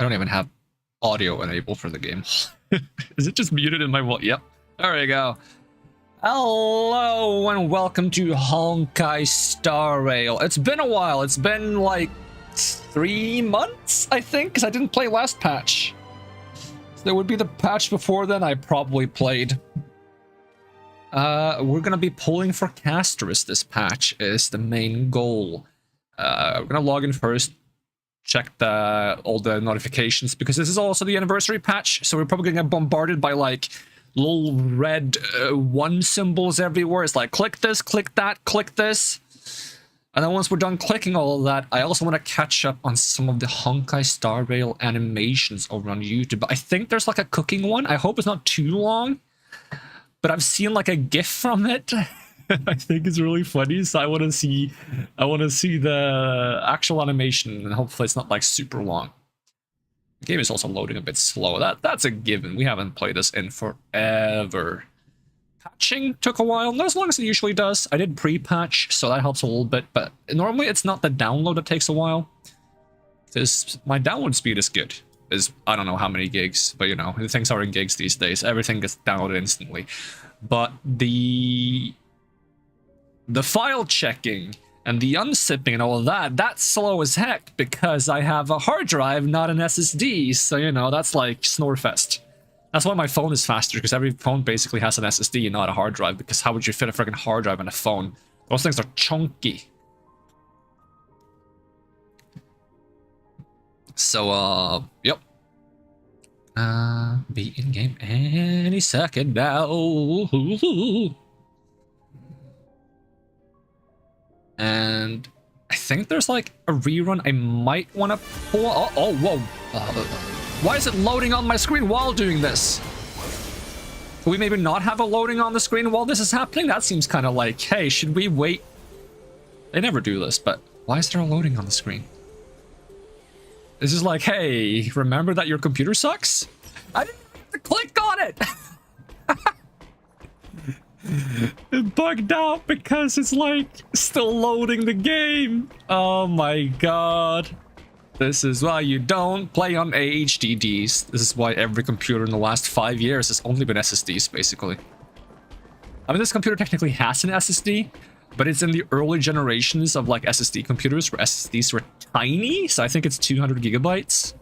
I don't even have audio enabled for the game. Is it just muted in my wall? Yep. There we go. Hello and welcome to Honkai Star Rail. It's been a while. It's been like 3 months, I think, because I didn't play last patch. So there would be the patch before then I probably played. We're gonna be pulling for Castorice this patch is the main goal. We're gonna log in first, check all the notifications, because this is also the anniversary patch, so we're probably gonna get bombarded by like little red 1 symbols everywhere. It's like click this, click that, click this. And then once we're done clicking all of that, I also want to catch up on some of the Honkai Star Rail animations over on YouTube. I think there's like a cooking one. I hope it's not too long, but I've seen like a GIF from it. I think it's really funny, so I want to see the actual animation, and hopefully it's not like super long. The game is also loading a bit slow. That's a given. We haven't played this in forever. Patching took a while, not as long as it usually does. I did pre-patch, so that helps a little bit, but normally it's not the download that takes a while. My download speed is good. I don't know how many gigs, but you know, things are in gigs these days. Everything gets downloaded instantly. But the file checking and the unzipping and all of that, that's slow as heck because I have a hard drive, not an SSD. So, you know, that's like Snorefest. That's why my phone is faster, because every phone basically has an SSD and not a hard drive, because how would you fit a freaking hard drive in a phone? Those things are chunky. So, yep. Be in game any second now. And I think there's like a rerun I might want to pull. Oh, whoa. Why is it loading on my screen while doing this? Can we maybe not have a loading on the screen while this is happening? That seems kind of like, hey, should we wait? They never do this, but why is there a loading on the screen? This is like, hey, remember that your computer sucks? I didn't have to click on it! It bugged out because it's like still loading the game. Oh my god. This is why you don't play on HDDs. This is why every computer in the last 5 years has only been SSDs, basically. I mean, this computer technically has an SSD, but it's in the early generations of like SSD computers where SSDs were tiny, so I think it's 200 gigabytes.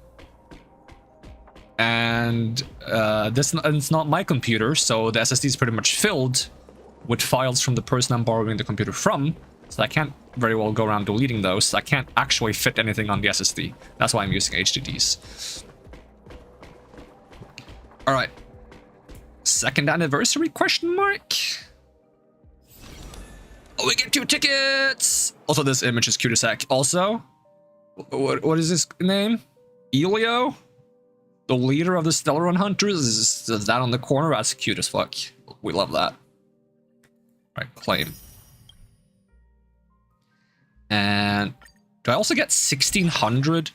And it's not my computer, so the SSD is pretty much filled with files from the person I'm borrowing the computer from, so I can't very well go around deleting those. I can't actually fit anything on the SSD. That's why I'm using HDDs. All right. 2nd anniversary, question mark? Oh, we get 2 tickets! Also, this image is cute as heck. Also, what is his name? Elio? The leader of the Stellar Run Hunters is that on the corner. That's cute as fuck. We love that. All right, claim. And do I also get 1600?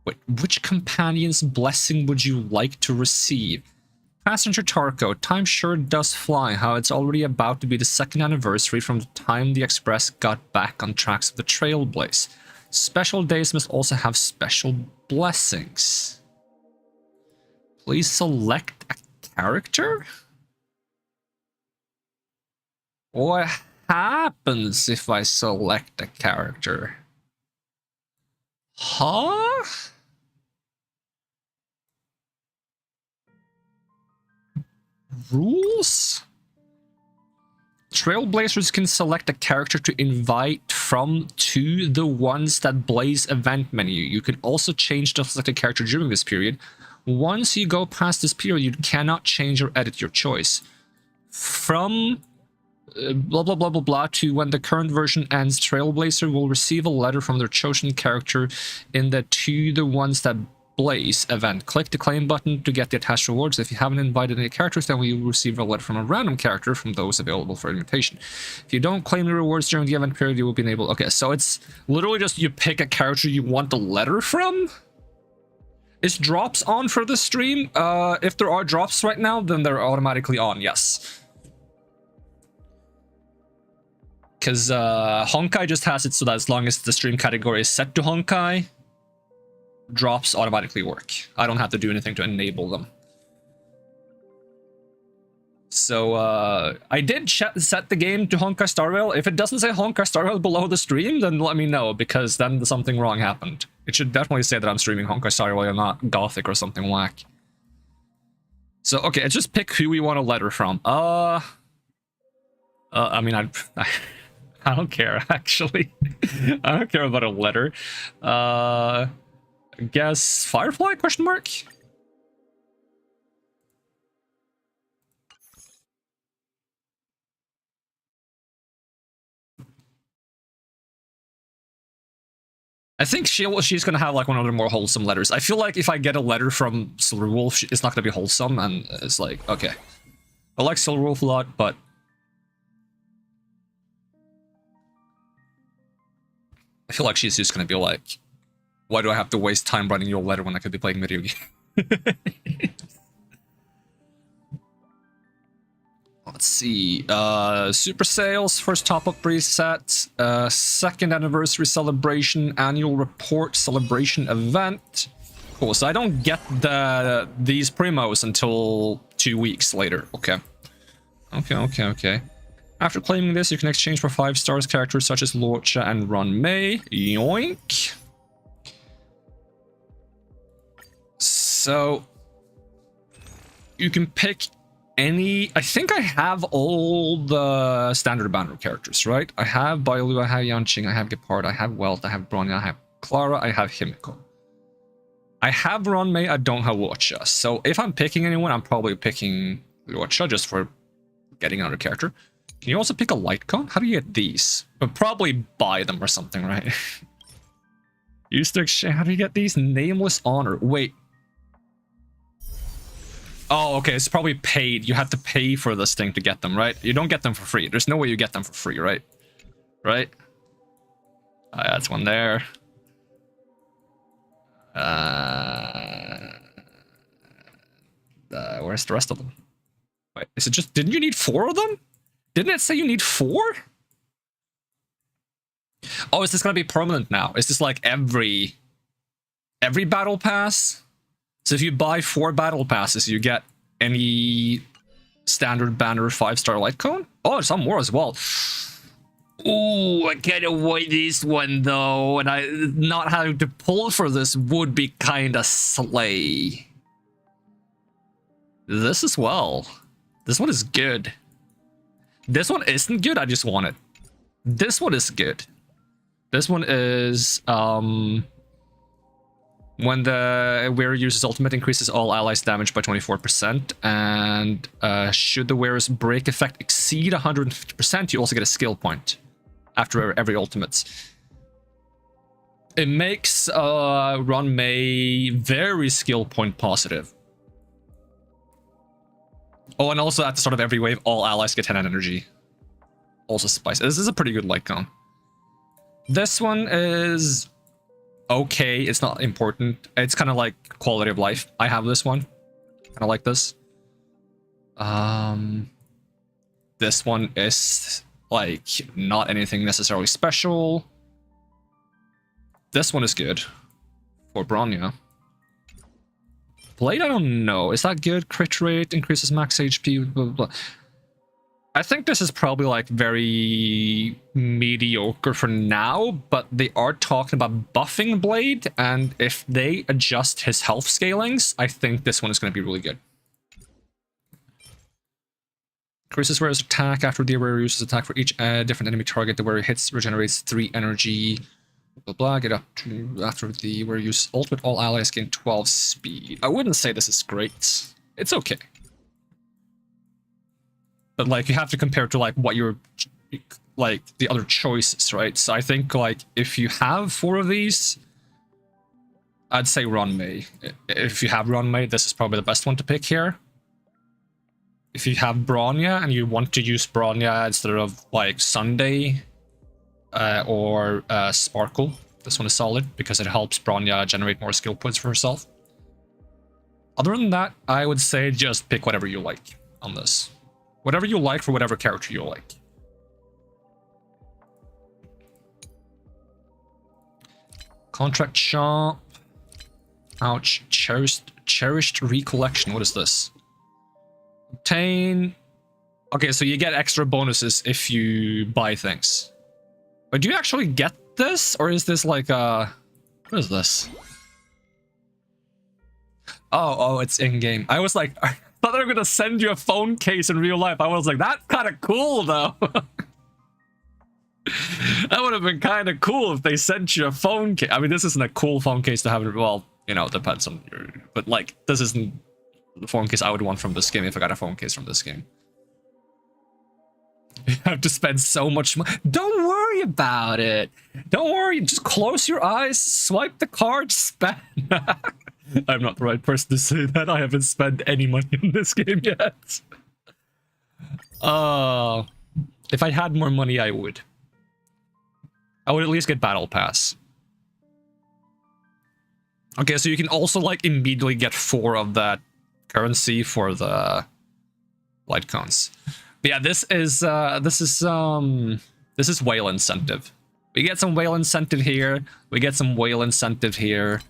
Wait, which companion's blessing would you like to receive? Passenger Tarko, time sure does fly. How it's already about to be the 2nd anniversary from the time the Express got back on tracks of the Trailblaze. Special days must also have special blessings. Please select a character? What happens if I select a character? Huh? Rules? Trailblazers can select a character to invite from to the ones that blaze event menu. You can also change the selected character during this period. Once you go past this period, you cannot change or edit your choice. From blah blah blah blah blah to when the current version ends, Trailblazer will receive a letter from their chosen character in the To the Ones That Blaze event. Click the claim button to get the attached rewards. If you haven't invited any characters, then you will receive a letter from a random character from those available for invitation. If you don't claim the rewards during the event period, you will be enabled. Okay, so it's literally just you pick a character you want the letter from. Is drops on for the stream? If there are drops right now, then they're automatically on, yes. Because Honkai just has it so that as long as the stream category is set to Honkai, drops automatically work. I don't have to do anything to enable them. So I did set the game to Honkai Star Rail. If it doesn't say Honkai Star Rail below the stream, then let me know, because then something wrong happened. It should definitely say that I'm streaming Honkai Star Rail and not Gothic or something whack. So okay, let's just pick who we want a letter from. I mean, I don't care, actually. I don't care about a letter. I guess Firefly, question mark? I think she's gonna have like one of the more wholesome letters. I feel like if I get a letter from Silverwolf, it's not gonna be wholesome, and it's like, okay. I like Silverwolf a lot, but I feel like she's just gonna be like, why do I have to waste time writing you a letter when I could be playing video games? Let's see. Super sales, first top-up reset, second anniversary celebration, annual report celebration event. Cool, so I don't get these primos until 2 weeks later. Okay. Okay. After claiming this, you can exchange for 5 stars characters such as Lorcha and Run Mei. Yoink. So you can pick any. I think I have all the standard banner characters, right? I have Bailu, I have Yanqing, I have Gepard, I have Welt, I have Bronya, I have Clara, I have Himiko. I have Ranmei, I don't have Lorcha. So if I'm picking anyone, I'm probably picking Lorcha just for getting another character. Can you also pick a light cone? How do you get these? But probably buy them or something, right? Use to exchange. How do you get these? Nameless honor. Wait. Oh, okay, it's probably paid. You have to pay for this thing to get them, right? You don't get them for free. There's no way you get them for free, right? Right? That's one there. Where's the rest of them? Wait, is it just... Didn't you need 4 of them? Didn't it say you need 4? Oh, is this gonna be permanent now? Is this like every battle pass? So if you buy 4 battle passes, you get any standard banner 5-star light cone? Oh, some more as well. Ooh, I can't avoid this one though, and I not having to pull for this would be kinda slay. This as well. This one is good. This one isn't good, I just want it. This one is good. This one is, when the wearer uses ultimate, increases all allies' damage by 24%, and should the wearer's break effect exceed 150%, you also get a skill point after every ultimate. It makes Run Mei very skill point positive. Oh, and also at the start of every wave, all allies get 10 energy. Also spice. This is a pretty good light cone. This one is okay. It's not important. It's kind of like quality of life. I have this one. Kind of like this. This one is like not anything necessarily special. This one is good for Bronya. Blade, I don't know. Is that good? Crit rate, increases max HP, blah, blah, blah. I think this is probably like very mediocre for now, but they are talking about buffing Blade, and if they adjust his health scalings, I think this one is going to be really good. Increases wearer's attack after the wearer uses attack for each different enemy target the wearer hits, regenerates 3 energy. Blah blah, get up to after the wearer uses ultimate, all allies gain 12 speed. I wouldn't say this is great. It's okay. But like you have to compare to like what you're like the other choices, right? So I think like if you have 4 of these, I'd say Run Mei. If you have Run Mei, this is probably the best one to pick here. If you have Bronya and you want to use Bronya instead of like Sunday or Sparkle, this one is solid because it helps Bronya generate more skill points for herself. Other than that, I would say just pick whatever you like on this. Whatever you like for whatever character you like. Contract shop. Ouch. Cherished recollection. What is this? Obtain... Okay, so you get extra bonuses if you buy things. But do you actually get this? Or is this like a... What is this? Oh, it's in-game. I was like, I thought they were gonna send you a phone case in real life. I was like, that's kind of cool, though. That would have been kind of cool if they sent you a phone case. I mean, this isn't a cool phone case to have. Well, you know, it depends on your... But, like, this isn't the phone case I would want from this game if I got a phone case from this game. You have to spend so much money. Don't worry about it. Don't worry. Just close your eyes, swipe the card, spend. I'm not the right person to say that. I haven't spent any money on this game yet. If I had more money, I would. I would at least get Battle Pass. Okay, so you can also, like, immediately get 4 of that currency for the light cones. But yeah, this is whale incentive. We get some whale incentive here. We get some whale incentive here.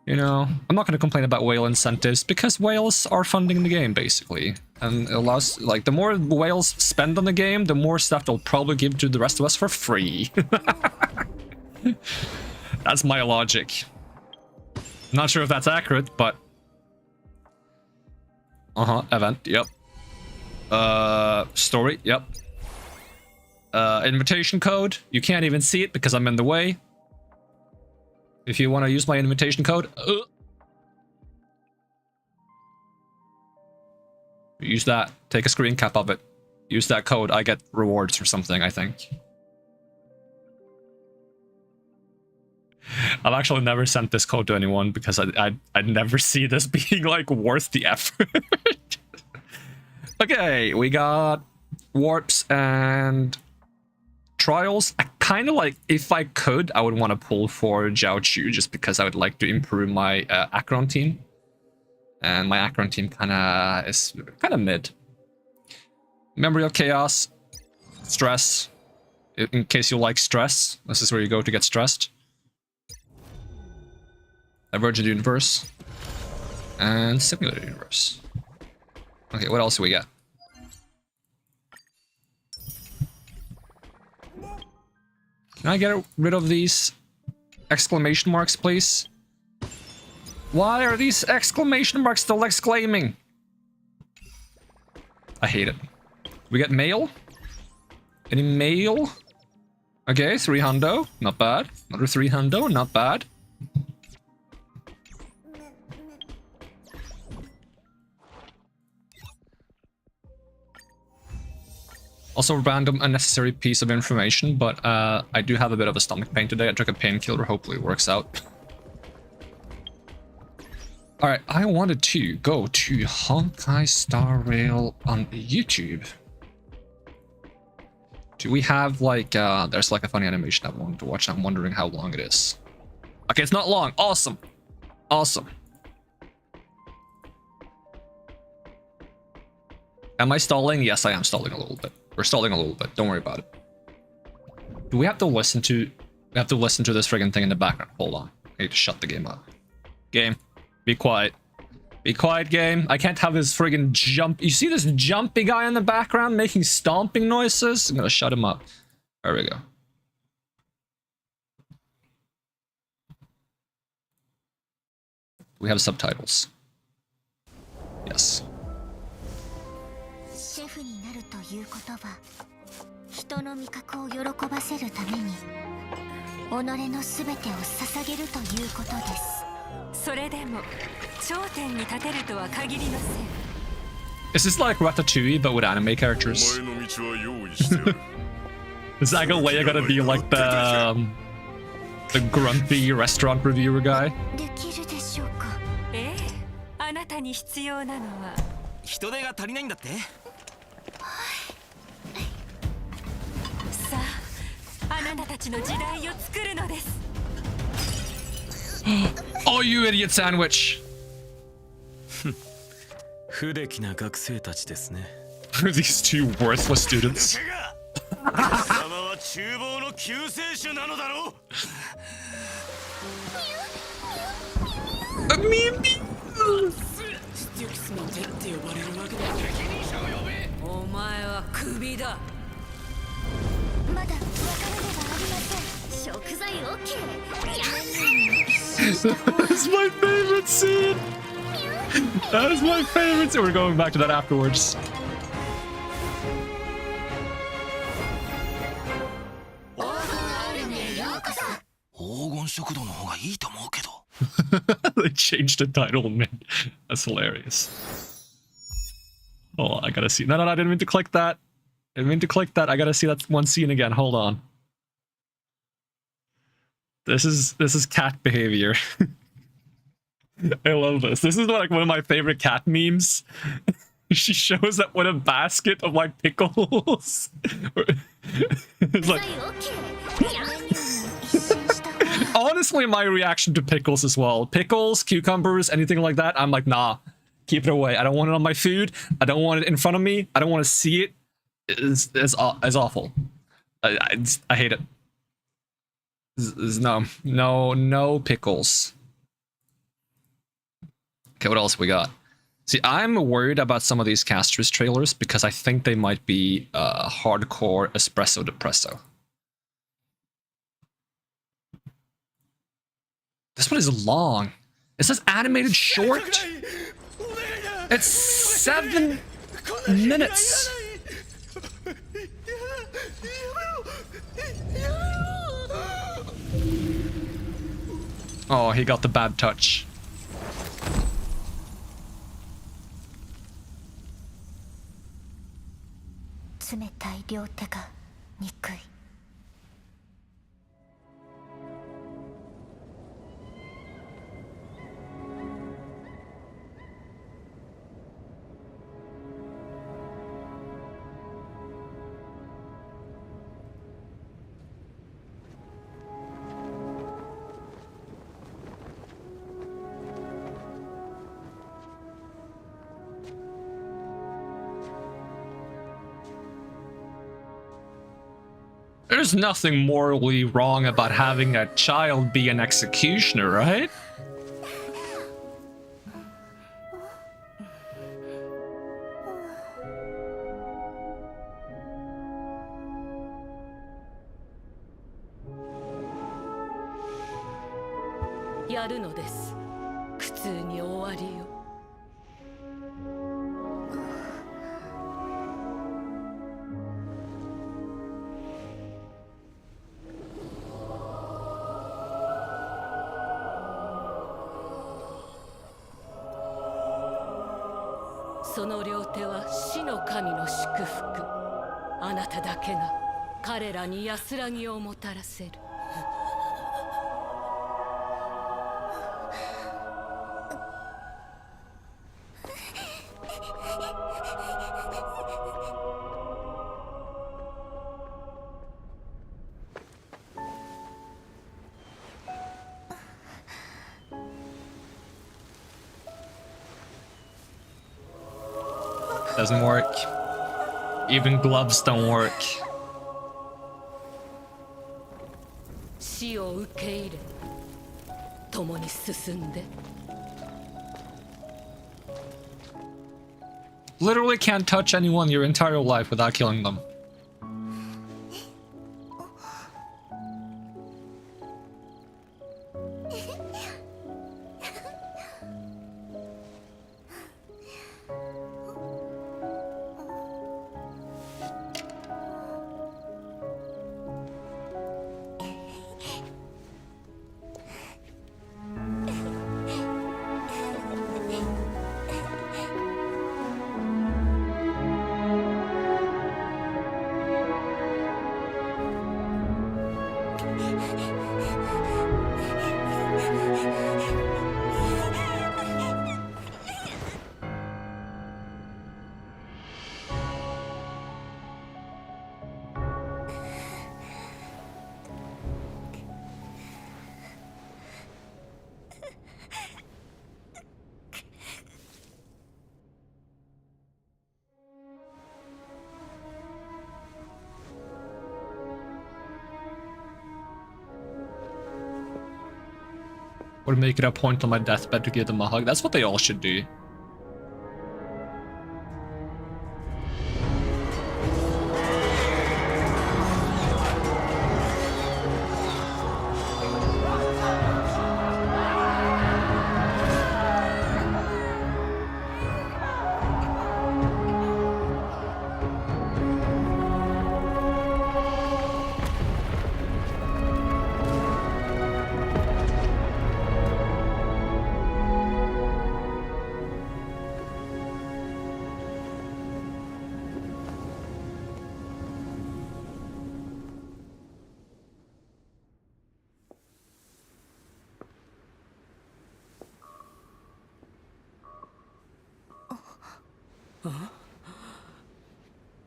You know, I'm not going to complain about whale incentives because whales are funding the game, basically. And it allows, like, the more whales spend on the game, the more stuff they'll probably give to the rest of us for free. That's my logic. Not sure if that's accurate, but... event, yep. Story, yep. Invitation code, you can't even see it because I'm in the way. If you want to use my invitation code, use that. Take a screen cap of it. Use that code. I get rewards or something, I think. I've actually never sent this code to anyone because I'd never see this being, like, worth the effort. Okay, we got warps and trials. I kind of like, if I could, I would want to pull for Jiao Chu just because I would like to improve my Akron team. And my Akron team is kind of mid. Memory of Chaos, stress. In case you like stress, this is where you go to get stressed. Divergent Universe. And Simulated Universe. Okay, what else do we got? Can I get rid of these exclamation marks, please? Why are these exclamation marks still exclaiming? I hate it. We get mail? Any mail? Okay, 3 hundo, not bad. Another 3 hundo, not bad. Also, random unnecessary piece of information, but I do have a bit of a stomach pain today. I took a painkiller, hopefully it works out. Alright, I wanted to go to Honkai Star Rail on YouTube. Do we have, like, there's like a funny animation I wanted to watch. I'm wondering how long it is. Okay, it's not long. Awesome. Awesome. Am I stalling? Yes, I am stalling a little bit. We're stalling a little bit. Don't worry about it. Do we have to listen to... We have to listen to this friggin' thing in the background. Hold on. I need to shut the game up. Game. Be quiet. Be quiet, game. I can't have this friggin' jump... You see this jumpy guy in the background making stomping noises? I'm gonna shut him up. There we go. We have subtitles. Yes. いうことは人の味覚を喜ばせるために己のすべてを捧げるということです。それでも頂点に立てるとは限りません。Is this like Ratatouille but with anime characters? Is Agalea gonna be like the grumpy restaurant reviewer guy? できるでしょうか。ええ、あなたに必要なのは人手が足りないんだって。さあ、あなたたちの時代を作るのです。Oh, you idiot sandwich! 不出来な学生たちですね。These two worthless students. 貴様は厨房の救世主なのだろう。Me. ステュクスの手って呼ばれるわけだ。お前はクビだ。まだ別れではありません。食材 OK。 That's my favorite scene. That is my favorite scene. We're going back to that afterwards. 黄金食堂の方がいいと思うけど。 They changed the title, man. That's hilarious. Oh, I gotta see. No, I didn't mean to click that. I didn't mean to click that. I gotta see that one scene again. Hold on. This is cat behavior. I love this. This is like one of my favorite cat memes. She shows up with a basket of like pickles. It's like, honestly, my reaction to pickles as well. Pickles, cucumbers, anything like that, I'm like, nah, keep it away. I don't want it on my food. I don't want it in front of me. I don't want to see it. It's awful. I hate it. No pickles. Okay, what else we got? See, I'm worried about some of these Castorice trailers because I think they might be hardcore espresso depresso. This one is long. It says animated short. It's 7 minutes. Oh, he got the bad touch. There's nothing morally wrong about having a child be an executioner, right? Doesn't work. Even gloves don't work. Literally can't touch anyone your entire life without killing them. Or make it a point on my deathbed to give them a hug. That's what they all should do.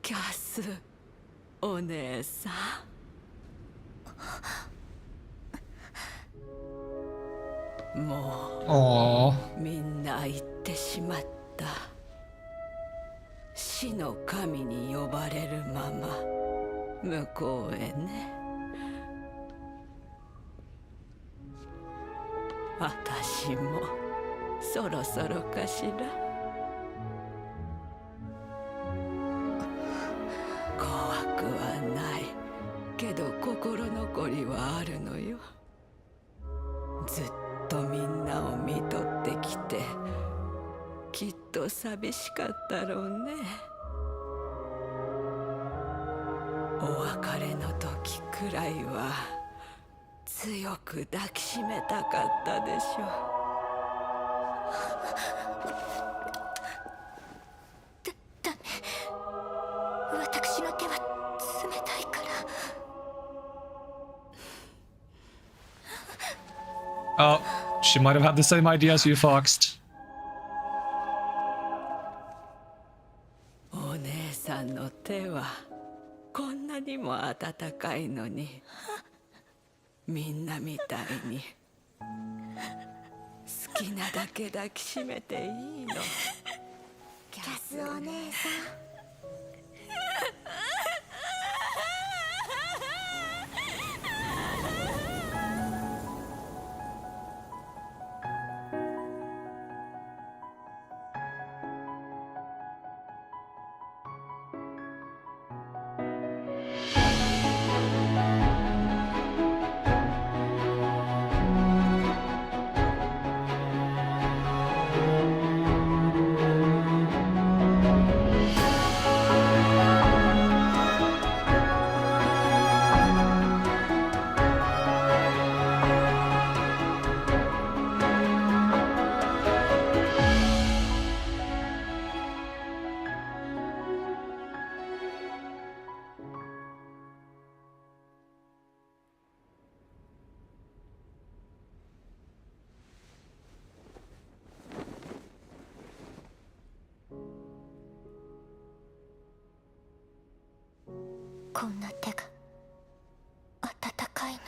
キャスお姉さん、もうみんな行ってしまった。死の神に呼ばれるまま向こうへね。私もそろそろかしら。怖くはないけど心残りはあるのよ。ずっとみんなを見とってきてきっと寂しかったろうね。お別れの時くらいは強く抱きしめたかったでしょう。だね。私の手は冷たいから。Oh, she might have had the same idea as you, Foxed. お姉さんの手はこんなにも温かいのに、みんなみたいに好きなだけ抱きしめていいの。キャスお姉さん。こんな手が温かいの。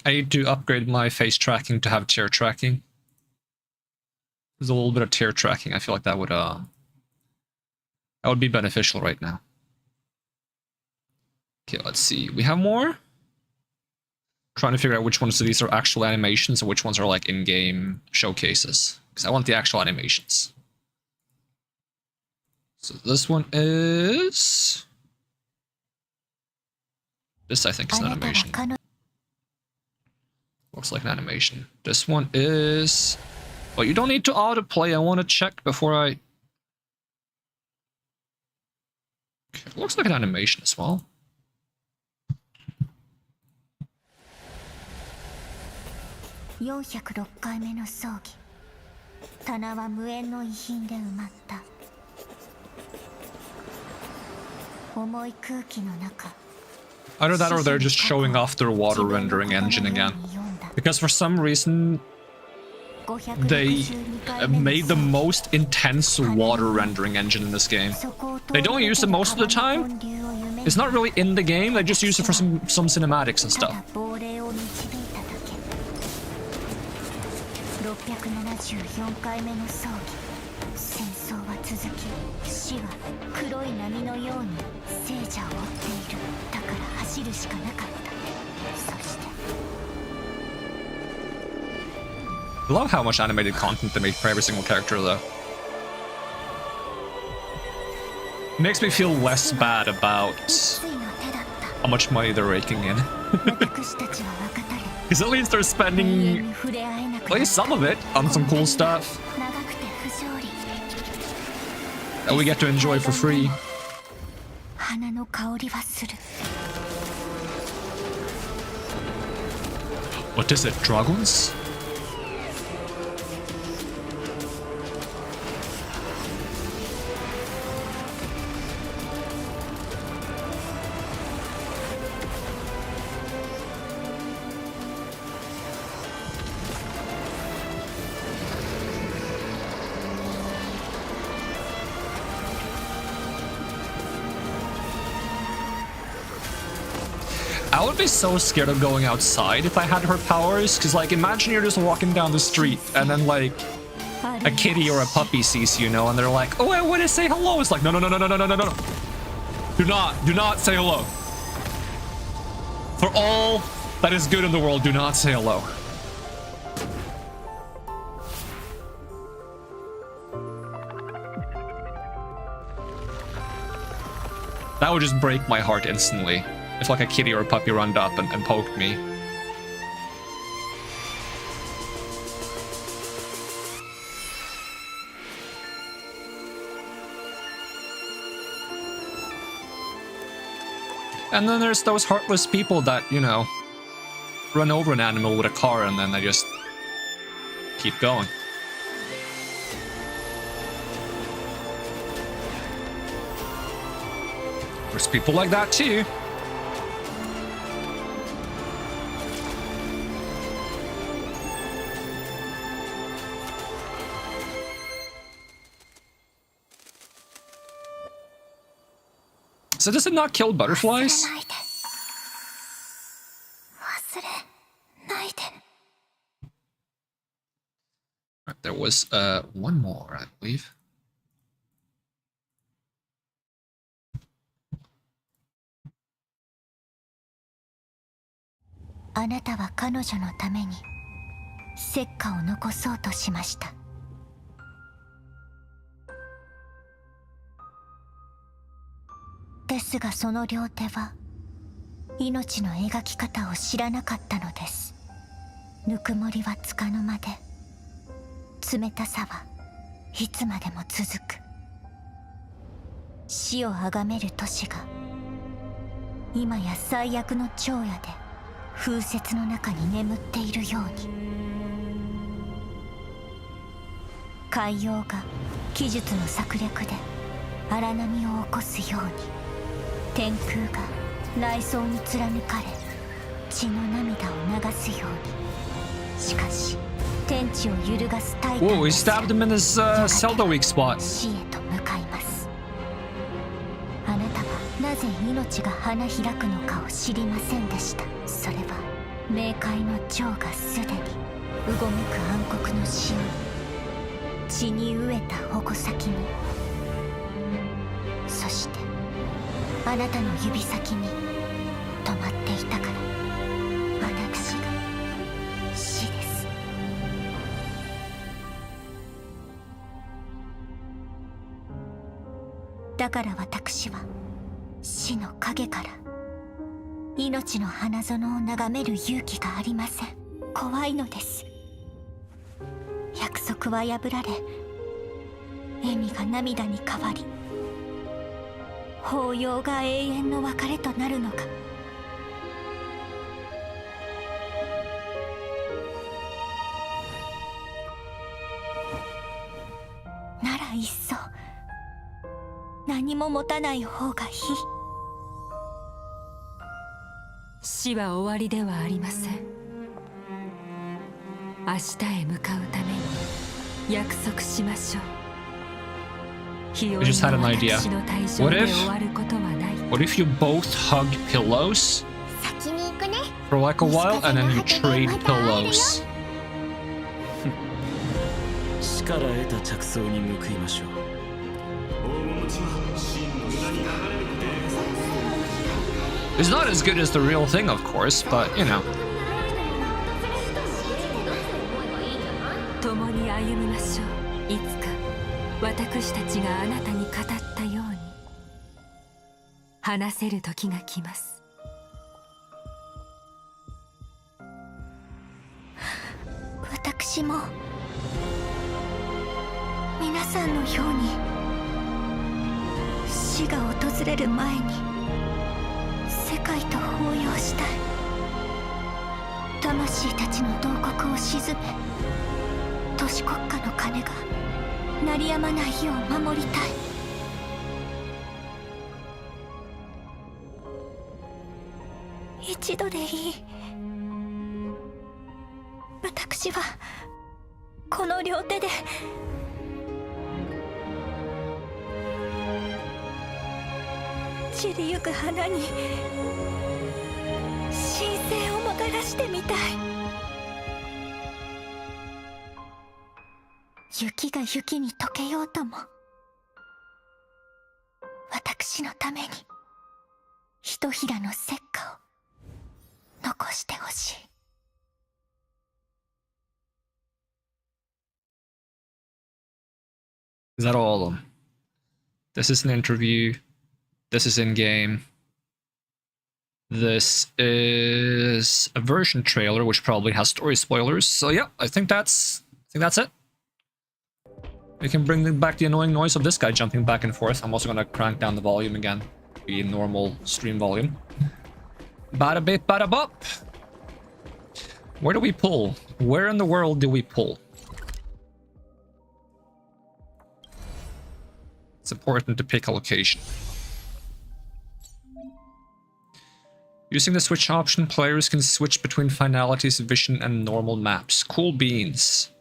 I need to upgrade my face tracking to have tear tracking. There's a little bit of tear tracking. I feel like that would be beneficial right now. Okay, let's see. We have more? Trying to figure out which ones of these are actual animations and which ones are like in-game showcases. Because I want the actual animations. So this one is... This I think is an animation. Looks like an animation. This one is... Well, you don't need to autoplay. I want to check before I... Okay, it looks like an animation as well. Either that or they're just showing off their water rendering engine again. Because for some reason, they made the most intense water rendering engine in this game. They don't use it most of the time. It's not really in the game, they just use it for some cinematics and stuff. 674回目の葬儀戦争は続き死は黒い波のように聖者を追っているだから走るしかなかったそして I love how much animated content they make for every single character though. Makes me feel less bad about how much money they're raking in. Because at least they're spending at least some of it on some cool stuff that we get to enjoy for free. What is it, dragons? I would be so scared of going outside if I had her powers, because like imagine you're just walking down the street and then like a kitty or a puppy sees you, and they're like, oh, I want to say hello. It's like, no. Do not say hello. For all that is good in the world, do not say hello. That would just break my heart instantly. If like a kitty or a puppy runned up and poked me. And then there's those heartless people that, run over an animal with a car and then they just keep going. There's people like that too. So does it not kill butterflies? There was one more, I believe. Anata wa kanojo no tame ni sekka o nokosou to shimashita. ですがその両手は命の描き方を知らなかったのです。ぬくもりはつかの間で冷たさはいつまでも続く。死をあがめる都市が今や最悪の昼夜で風雪の中に眠っているように、海洋が奇術の策略で荒波を起こすように、天空が雷槍に貫かれ血の涙を流すように。しかし天地を揺るがすタイタン Whoa, he stabbed him in his Zelda weak spot. 死へと向かいます。あなたはなぜ命が花開くのかを知りませんでした。それは冥界の蝶がすでにうごめく暗黒の死を血に飢えた矛先に、そしてあなたの指先に止まっていたから。あなたが死です。だから私は死の影から命の花園を眺める勇気がありません。怖いのです。約束は破られ、笑みが涙に変わり、抱擁が永遠の別れとなるのか。ならいっそ何も持たない方がいい。死は終わりではありません。明日へ向かうために約束しましょう。 I just had an idea. What if you both hug pillows 先に行くね。 for like a while and then you trade pillows? 死から得た着想に報いましょう。 It's not as good as the real thing, of course, but you know. 共に歩みましょう。いつか私たちがあなたに語ったように話せる時が来ます。私も皆さんのように死が訪れる前に世界と抱擁したい。魂たちの慟哭を鎮め、都市国家の鐘が鳴り止まないよう守りたい。一度でいい。私はこの両手で散りゆく花に神聖をもたらしてみたい。雪が雪に溶けようとも私のためにひとひらの石花を残してほしい。Is that all of them? This is an interview. This is in-game. This is a version trailer, which probably has story spoilers. So yeah, I think that's it. We can bring back the annoying noise of this guy jumping back and forth. I'm also gonna crank down the volume again. Be normal stream volume. Bada bip, bada bop. Where do we pull? Where in the world do we pull? It's important to pick a location. Using the switch option, players can switch between finalities, vision, and normal maps. Cool beans.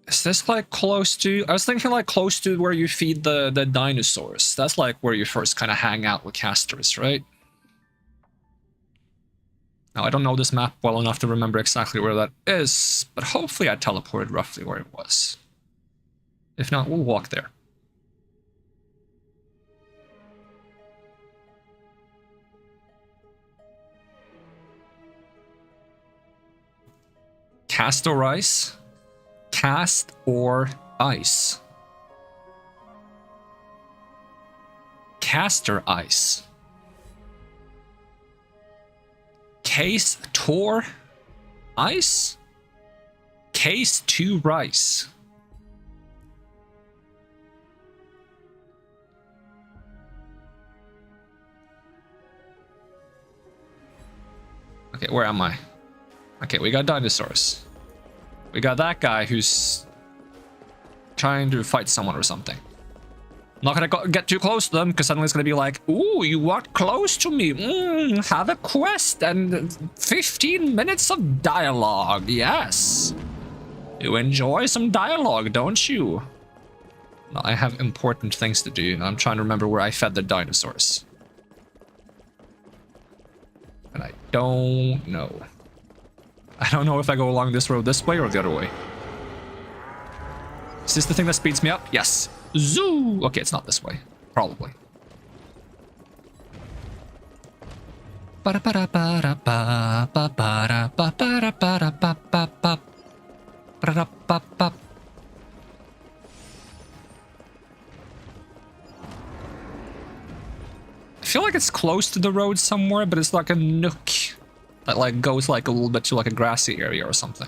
Is this like close to... I was thinking like close to where you feed the dinosaurs. That's like where you first kind of hang out with Castorice, right? Now, I don't know this map well enough to remember exactly where that is, but hopefully I teleported roughly where it was. If not, we'll walk there. Castorice? Cast or ice? Caster ice. Case Tor ice? Case 2 rice. Okay, where am I? Okay, we got dinosaurs. We got that guy who's trying to fight someone or something. I'm not gonna get too close to them because suddenly it's gonna be like, ooh, you walked close to me. Have a quest and 15 minutes of dialogue. Yes. You enjoy some dialogue, don't you? No, I have important things to do. I'm trying to remember where I fed the dinosaurs. And I don't know. I don't know if I go along this road this way or the other way. Is this the thing that speeds me up? Yes. Zoo! Okay, it's not this way. Probably. I feel like it's close to the road somewhere, but it's like a nook that like goes like a little bit to like a grassy area or something.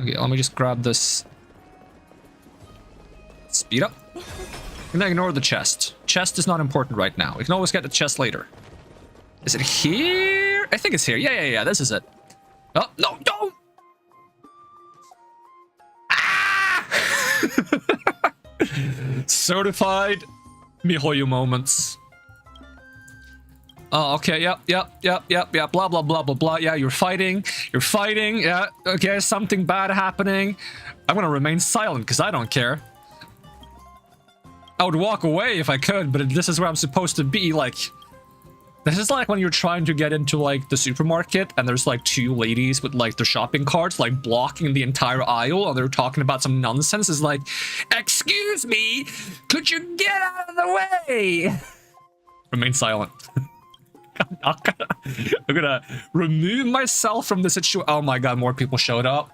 Okay, let me just grab this. Speed up. And then ignore the chest. Chest is not important right now. We can always get the chest later. Is it here? I think it's here. Yeah. This is it. Oh, no, don't! Ah! Certified MiHoYo moments. Oh, okay, yep, blah, blah, blah, blah, blah. Yeah, you're fighting. You're fighting. Yeah, okay, something bad happening. I'm gonna remain silent because I don't care. I would walk away if I could, but this is where I'm supposed to be. Like, this is like when you're trying to get into like the supermarket and there's like two ladies with like their shopping carts like blocking the entire aisle and they're talking about some nonsense. It's like, excuse me, could you get out of the way? Remain silent. I'm gonna remove myself from the situation. Oh my god, more people showed up.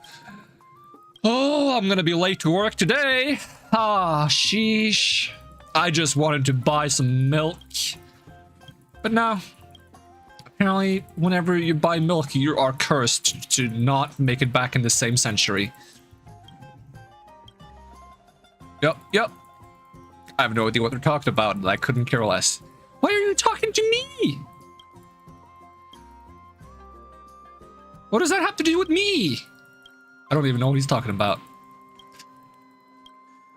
Oh, I'm gonna be late to work today. Ah, sheesh. I just wanted to buy some milk. But no. Apparently, whenever you buy milk, you are cursed to not make it back in the same century. Yep. I have no idea what they're talking about, and I couldn't care less. Why are you talking to me? What does that have to do with me? I don't even know what he's talking about.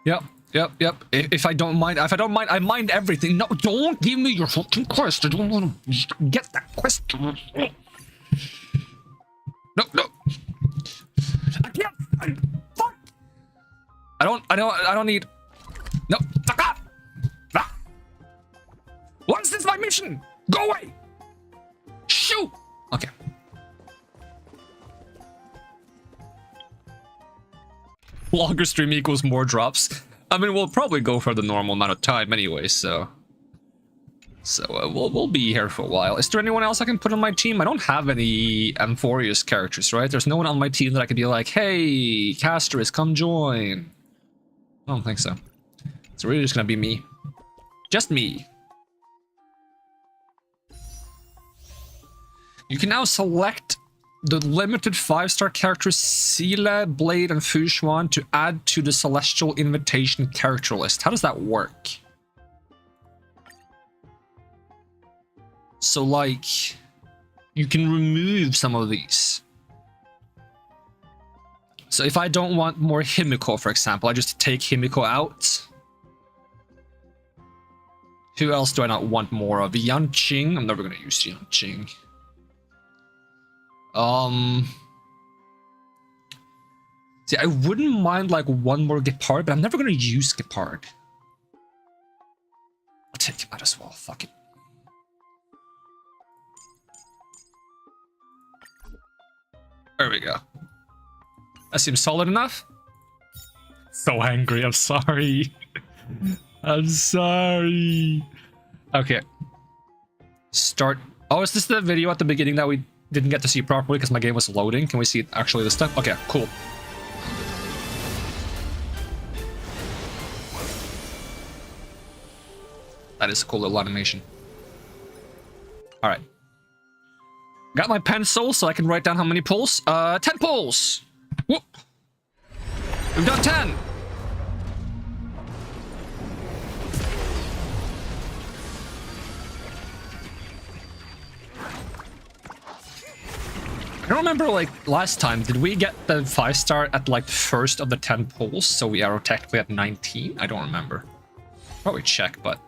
Yep. If I don't mind, I mind everything. No, don't give me your fucking quest. I don't want to get that quest. No. I can't. Fuck. I don't need. No. Fuck off. Ah. What is this my mission? Go away. Shoot. Okay. Longer stream equals more drops. I mean, we'll probably go for the normal amount of time anyway, so we'll be here for a while. Is there anyone else I can put on my team? I don't have any Amphorius characters, right? There's no one on my team that I could be like, hey, Castorice, come join. I don't think so. It's really just gonna be me. Just me. You can now select the limited 5-star characters Sila, Blade, and Fushuan to add to the Celestial Invitation character list. How does that work? So, like, you can remove some of these. So if I don't want more Himiko, for example, I just take Himiko out. Who else do I not want more of? Yanqing? I'm never going to use Yanqing. See, I wouldn't mind like one more Gepard, but I'm never gonna use Gepard. I'll take him out as well. Fuck it. There we go. That seems solid enough. So angry. I'm sorry. I'm sorry. Okay. Start. Oh, is this the video at the beginning that we didn't get to see properly because my game was loading? Can we see it actually this time? Okay, cool. That is a cool little animation. Alright. Got my pencil so I can write down how many pulls. 10 pulls! Whoop! We've done 10! I don't remember, like, last time, did we get the 5-star at, like, the first of the 10 pulls, so we are technically at 19? I don't remember. Probably check, but...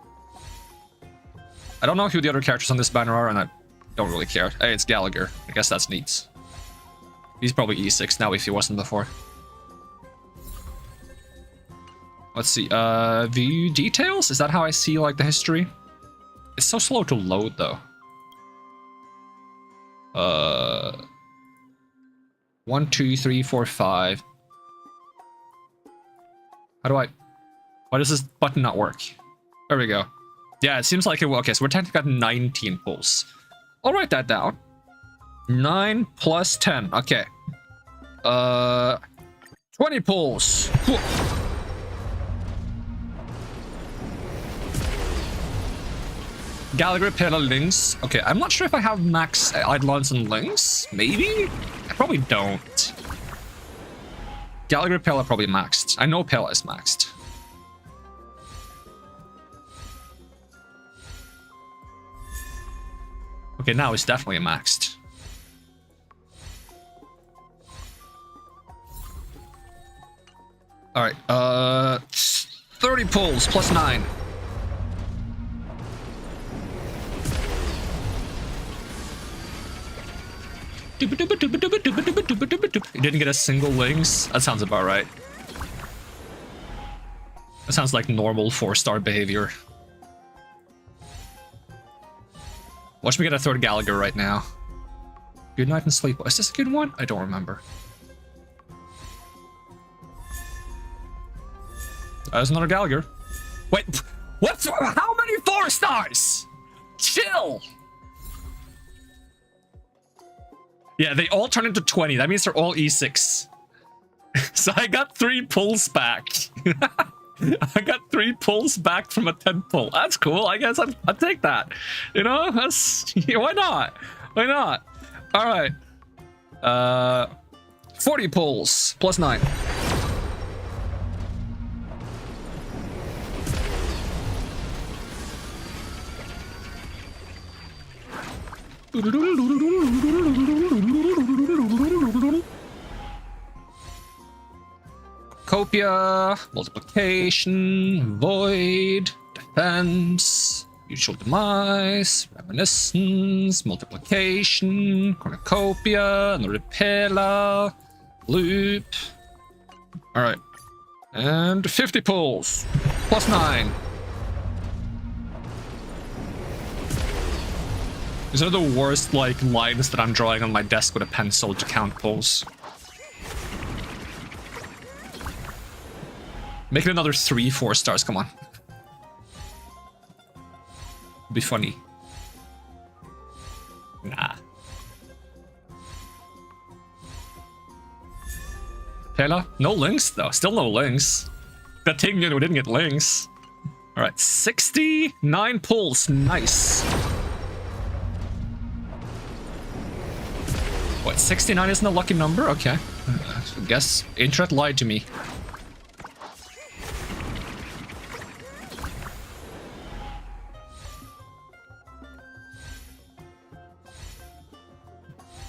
I don't know who the other characters on this banner are, and I don't really care. Hey, it's Gallagher. I guess that's neat. He's probably E6 now if he wasn't before. Let's see, view details? Is that how I see, like, the history? It's so slow to load, though. 1, 2, 3, 4, 5. How do I... Why does this button not work? There we go. Yeah, it seems like it will. Okay, so we're technically at 19 pulls. I'll write that down. 9 plus 10. Okay. 20 pulls. Cool. Gallagher, Pela, Lynx. Okay, I'm not sure if I have max Eidolons and Lynx. Maybe? I probably don't. Gallagher, Pela probably maxed. I know Pela is maxed. Okay, now it's definitely maxed. Alright, 30 pulls plus 9. You didn't get a single Lynx? That sounds about right. That sounds like normal 4-star behavior. Watch me get a third Gallagher right now. Good night and sleep. Is this a good one? I don't remember. There's another Gallagher. Wait, what's how many 4 stars? Chill. Yeah, they all turn into 20. That means they're all E6. So I got 3 pulls back. I got 3 pulls back from a 10 pull. That's cool. I guess I'd take that. You know, that's why not? Why not? All right. 40 pulls plus 9. Copia, multiplication, void, defense, mutual demise, reminiscence, multiplication, cornucopia, repeller, loop. Alright. And 50 pulls. Plus 9. These are the worst, like, lines that I'm drawing on my desk with a pencil to count pulls. Make it another 3 4-stars, come on. Be funny. Nah. Pela? No links though, still no links. That thing, we didn't get links. Alright, 69 pulls, nice. What, 69 isn't a lucky number? Okay. I guess Internet lied to me.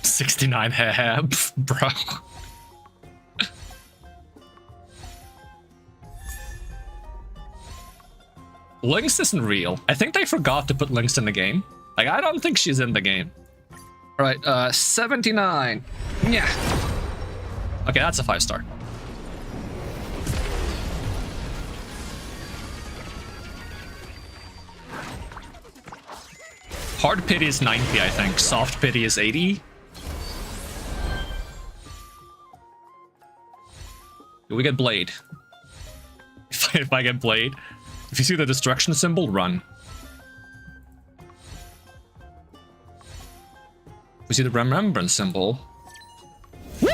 $69, haha, bro. Lynx isn't real. I think they forgot to put Lynx in the game. Like, I don't think she's in the game. Alright, 79. Yeah. Okay, that's a 5-star. Hard pity is 90, I think. Soft pity is 80. Do we get Blade? If I get Blade. If you see the destruction symbol, run. We see the remembrance symbol. Woo!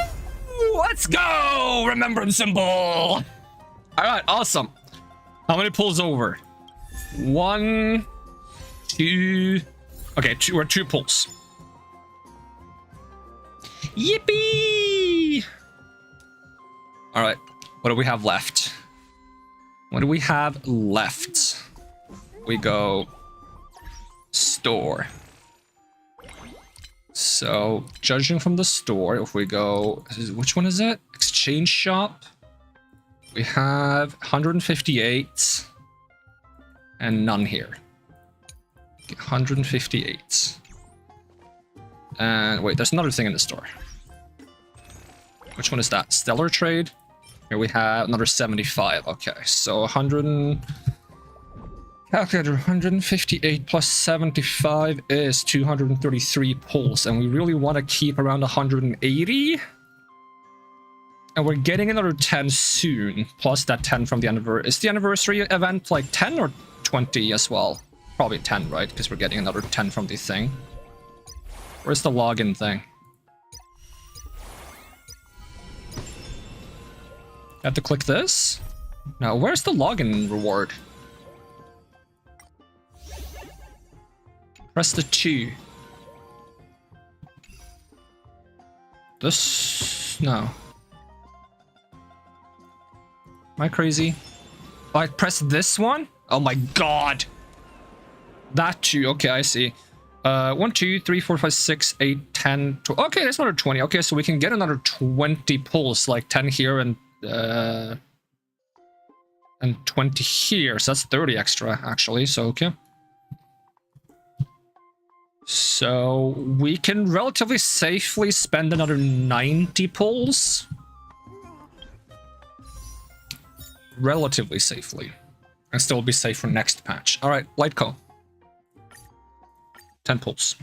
Let's go! Remembrance symbol! Alright, awesome. How many pulls over? 1, 2... Okay, we're 2 pulls. Yippee! Alright, what do we have left? What do we have left? We go... store. So, judging from the store, if we go... Which one is it? Exchange shop. We have 158. And none here. 158. And wait, there's another thing in the store. Which one is that? Stellar trade? Here we have another 75. Okay, so 100... Calculator, 158 plus 75 is 233 pulls, and we really want to keep around 180. And we're getting another 10 soon, plus that 10 from the anniversary. Is the anniversary event like 10 or 20 as well? Probably 10, right? Because we're getting another 10 from the thing. Where's the login thing? I have to click this? No, where's the login reward? Press the 2. This... no. Am I crazy? Oh, I press this one? Oh my god! That 2, okay, I see. 1, 2, 3, 4, 5, 6, 8, 10, 12. Okay, that's another 20. Okay, so we can get another 20 pulls, like 10 here and 20 here. So that's 30 extra, actually, so okay. So we can relatively safely spend another 90 pulls. Relatively safely. And still be safe for next patch. Alright, light cone. 10 pulls.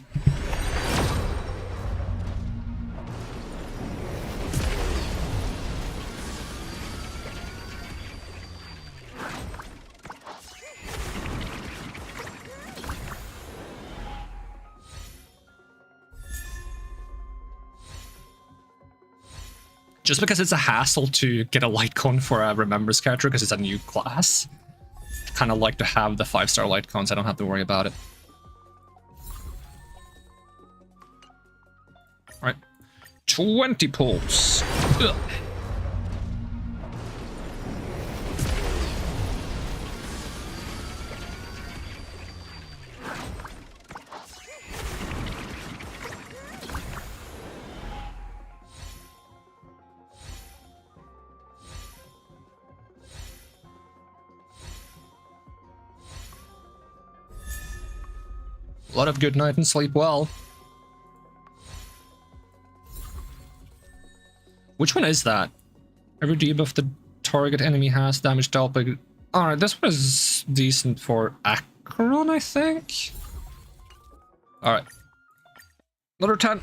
Just because it's a hassle to get a light cone for a Remembers character because it's a new class, I kind of like to have the 5-star light cones. I don't have to worry about it. Alright. 20 pulls. Ugh. A lot of good night and sleep well. Which one is that? Every debuff the target enemy has damage dealt by... Alright, this one is decent for Akron, I think? Alright. Another 10.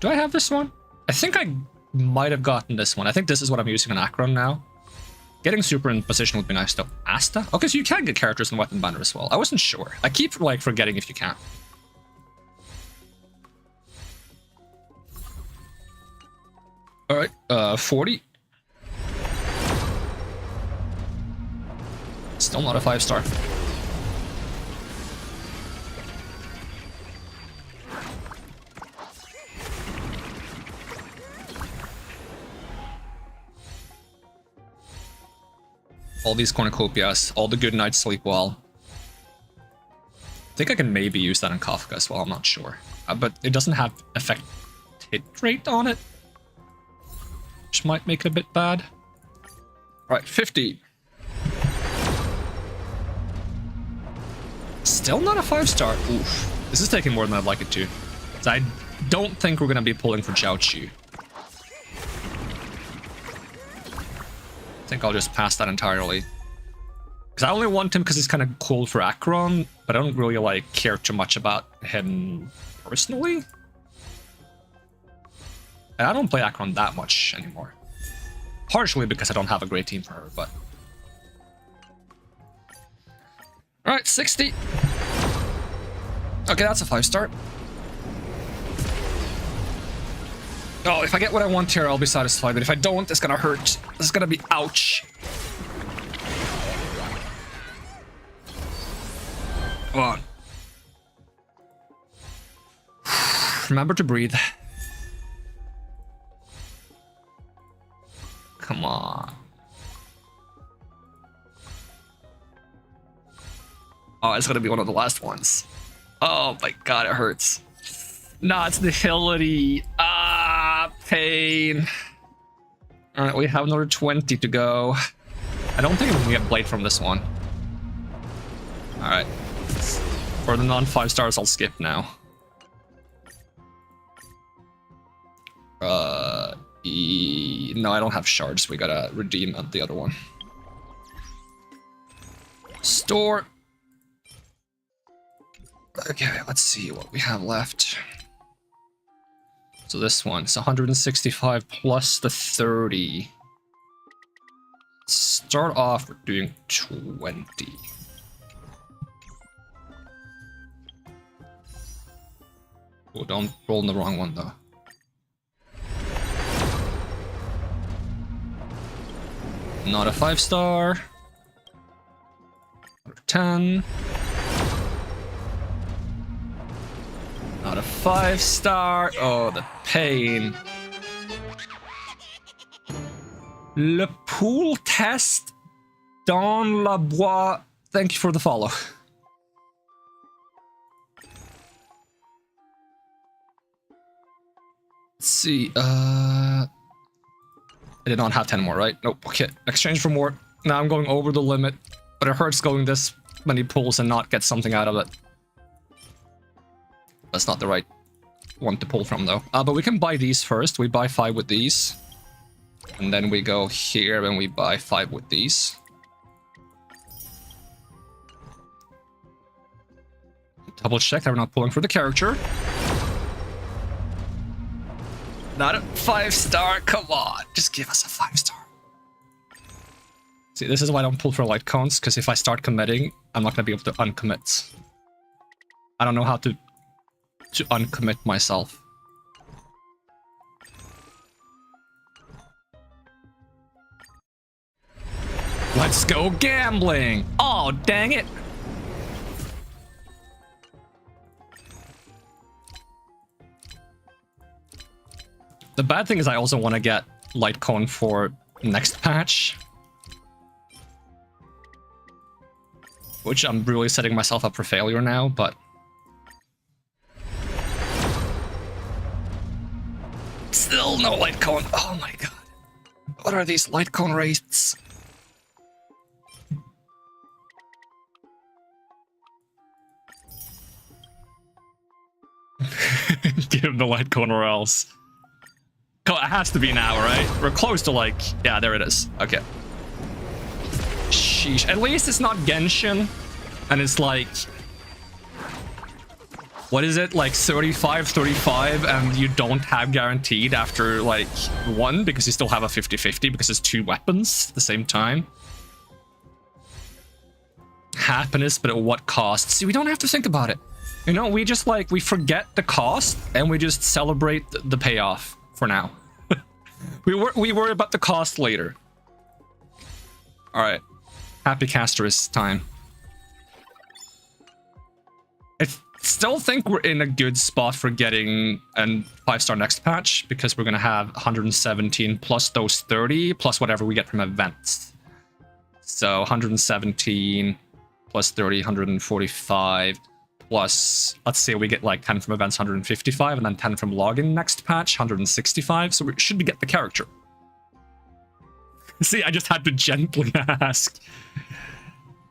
Do I have this one? I think I might have gotten this one. I think this is what I'm using on Akron now. Getting super in position would be nice though. Asta? Okay, so you can get characters in Weapon Banner as well. I wasn't sure. I keep like forgetting if you can. Alright, 40. Still not a 5-star. All these cornucopias, all the good nights sleep well. I think I can maybe use that in Kafka as well, I'm not sure. But it doesn't have effect hit rate on it, which might make it a bit bad. Right, 50. Still not a 5-star. Oof. This is taking more than I'd like it to. So I don't think we're going to be pulling for Jiaoqu. I think I'll just pass that entirely. Because I only want him because he's kind of cool for Akron, but I don't really like care too much about him personally. And I don't play Akron that much anymore. Partially because I don't have a great team for her, but... Alright, 60. Okay, that's a 5-star. Oh, if I get what I want here, I'll be satisfied. But if I don't, it's gonna hurt. It's gonna be ouch. Come on. Remember to breathe. Come on. Oh, it's gonna be one of the last ones. Oh my god, it hurts. Nah, it's the Hillary. Ah, pain. Alright, we have another 20 to go. I don't think I'm gonna get Blade from this one. Alright. For the non-5-stars, I'll skip now. No, I don't have shards. We gotta redeem the other one. Store. Okay, let's see what we have left. So this one's 165 plus the 30. Start off with doing 20. Oh, don't roll in the wrong one though. Not a 5-star. 10. Not a 5-star. Oh, the pain. Le Pool Test dans la Bois. Thank you for the follow. see. I did not have 10 more, right? Nope. Okay. Exchange for more. Now I'm going over the limit, but it hurts going this many pulls and not get something out of it. That's not the right one to pull from, though. But we can buy these first. We buy 5 with these. And then we go here and we buy 5 with these. Double check that we're not pulling for the character. Not a 5-star, come on. Just give us a 5-star. See, this is why I don't pull for light cones, because if I start committing, I'm not going to be able to uncommit. I don't know how to uncommit myself. Let's go gambling! Oh, dang it! The bad thing is I also want to get light cone for next patch. Which I'm really setting myself up for failure now, but... Still no light cone. Oh my god. What are these light cone rates? Give him the light cone or else. It has to be now, right? We're close to like... Yeah, there it is. Okay. Sheesh. At least it's not Genshin. And it's like... What is it? Like 35, and you don't have guaranteed after like 1 because you still have a 50-50 because it's 2 weapons at the same time. Happiness, but at what cost? See, we don't have to think about it. You know, we just like, we forget the cost and we just celebrate the payoff for now. we worry about the cost later. All right. Happy Castorice time. I still think we're in a good spot for getting a 5-star next patch because we're going to have 117 plus those 30 plus whatever we get from events. So 117 plus 30, 145 plus, let's say we get like 10 from events, 155, and then 10 from login next patch, 165. So we should get the character. See, I just had to gently ask.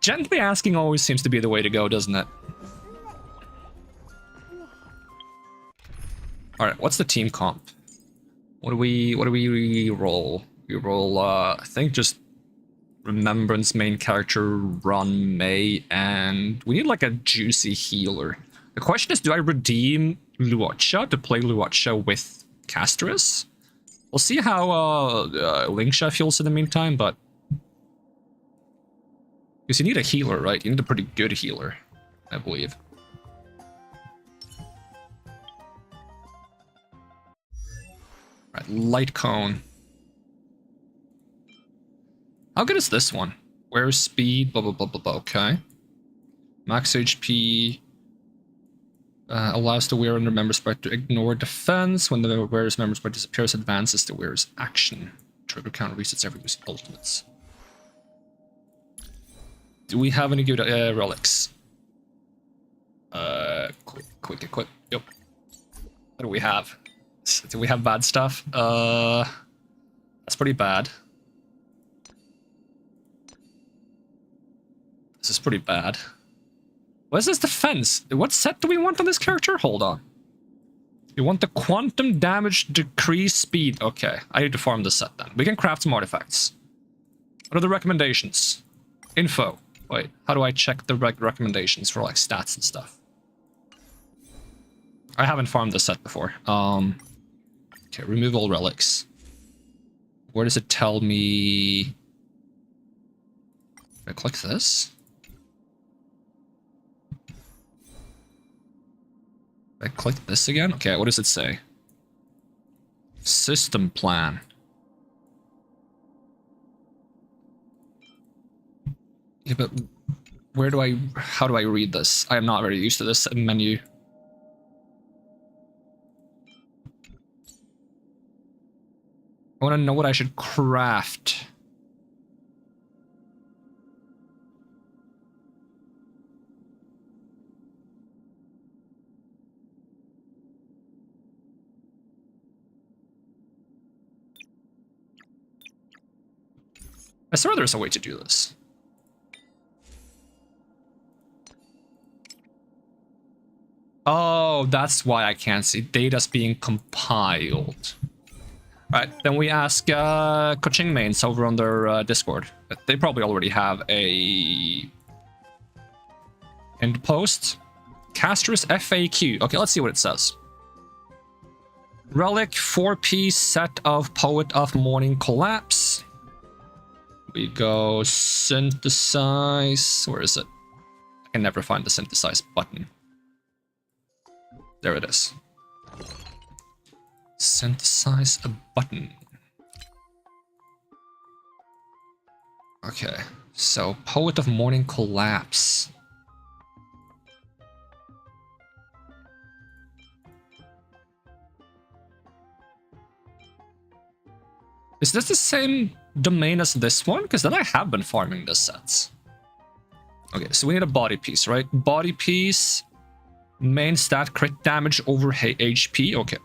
Gently asking always seems to be the way to go, doesn't it? All right, what's the team comp? What do we roll? We roll, I think just Remembrance, main character, Run, May, and we need like a juicy healer. The question is, do I redeem Luocha to play Luocha with Castorice? We'll see how Lingsha feels in the meantime, but... Because you need a healer, right? You need a pretty good healer, I believe. Right, light cone. How good is this one? Where's speed? Blah, blah, blah, blah, blah. Okay. Max HP. Allows the wearer and remember sprite to ignore defense. When the wearer's member sprite disappears, advances the wearer's action. Trigger count resets every use ultimates. Do we have any good relics? Quick equip. Yep. What do we have? Do we have bad stuff? That's pretty bad. This is pretty bad. What is this defense? What set do we want on this character? Hold on. We want the quantum damage decrease speed. Okay, I need to farm this set then. We can craft some artifacts. What are the recommendations? Info. Wait, how do I check the recommendations for like stats and stuff? I haven't farmed this set before. Okay, remove all relics. Where does it tell me? I click this. I click this again. Okay, what does it say? System plan. Yeah, but where do I? How do I read this? I am not very used to this menu. I want to know what I should craft. I swear there's a way to do this. Oh, that's why I can't see. Data's being compiled. Right, then we ask Coaching Mains over on their Discord. They probably already have a end post. Castorice FAQ. Okay, let's see what it says. Relic 4-piece set of Poet of Morning Collapse. We go synthesize. Where is it? I can never find the synthesize button. There it is. Synthesize a button. Okay, so Poet of Morning Collapse. Is this the same domain as this one? Because then I have been farming the sets. Okay, so we need a body piece, right? Body piece, main stat, crit damage over HP. Okay.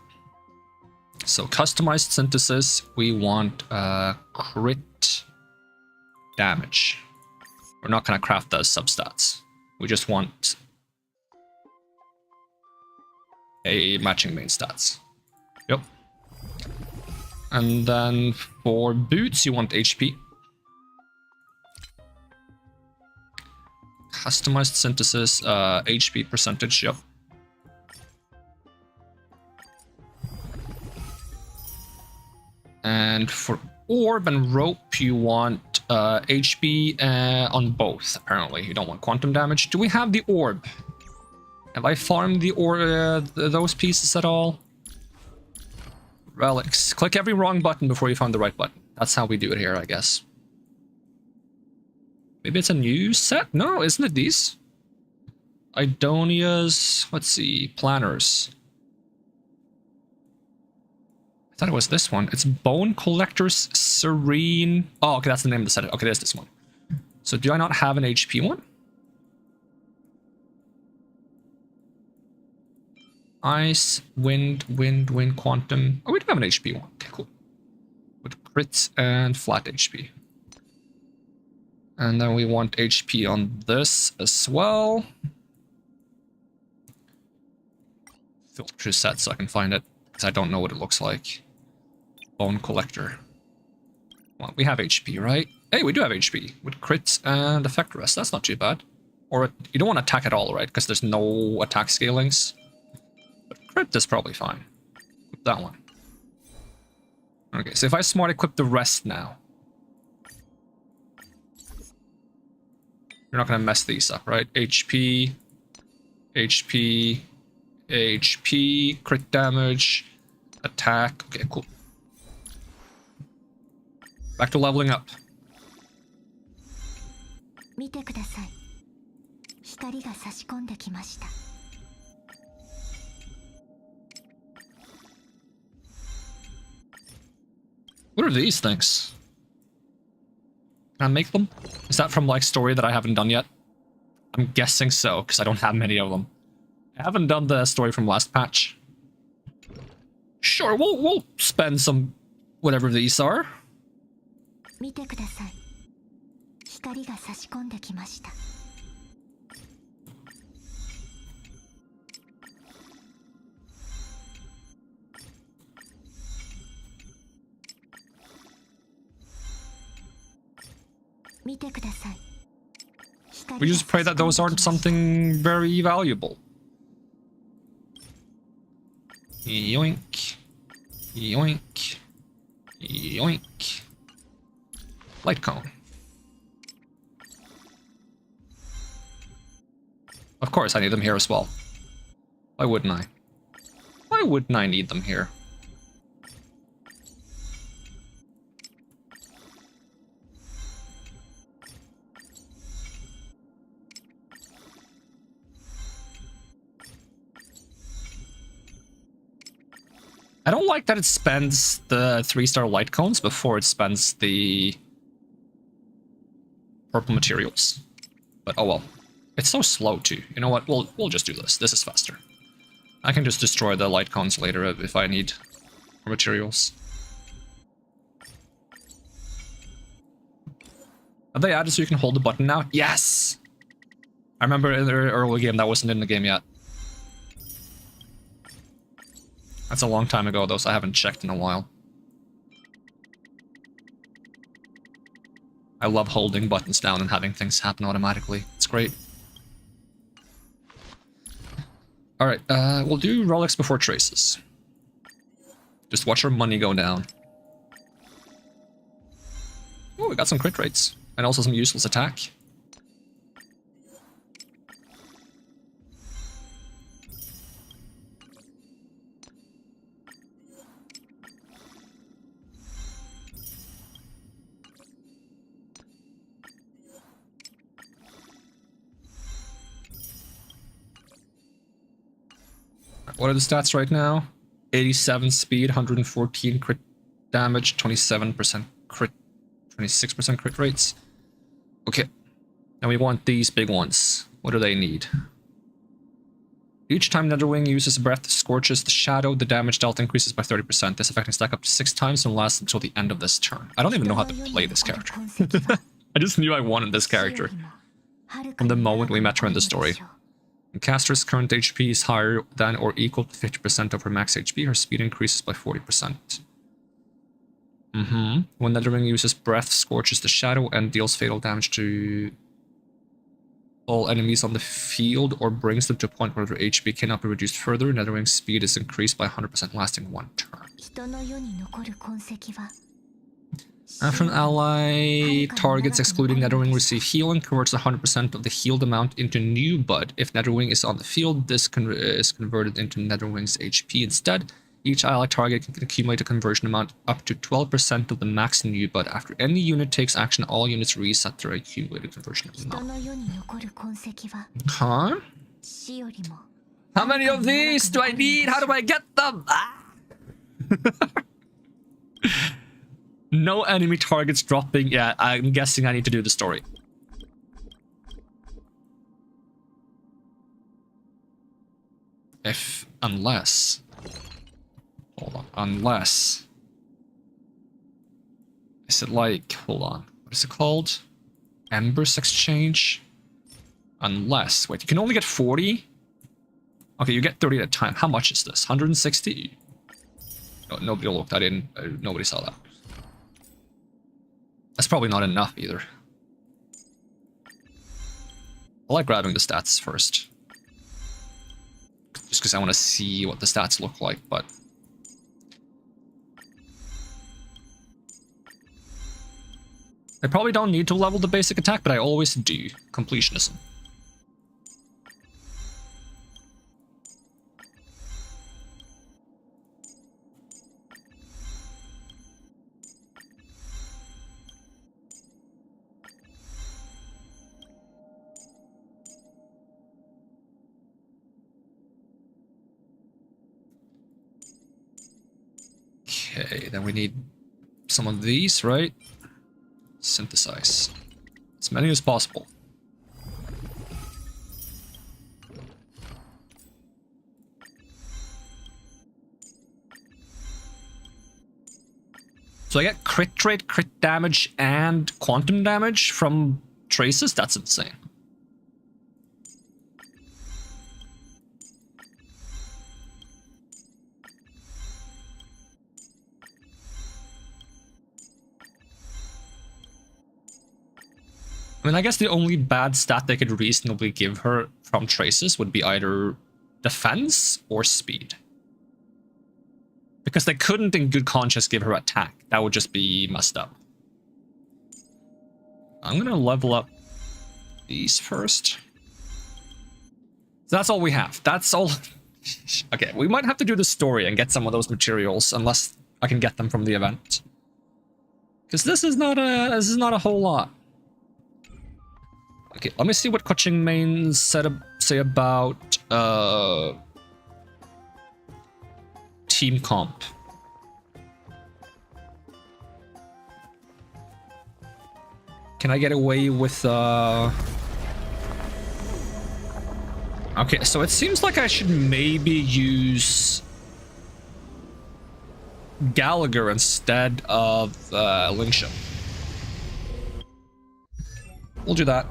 So customized synthesis, we want crit damage. We're not going to craft those substats. We just want a matching main stats. Yep. And then for boots, you want HP. Customized synthesis, HP percentage, yep. And for orb and rope, you want HP on both, apparently. You don't want quantum damage. Do we have the orb? Have I farmed the those pieces at all? Relics. Click every wrong button before you find the right button. That's how we do it here, I guess. Maybe it's a new set? No, isn't it these? Idonia's... Let's see. Planners. I thought it was this one. It's Bone Collector's Serene... Oh, okay, that's the name of the set. Okay, there's this one. So do I not have an HP one? Ice, wind, quantum. Oh, we do have an HP one. Okay, cool. With crits and flat HP. And then we want HP on this as well. Filter set so I can find it, because I don't know what it looks like. Bone Collector. Well, we have HP, right? Hey, we do have HP. With crits and effect rest. That's not too bad. Or you don't want to attack at all, right? Because there's no attack scalings. Crit is probably fine. That one. Okay, so if I smart equip the rest now. You're not gonna mess these up, right? HP, HP, HP, crit damage, attack. Okay, cool. Back to leveling up. 見てください。光が差し込んできました。 What are these things? Can I make them? Is that from like story that I haven't done yet? I'm guessing so, because I don't have many of them. I haven't done the story from last patch. Sure, we'll spend some whatever these are. 見てください。光が差し込んできました。 We just pray that those aren't something very valuable. Yoink. Yoink. Yoink. Light cone. Of course I need them here as well. Why wouldn't I? Why wouldn't I need them here? I don't like that it spends the 3-star light cones before it spends the purple materials. But oh well. It's so slow too. You know what? We'll just do this. This is faster. I can just destroy the light cones later if I need more materials. Have they added so you can hold the button now? Yes! I remember in the early game that wasn't in the game yet. That's a long time ago though, so I haven't checked in a while. I love holding buttons down and having things happen automatically. It's great. Alright, we'll do relics before traces. Just watch our money go down. Oh, we got some crit rates. And also some useless attack. What are the stats right now? 87 speed, 114 crit damage, 27% crit, 26% crit rates. Okay. Now we want these big ones. What do they need? Each time Netherwing uses breath scorches the shadow, the damage dealt increases by 30%. This effect can stack up to 6 times and lasts until the end of this turn. I don't even know how to play this character. I just knew I wanted this character from the moment we met her in the story. When Castorice's current HP is higher than or equal to 50% of her max HP, her speed increases by 40%. When Netherwing uses breath, scorches the shadow, and deals fatal damage to all enemies on the field or brings them to a point where their HP cannot be reduced further, Netherwing's speed is increased by 100% lasting 1 turn. After an ally targets excluding Netherwing receive healing, converts 100% of the healed amount into new bud. If Netherwing is on the field, this is converted into Netherwing's HP instead. Each ally target can accumulate a conversion amount up to 12% of the max new bud. After any unit takes action, all units reset their accumulated conversion amount. Huh? How many of these do I need? How do I get them? Ah! No enemy targets dropping. Yeah, I'm guessing I need to do the story. Unless... Hold on. Unless... Is it like... Hold on. What is it called? Embers Exchange? Unless... Wait, you can only get 40? Okay, you get 30 at a time. How much is this? 160? No, nobody looked. Nobody saw that. That's probably not enough either. I like grabbing the stats first. Just because I want to see what the stats look like, but... I probably don't need to level the basic attack, but I always do. Completionism. Okay, then we need some of these, right? Synthesize. As many as possible. So I get crit rate, crit damage, and quantum damage from traces? That's insane. I mean, I guess the only bad stat they could reasonably give her from traces would be either defense or speed. Because they couldn't in good conscience give her attack. That would just be messed up. I'm gonna level up these first. So that's all we have. That's all. Okay, we might have to do the story and get some of those materials, unless I can get them from the event. Because this is not a whole lot. Okay, let me see what coaching mains say about team comp. Can I get away with Okay, so it seems like I should maybe use Gallagher instead of Linkship. We'll do that.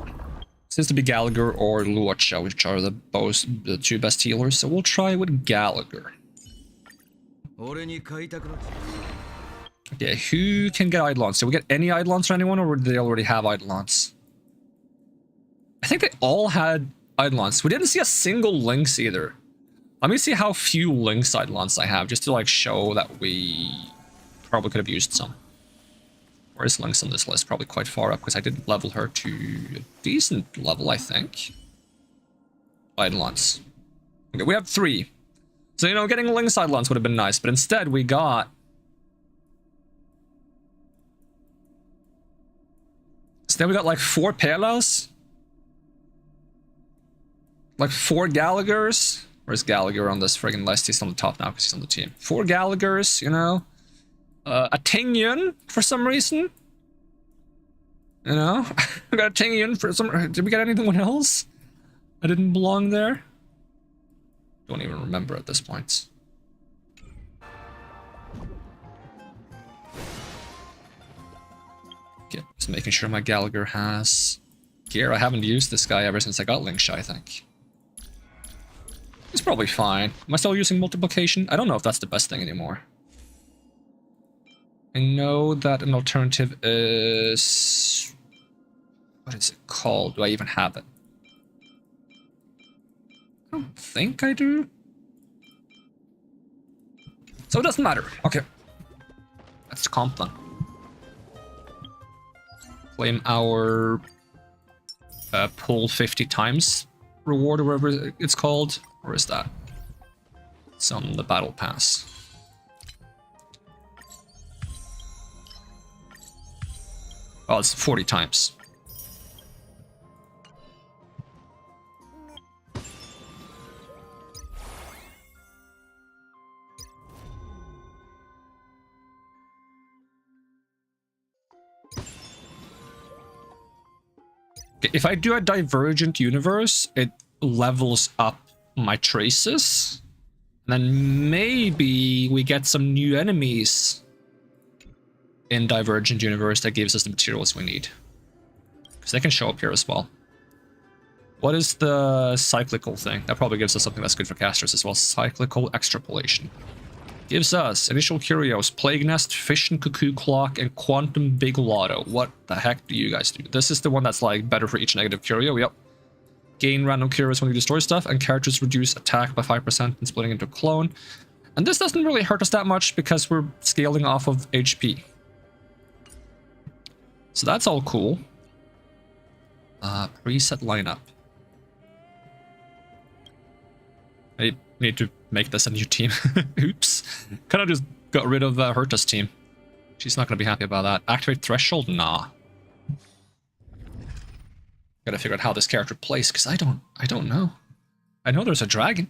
Seems to be Gallagher or Luocha, which are the two best healers, so we'll try with Gallagher. Okay, who can get Eidolons? Did we get any Eidolons for anyone, or did they already have Eidolons? I think they all had Eidolons. We didn't see a single Lynx either. Let me see how few Lynx Eidolons I have, just to like show that we probably could have used some. Where's Lynx on this list? Probably quite far up, because I did level her to a decent level, I think. Eidolons. Okay, we have 3. So, you know, getting Lynx Eidolons would have been nice, but instead we got... So then we got like 4 Pelas. Like 4 Gallaghers. Where's Gallagher on this friggin' list? He's on the top now because he's on the team. 4 Gallaghers, you know. A Tingyun for some reason. You know? We got a Tingyun for some... Did we get anyone else? I didn't belong there? Don't even remember at this point. Okay, just making sure my Gallagher has gear. I haven't used this guy ever since I got Linkshire, I think. He's probably fine. Am I still using multiplication? I don't know if that's the best thing anymore. I know that an alternative is... What is it called? Do I even have it? I don't think I do. So it doesn't matter. Okay. Let's comp then. Claim our pull 50 times reward or whatever it's called. Where is that? It's on the battle pass. Oh, it's 40 times. Okay, if I do a divergent universe, it levels up my traces. And then maybe we get some new enemies in Divergent Universe that gives us the materials we need. Because they can show up here as well. What is the cyclical thing? That probably gives us something that's good for casters as well. Cyclical extrapolation. Gives us initial curios, Plague Nest, Fish and Cuckoo Clock, and Quantum Big Lotto. What the heck do you guys do? This is the one that's like better for each negative curio, yep. Gain random curios when you destroy stuff, and characters reduce attack by 5% and splitting into a clone. And this doesn't really hurt us that much because we're scaling off of HP. So that's all cool. Preset lineup. I need to make this a new team. Oops. Kind of just got rid of Herta's team. She's not going to be happy about that. Activate Threshold? Nah. Gotta figure out how this character plays, because I don't know. I know there's a dragon.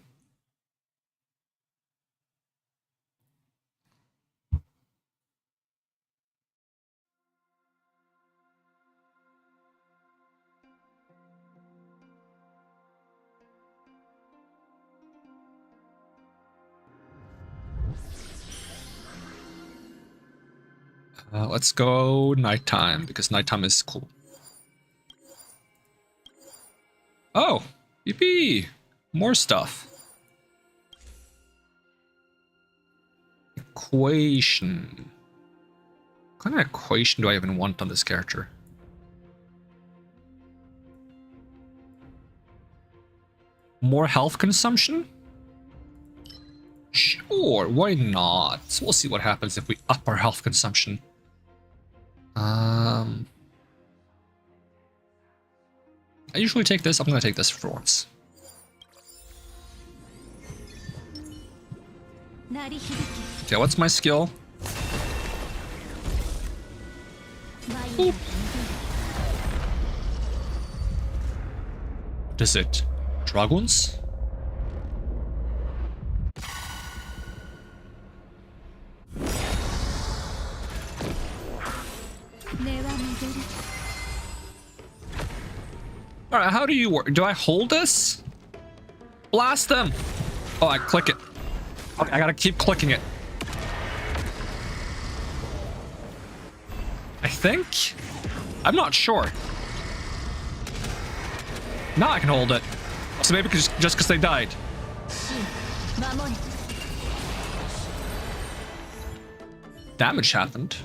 Let's go nighttime, because nighttime is cool. Oh, yippee! More stuff. Equation. What kind of equation do I even want on this character? More health consumption? Sure, why not? So we'll see what happens if we up our health consumption. I usually take this. I'm gonna take this for once. Okay, what's my skill? Boop. What is it? Dragons? Alright, how do you work? Do I hold this? Blast them! Oh, I click it. Okay, I gotta keep clicking it. I think? I'm not sure. Now I can hold it. So maybe just because they died. Damage happened.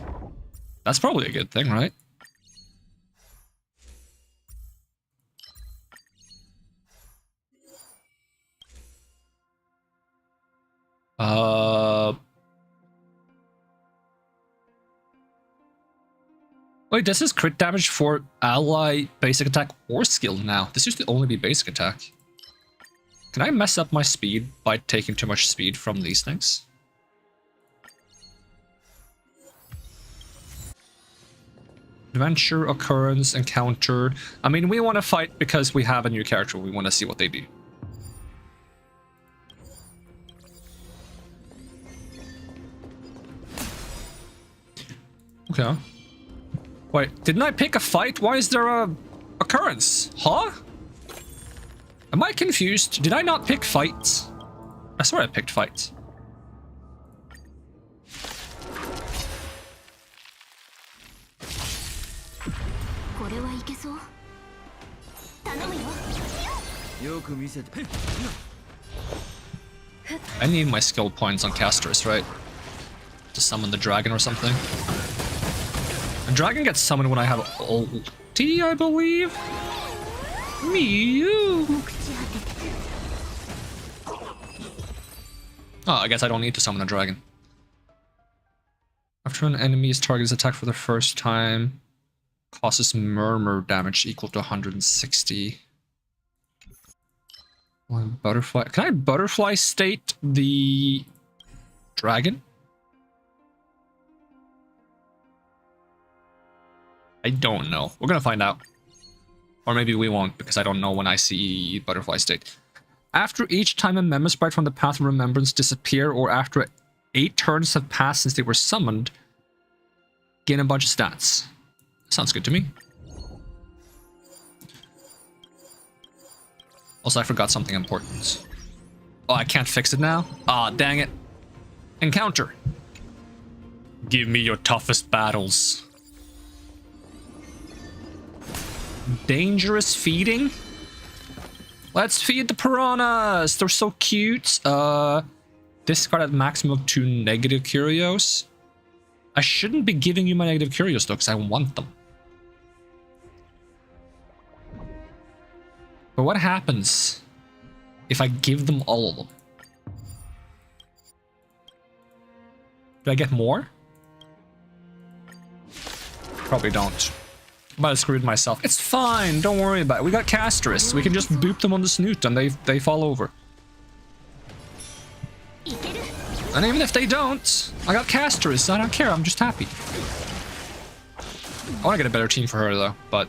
That's probably a good thing, right? Wait, this is crit damage for ally, basic attack, or skill now. This used to only be basic attack. Can I mess up my speed by taking too much speed from these things? Adventure, occurrence, encounter. I mean, we want to fight because we have a new character. We want to see what they do. Okay. Wait, didn't I pick a fight? Why is there a occurrence? Huh? Am I confused? Did I not pick fights? I swear I picked fights. I need my skill points on Castorice, right? To summon the dragon or something. A dragon gets summoned when I have ulti, I believe? Mew! Oh, I guess I don't need to summon a dragon. After an enemy's target is attacked for the first time, causes murmur damage equal to 160. One butterfly. Can I butterfly state the dragon? I don't know. We're gonna find out. Or maybe we won't, because I don't know when I see butterfly state. After each time a member sprite from the Path of Remembrance disappear, or after 8 turns have passed since they were summoned, gain a bunch of stats. Sounds good to me. Also, I forgot something important. Oh, I can't fix it now? Ah, dang it. Encounter. Give me your toughest battles. Dangerous feeding? Let's feed the piranhas! They're so cute. Discard at maximum of 2 negative curios. I shouldn't be giving you my negative curios though, because I want them. But what happens if I give them all of them? Do I get more? Probably don't. But I screwed myself. It's fine, don't worry about it. We got Castorice. We can just boop them on the snoot and they fall over. And even if they don't, I got Castorice. I don't care, I'm just happy. I want to get a better team for her though, but...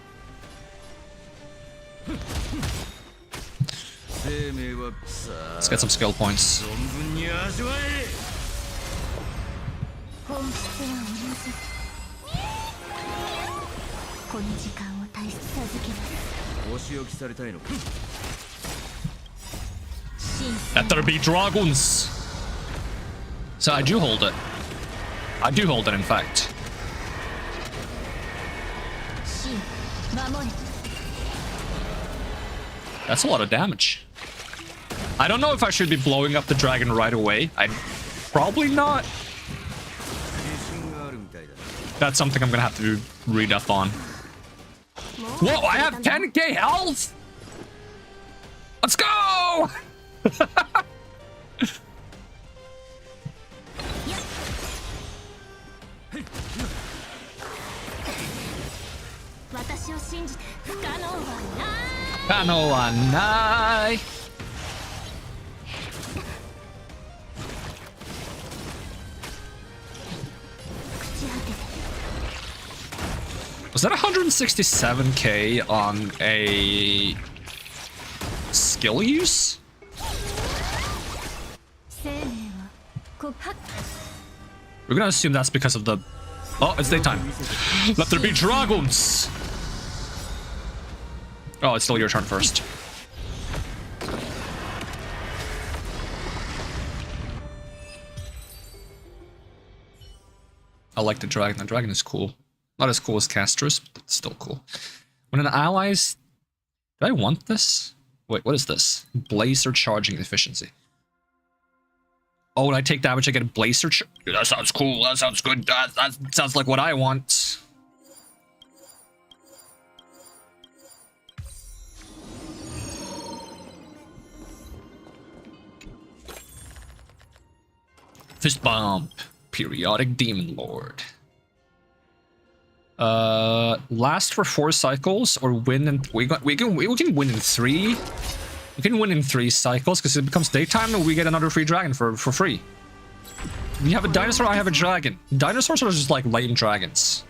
Let's get some skill points. Let there be dragons! So I do hold it. I do hold it, in fact. That's a lot of damage. I don't know if I should be blowing up the dragon right away. Probably not. That's something I'm gonna have to read up on. Whoa, I have 10k health! Let's go! Kano wa nai. Was that 167k on a skill use? We're gonna assume that's because of the... Oh, it's daytime. Let there be dragons! Oh, it's still your turn first. I like the dragon. The dragon is cool. Not as cool as Castorice, but still cool. When an ally's Do I want this? Wait, what is this? Blazer charging efficiency. Oh, when I take damage, I get a blazer. That sounds cool. That sounds good. That sounds like what I want. Fist bump. Periodic Demon Lord. Last for 4 cycles or win in we can win in 3. We can win in 3 cycles because it becomes daytime and we get another free dragon for free. You have a dinosaur, I have a dragon. Dinosaurs are just like latent dragons.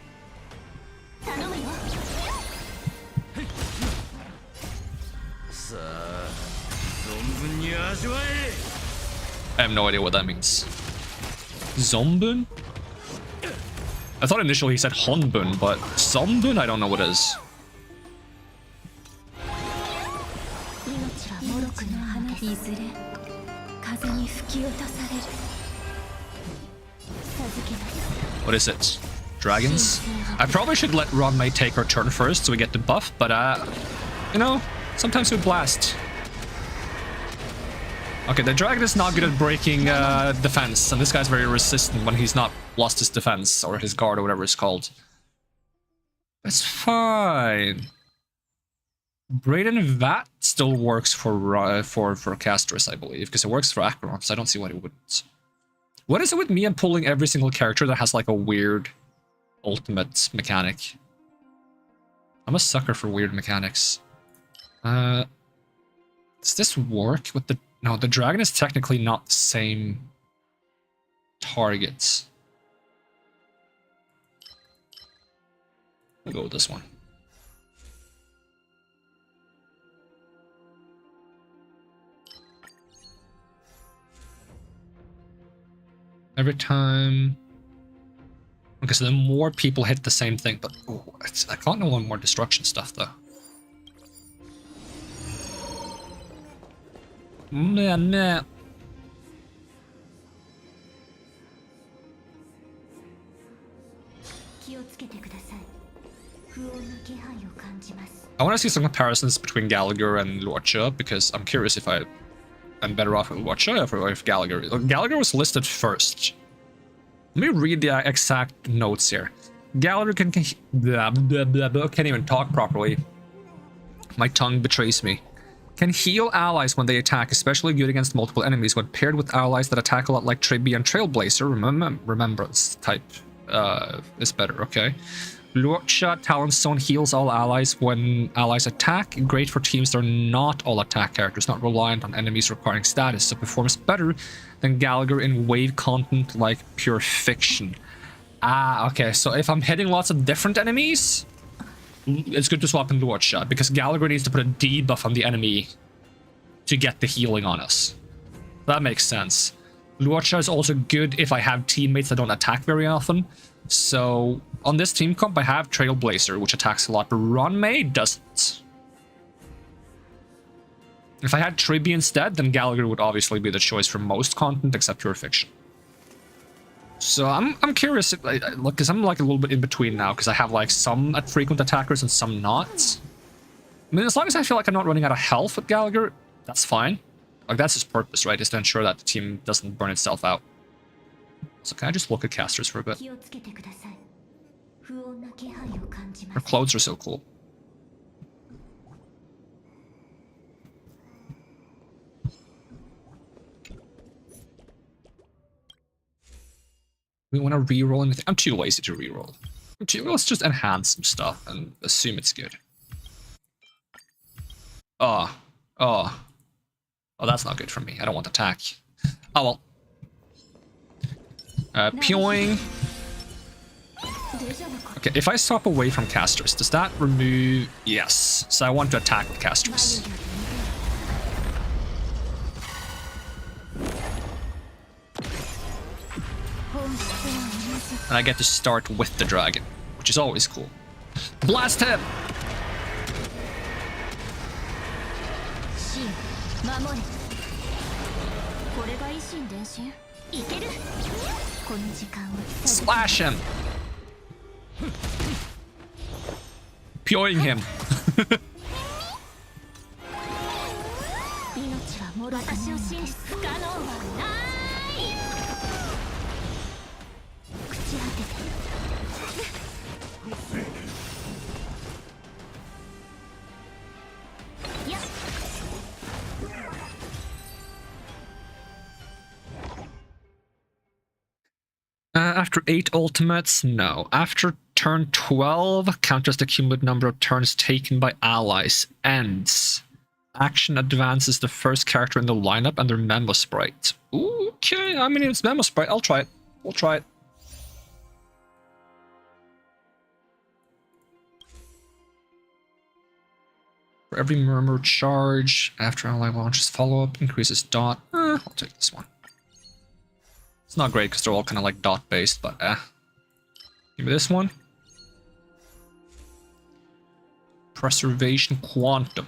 I have no idea what that means. Zombun? I thought initially he said Honbun, but Zombun? I don't know what it is. What is it? Dragons? I probably should let Ronmei take her turn first so we get the buff, but you know, sometimes we blast. Okay, the dragon is not good at breaking defense, and this guy's very resistant when he's not lost his defense or his guard or whatever it's called. That's fine. Braden Vat still works for Castorice, I believe, because it works for Acheron, so I don't see why it wouldn't. What is it with me and pulling every single character that has like a weird ultimate mechanic? I'm a sucker for weird mechanics. Does this work with the... No, the dragon is technically not the same targets. I'll go with this one. Every time... Okay, so then more people hit the same thing, but... Oh, I can't know one more destruction stuff, though. Nah. I want to see some comparisons between Gallagher and Luocha, because I'm curious if I'm better off with Luocha or if Gallagher... Gallagher was listed first. Let me read the exact notes here. Gallagher can't even talk properly. My tongue betrays me. Can heal allies when they attack, especially good against multiple enemies when paired with allies that attack a lot like Tribby and Trailblazer. Remembrance type is better, okay. Luocha Talon's Zone heals all allies when allies attack. Great for teams that are not all attack characters, not reliant on enemies requiring status, so performs better than Gallagher in wave content like Pure Fiction. Ah, okay, so if I'm hitting lots of different enemies, it's good to swap in Luocha, because Gallagher needs to put a debuff on the enemy to get the healing on us. That makes sense. Luocha is also good if I have teammates that don't attack very often. So, on this team comp, I have Trailblazer, which attacks a lot, but Ronmei doesn't. If I had Tribby instead, then Gallagher would obviously be the choice for most content except Pure Fiction. So I'm curious, because I'm like a little bit in between now, because I have like some frequent attackers and some not. I mean, as long as I feel like I'm not running out of health with Gallagher, that's fine. Like, that's his purpose, right? Is to ensure that the team doesn't burn itself out. So can I just look at casters for a bit? Her clothes are so cool. We want to reroll anything. I'm too lazy to reroll. Let's just enhance some stuff and assume it's good. Oh, that's not good for me. I don't want attack. Oh well. Pioing. Okay, if I swap away from Castorice, does that remove... Yes. So I want to attack with Castorice. And I get to start with the dragon, which is always cool. Blast him! Slash him! Pioing him. 守るために私を信じ不可能はない朽ち果てて やっ After 8 ultimates, no. After turn 12, counters the cumulative number of turns taken by allies. Ends. Action advances the first character in the lineup and their memo sprite. Okay, I mean, it's memo sprite. I'll try it. We'll try it. For every murmur charge, after ally launches follow-up, increases dot. I'll take this one. It's not great because they're all kind of like dot-based, but give me this one. Preservation Quantum.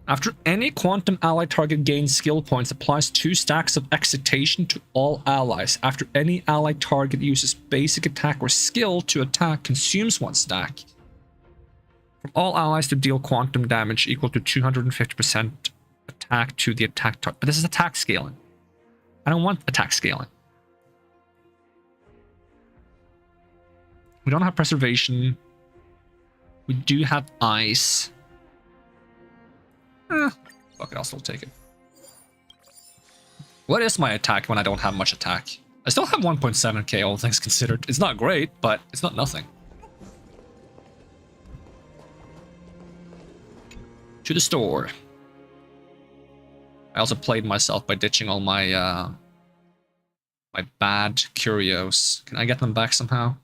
After any quantum ally target gains skill points, applies 2 stacks of excitation to all allies. After any ally target uses basic attack or skill to attack, consumes 1 stack. For all allies to deal quantum damage equal to 250% attack to the attack target. But this is attack scaling. I don't want attack scaling. We don't have preservation. We do have ice. Fuck it, I'll still take it. What is my attack when I don't have much attack? I still have 1.7k, all things considered. It's not great, but it's not nothing. To the store. I also played myself by ditching all my my bad curios. Can I get them back somehow?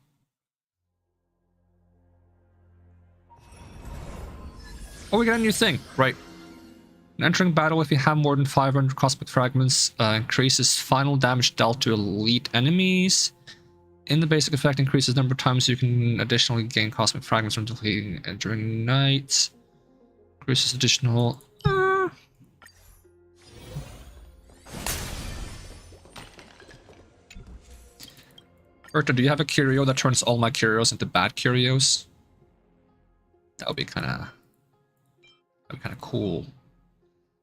Oh, we got a new thing. Right. When entering battle, if you have more than 500 cosmic fragments, increases final damage dealt to elite enemies. In the basic effect, increases number of times you can additionally gain cosmic fragments from deleting during night. Increases additional... Urta, do you have a curio that turns all my curios into bad curios? That would be kind of cool.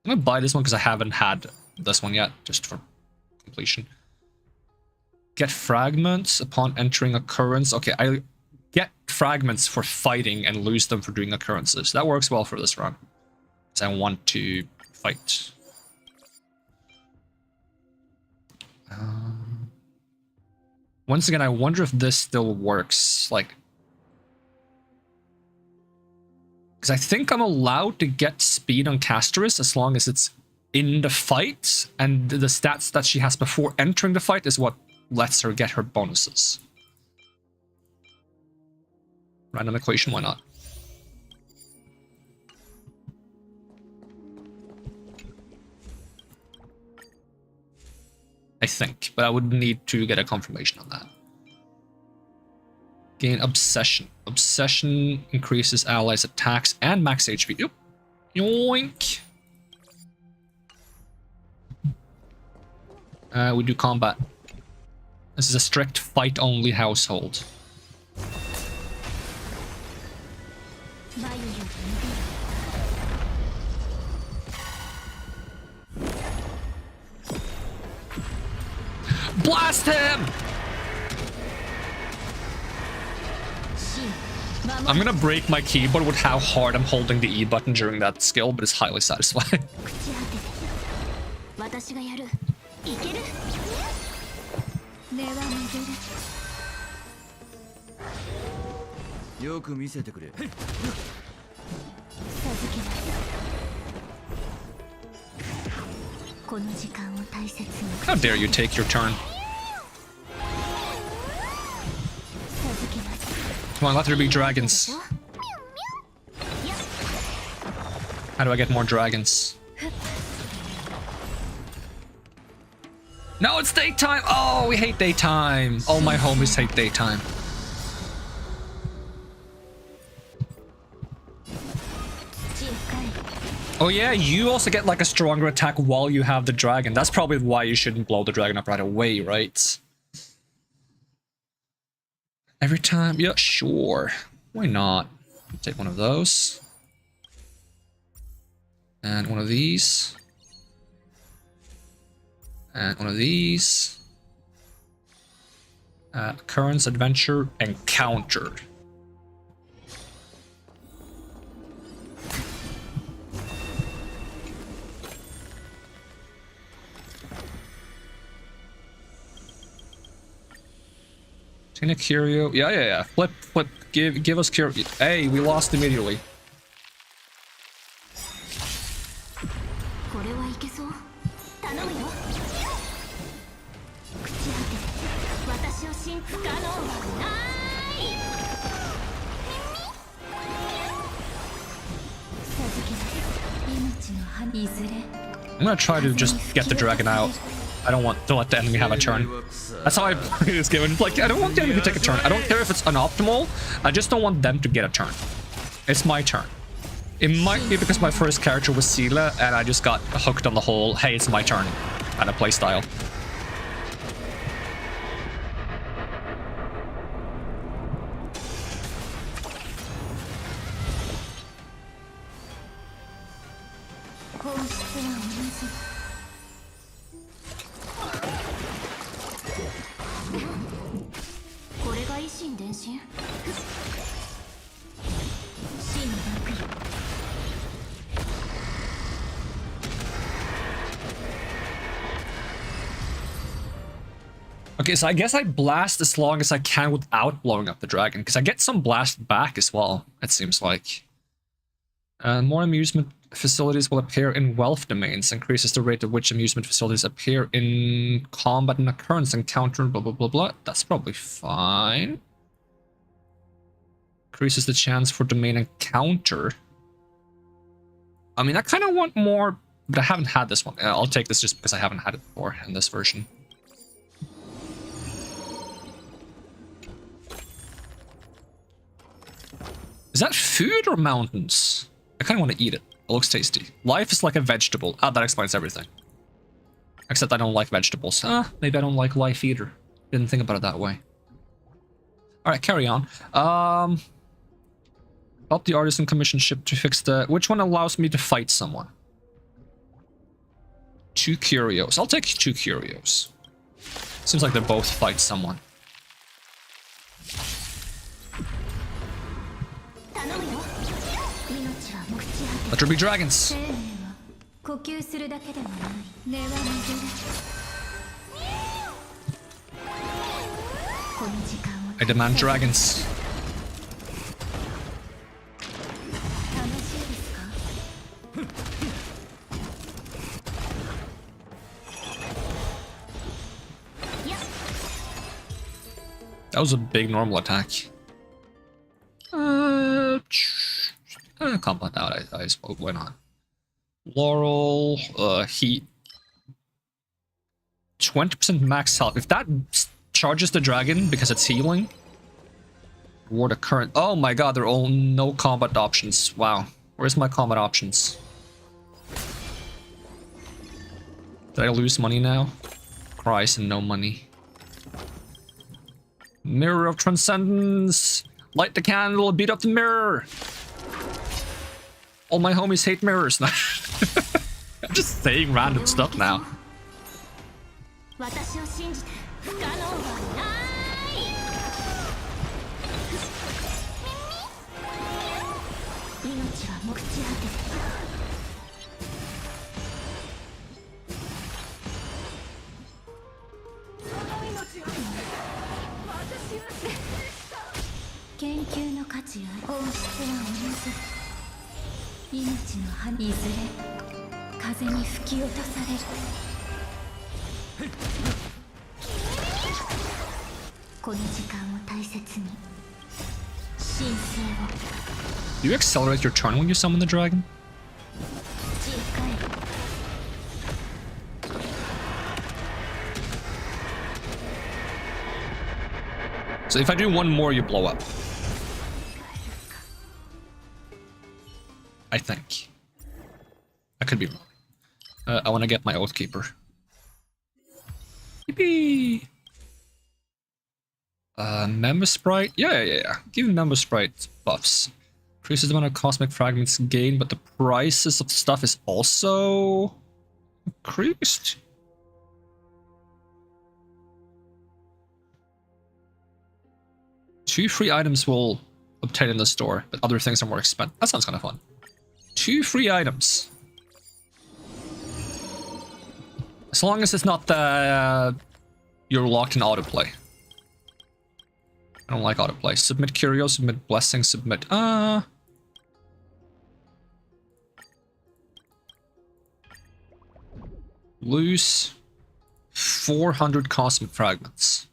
I'm gonna buy this one because I haven't had this one yet, just for completion. Get fragments upon entering occurrence. Okay, I get fragments for fighting and lose them for doing occurrences. That works well for this run, because I want to fight. Once again, I wonder if this still works, like... Because I think I'm allowed to get speed on Castorice as long as it's in the fight, and the stats that she has before entering the fight is what lets her get her bonuses. Random equation, why not? I think, but I would need to get a confirmation on that. Gain Obsession. Obsession increases allies' attacks and max HP. Yep. Yoink. We do combat. This is a strict fight-only household. Blast him! I'm gonna break my keyboard with how hard I'm holding the E button during that skill, but it's highly satisfying. How dare you take your turn? Come on, let there be dragons. How do I get more dragons? No, it's daytime! Oh, we hate daytime! All my homies hate daytime. Oh yeah, you also get like a stronger attack while you have the dragon. That's probably why you shouldn't blow the dragon up right away, right? Every time? Yeah, sure. Why not? Take one of those. And one of these. And one of these. Occurrence, adventure, encountered. Tina Curio. Yeah. Flip. Give us Curio. Hey, we lost immediately. これはいけそう頼むよ朽ち果て私を信不可能はない授けます命の葉いずれ I'm gonna try to just get the dragon out. I don't want to let the enemy have a turn. That's how I play this game. It's like, I don't want the enemy to take a turn. I don't care if it's unoptimal. I just don't want them to get a turn. It's my turn. It might be because my first character was Sela and I just got hooked on the whole, hey, it's my turn kind of playstyle. Okay, so I guess I blast as long as I can without blowing up the dragon, because I get some blast back as well, it seems like. More amusement facilities will appear in wealth domains, increases the rate at which amusement facilities appear in combat and occurrence encounter, blah blah blah blah. That's probably fine. Increases the chance for domain encounter. I mean, I kind of want more, but I haven't had this one. I'll take this just because I haven't had it before in this version. Is that food or mountains? I kind of want to eat it. It looks tasty. Life is like a vegetable. Ah, that explains everything. Except I don't like vegetables. Maybe I don't like life either. Didn't think about it that way. Alright, carry on. Help the artisan commission ship to fix the... Which one allows me to fight someone? 2 curios. I'll take 2 curios. Seems like they both fight someone. Let there be dragons. I demand dragons. That was a big normal attack. Compound out, I suppose. Why not? Laurel, heat. 20% max health. If that charges the dragon because it's healing. Reward a current. Oh my god, there are all no combat options. Wow. Where's my combat options? Did I lose money now? Christ, and no money. Mirror of Transcendence! Light the candle, beat up the mirror! All my homies hate mirrors now. I'm just saying random stuff now. Do you accelerate your turn when you summon the dragon? So if I do one more, you blow up. I think. I could be wrong. I want to get my Oathkeeper. Yippee! Member Sprite? Yeah. Give Member Sprite buffs. Increases the amount of cosmic fragments gained, but the prices of stuff is also increased. 2 free items will obtain in the store, but other things are more expensive. That sounds kind of fun. 2 free items. As long as it's not the you're locked in autoplay. I don't like autoplay. Submit curio, submit blessing, submit lose 400 cosmic fragments.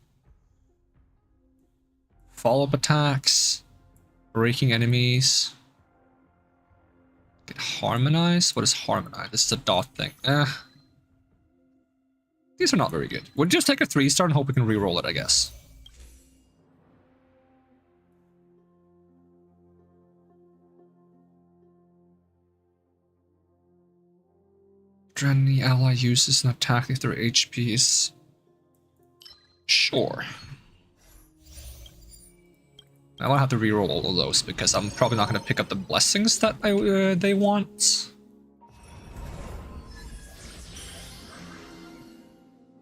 Follow-up attacks. Breaking enemies. Get harmonized? What is harmonized? This is a dot thing. These are not very good. We'll just take a 3-star and hope we can reroll it, I guess. Any ally uses an attack if their HP is... Sure. I will have to reroll all of those because I'm probably not going to pick up the blessings that they want.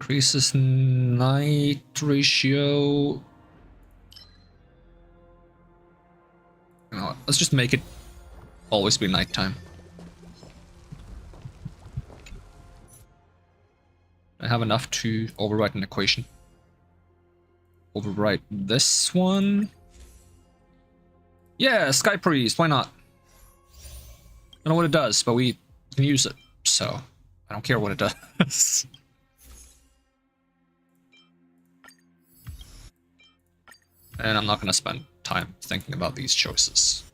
Increases night ratio. No, let's just make it always be nighttime. I have enough to overwrite an equation. Overwrite this one. Yeah, Sky Priest, why not? I don't know what it does, but we can use it, so I don't care what it does. And I'm not gonna spend time thinking about these choices.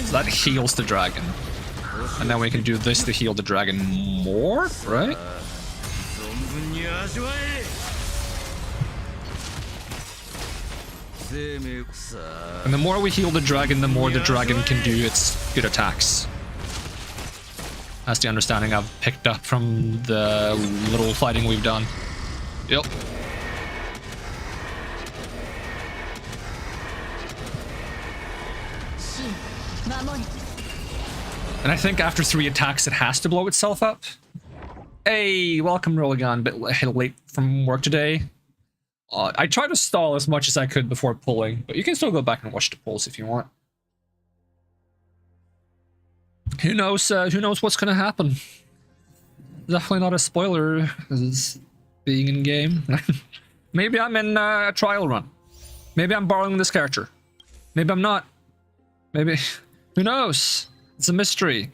So that heals the dragon. And then we can do this to heal the dragon more, right? And the more we heal the dragon, the more the dragon can do its good attacks. That's the understanding I've picked up from the little fighting we've done. Yep. And I think after 3 attacks, it has to blow itself up. Hey, welcome, Rolligan. Bit late from work today. I tried to stall as much as I could before pulling, but you can still go back and watch the pulls if you want. Who knows what's gonna happen? Definitely not a spoiler, because it's being in game. Maybe I'm in a trial run. Maybe I'm borrowing this character. Maybe I'm not. Maybe... Who knows? It's a mystery.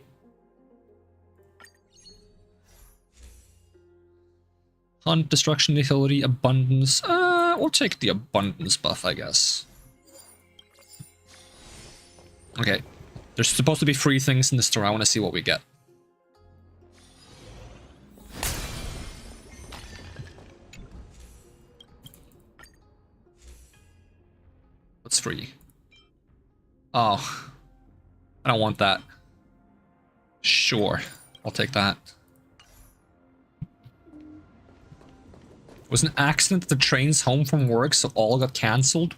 Hunt, destruction, utility, abundance. We'll take the abundance buff, I guess. Okay. There's supposed to be free things in the store. I want to see what we get. What's free? Oh. I don't want that. Sure. I'll take that. It was an accident that the trains home from work, so all got cancelled?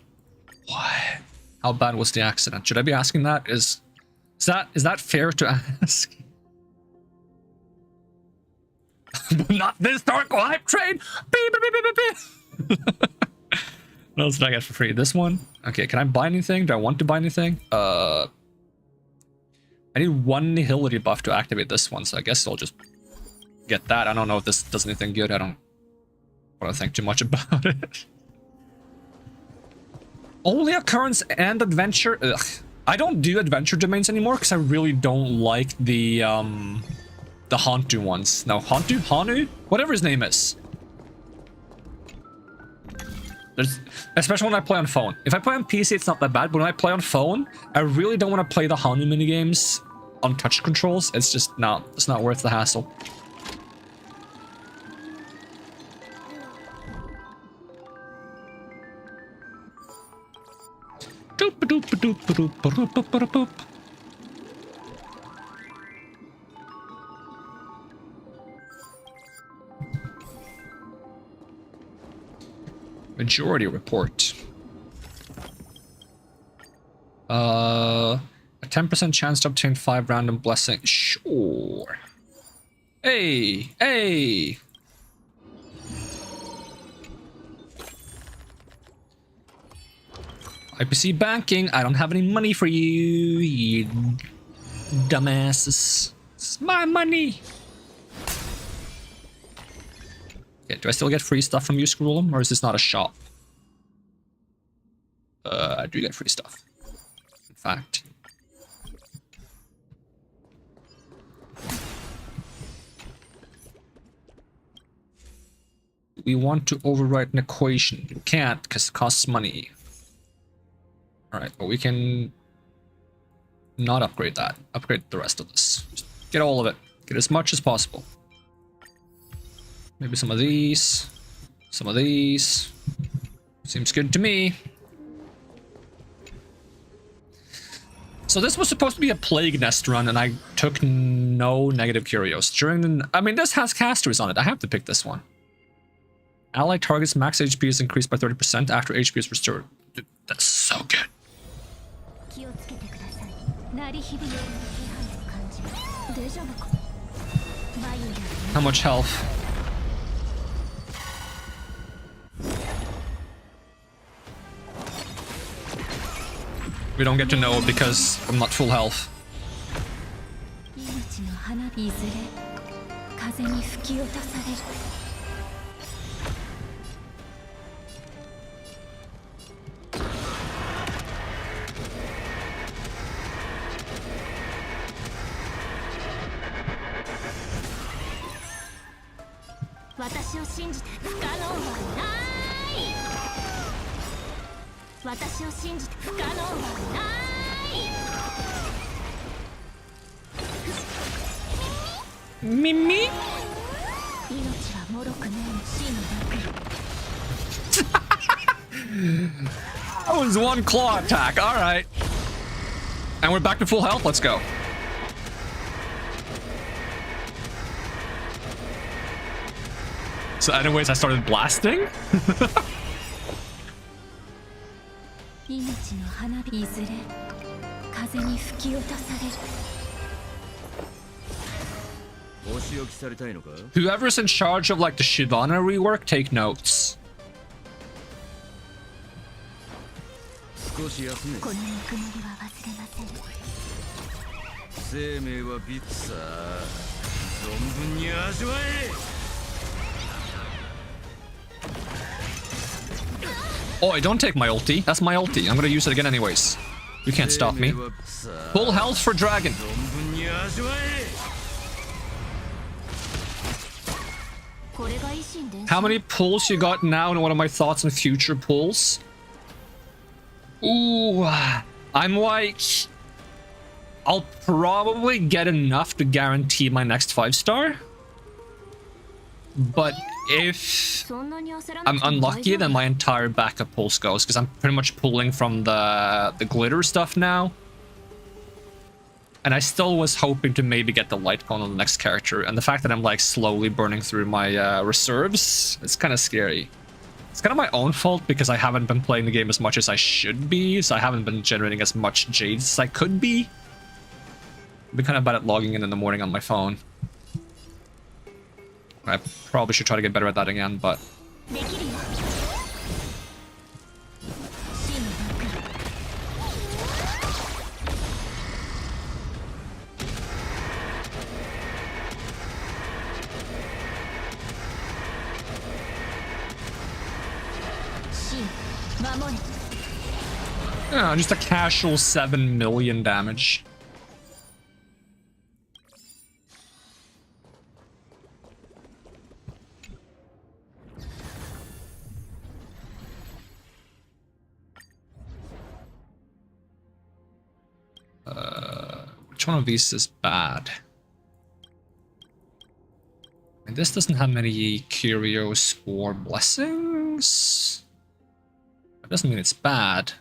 What? How bad was the accident? Should I be asking that? Is that fair to ask? Not this Tarko hype train! Beep, beep, beep, beep, beep. What else did I get for free? This one? Okay, can I buy anything? Do I want to buy anything? I need 1 nihility buff to activate this one, so I guess I'll just get that. I don't know if this does anything good. I don't want to think too much about it. Only occurrence and adventure. Ugh. I don't do adventure domains anymore because I really don't like the Hantu ones. No, Hanu? Whatever his name is. Especially when I play on phone. If I play on PC, it's not that bad, but when I play on phone, I really don't want to play the Hanu minigames untouched controls, it's just not, it's not worth the hassle. Doop-a-doop-a-doop-a-doop-a-doop-a-doop-a-doop. Majority report. A 10% chance to obtain 5 random blessings. Sure. Hey, hey. IPC banking. I don't have any money for you, you dumbasses. It's my money. Okay, do I still get free stuff from you, Scrollum, or is this not a shop? I do get free stuff. In fact. We want to overwrite an equation. You can't, because it costs money. Alright, but we can not upgrade that. Upgrade the rest of this. Just get all of it. Get as much as possible. Maybe some of these. Some of these. Seems good to me. So this was supposed to be a Plague Nest run, and I took no negative curios. During the... I mean, this has Castorice on it. I have to pick this one. Allied targets max HP is increased by 30% after HP is restored. Dude, that's so good. How much health? We don't get to know because I'm not full health. Mimi? That was one claw attack, alright. And we're back to full health, let's go. So anyways, I started blasting? Whoever's in charge of like the Shivana rework, take notes. Oh, don't take my ulti. That's my ulti. I'm gonna use it again anyways. You can't stop me. Full health for dragon. How many pulls you got now, and what are my thoughts on future pulls? Ooh, I'm like... I'll probably get enough to guarantee my next 5-star. But if I'm unlucky, then my entire backup pulse goes, because I'm pretty much pulling from the glitter stuff now. And I still was hoping to maybe get the light cone on the next character, and the fact that I'm like slowly burning through my reserves, it's kind of scary. It's kind of my own fault because I haven't been playing the game as much as I should be, so I haven't been generating as much jades as I could be. I've been kind of bad at logging in the morning on my phone. I probably should try to get better at that again, but... Yeah, just a casual 7 million damage. Which one of these is bad? And this doesn't have many curios or blessings. That doesn't mean it's bad.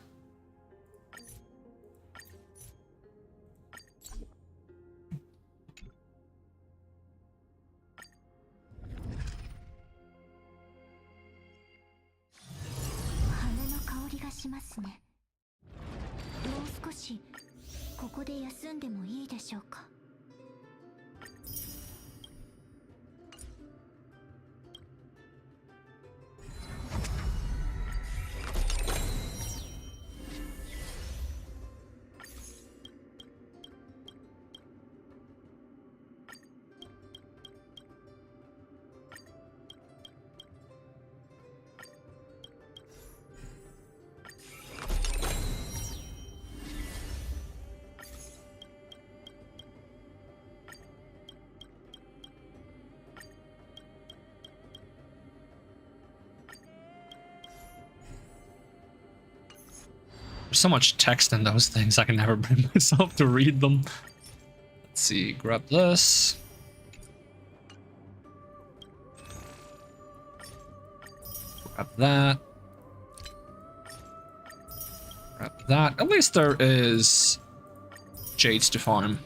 There's so much text in those things, I can never bring myself to read them. Let's see, grab this. Grab that. Grab that. At least there is jades to farm.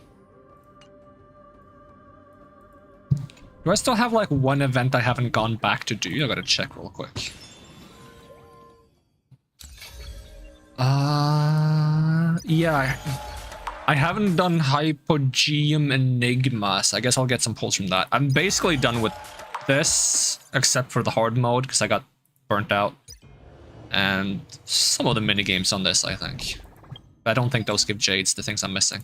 Do I still have like one event I haven't gone back to do? I gotta check real quick. Yeah, I haven't done Hypogeum Enigma, so I guess I'll get some pulls from that. I'm basically done with this, except for the hard mode, because I got burnt out. And some of the minigames on this, I think. But I don't think those give jades, the things I'm missing.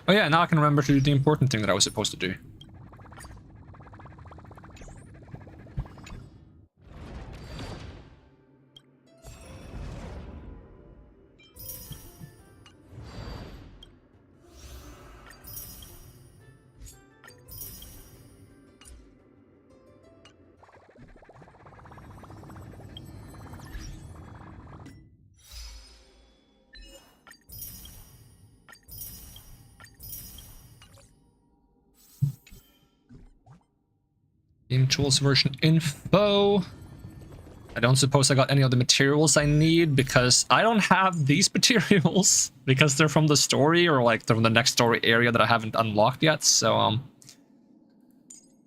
Oh yeah, now I can remember to do the important thing that I was supposed to do. Game tools version info. I don't suppose I got any of the materials I need because I don't have these materials because they're from the story or like they're from the next story area that I haven't unlocked yet. So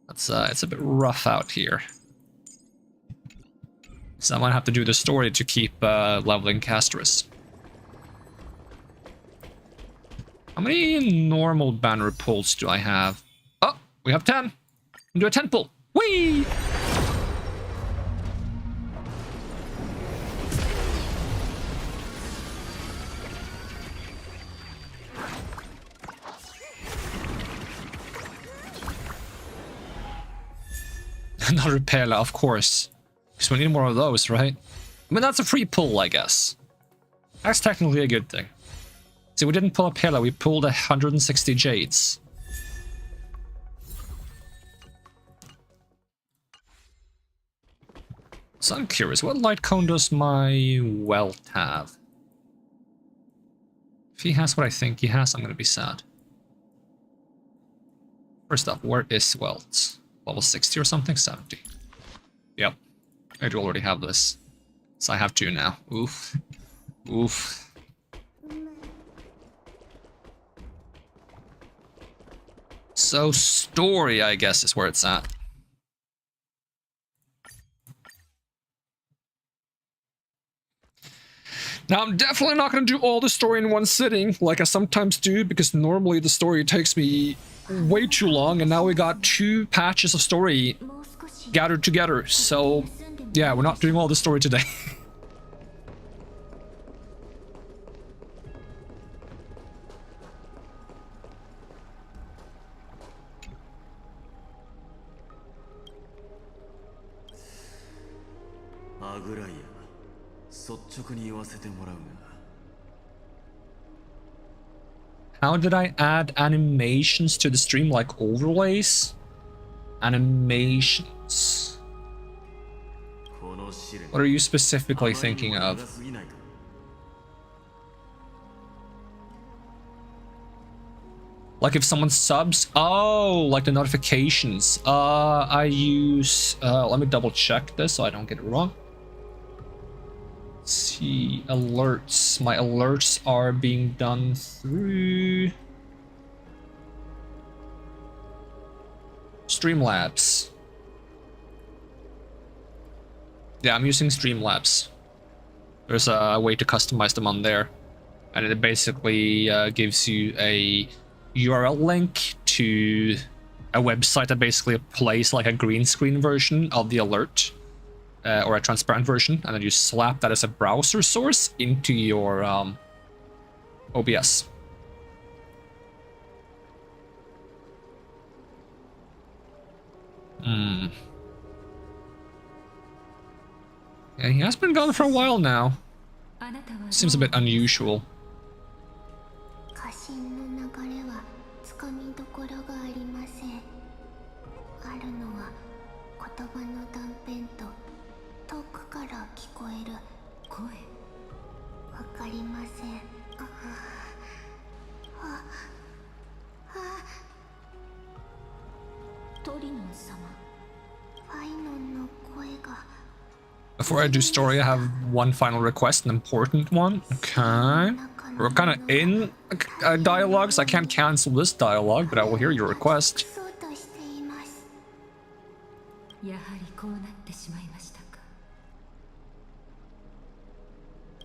it's a bit rough out here. So I might have to do the story to keep leveling Castorice. How many normal banner pulls do I have? Oh, we have 10. Do a 10 pull. Whee! Another Pull-A, of course. Because we need more of those, right? I mean, that's a free pull, I guess. That's technically a good thing. See, we didn't pull a Pull-A, we pulled 160 jades. So I'm curious, what light cone does my Welt have? If he has what I think he has, I'm gonna be sad. First up, where is Welt? Level 60 or something? 70. Yep. I do already have this. So I have 2 now. Oof. Oof. So story, I guess, is where it's at. Now, I'm definitely not going to do all the story in one sitting, like I sometimes do, because normally the story takes me way too long, and now we got 2 patches of story gathered together, so yeah, we're not doing all the story today. How did I add animations to the stream like overlays? Animations. What are you specifically thinking of? Like if someone subs? Oh, like the notifications. I use, let me double check this so I don't get it wrong. Let's see, alerts. My alerts are being done through Streamlabs. Yeah, I'm using Streamlabs. There's a way to customize them on there. And it basically gives you a URL link to a website that basically plays like a green screen version of the alert, or a transparent version, and then you slap that as a browser source into your OBS. Yeah, he has been gone for a while now. Seems a bit unusual. 過信の流れはつかみどころがありません。あるのは言葉の断片と遠くから聞こえる声。わかりません。トリノン様、ファイノンの声が。 Before I do story, I have one final request, an important one. Okay. We're kind of in dialogue, so I can't cancel this dialogue, but I will hear your request. やはりこうなってしまいましたか。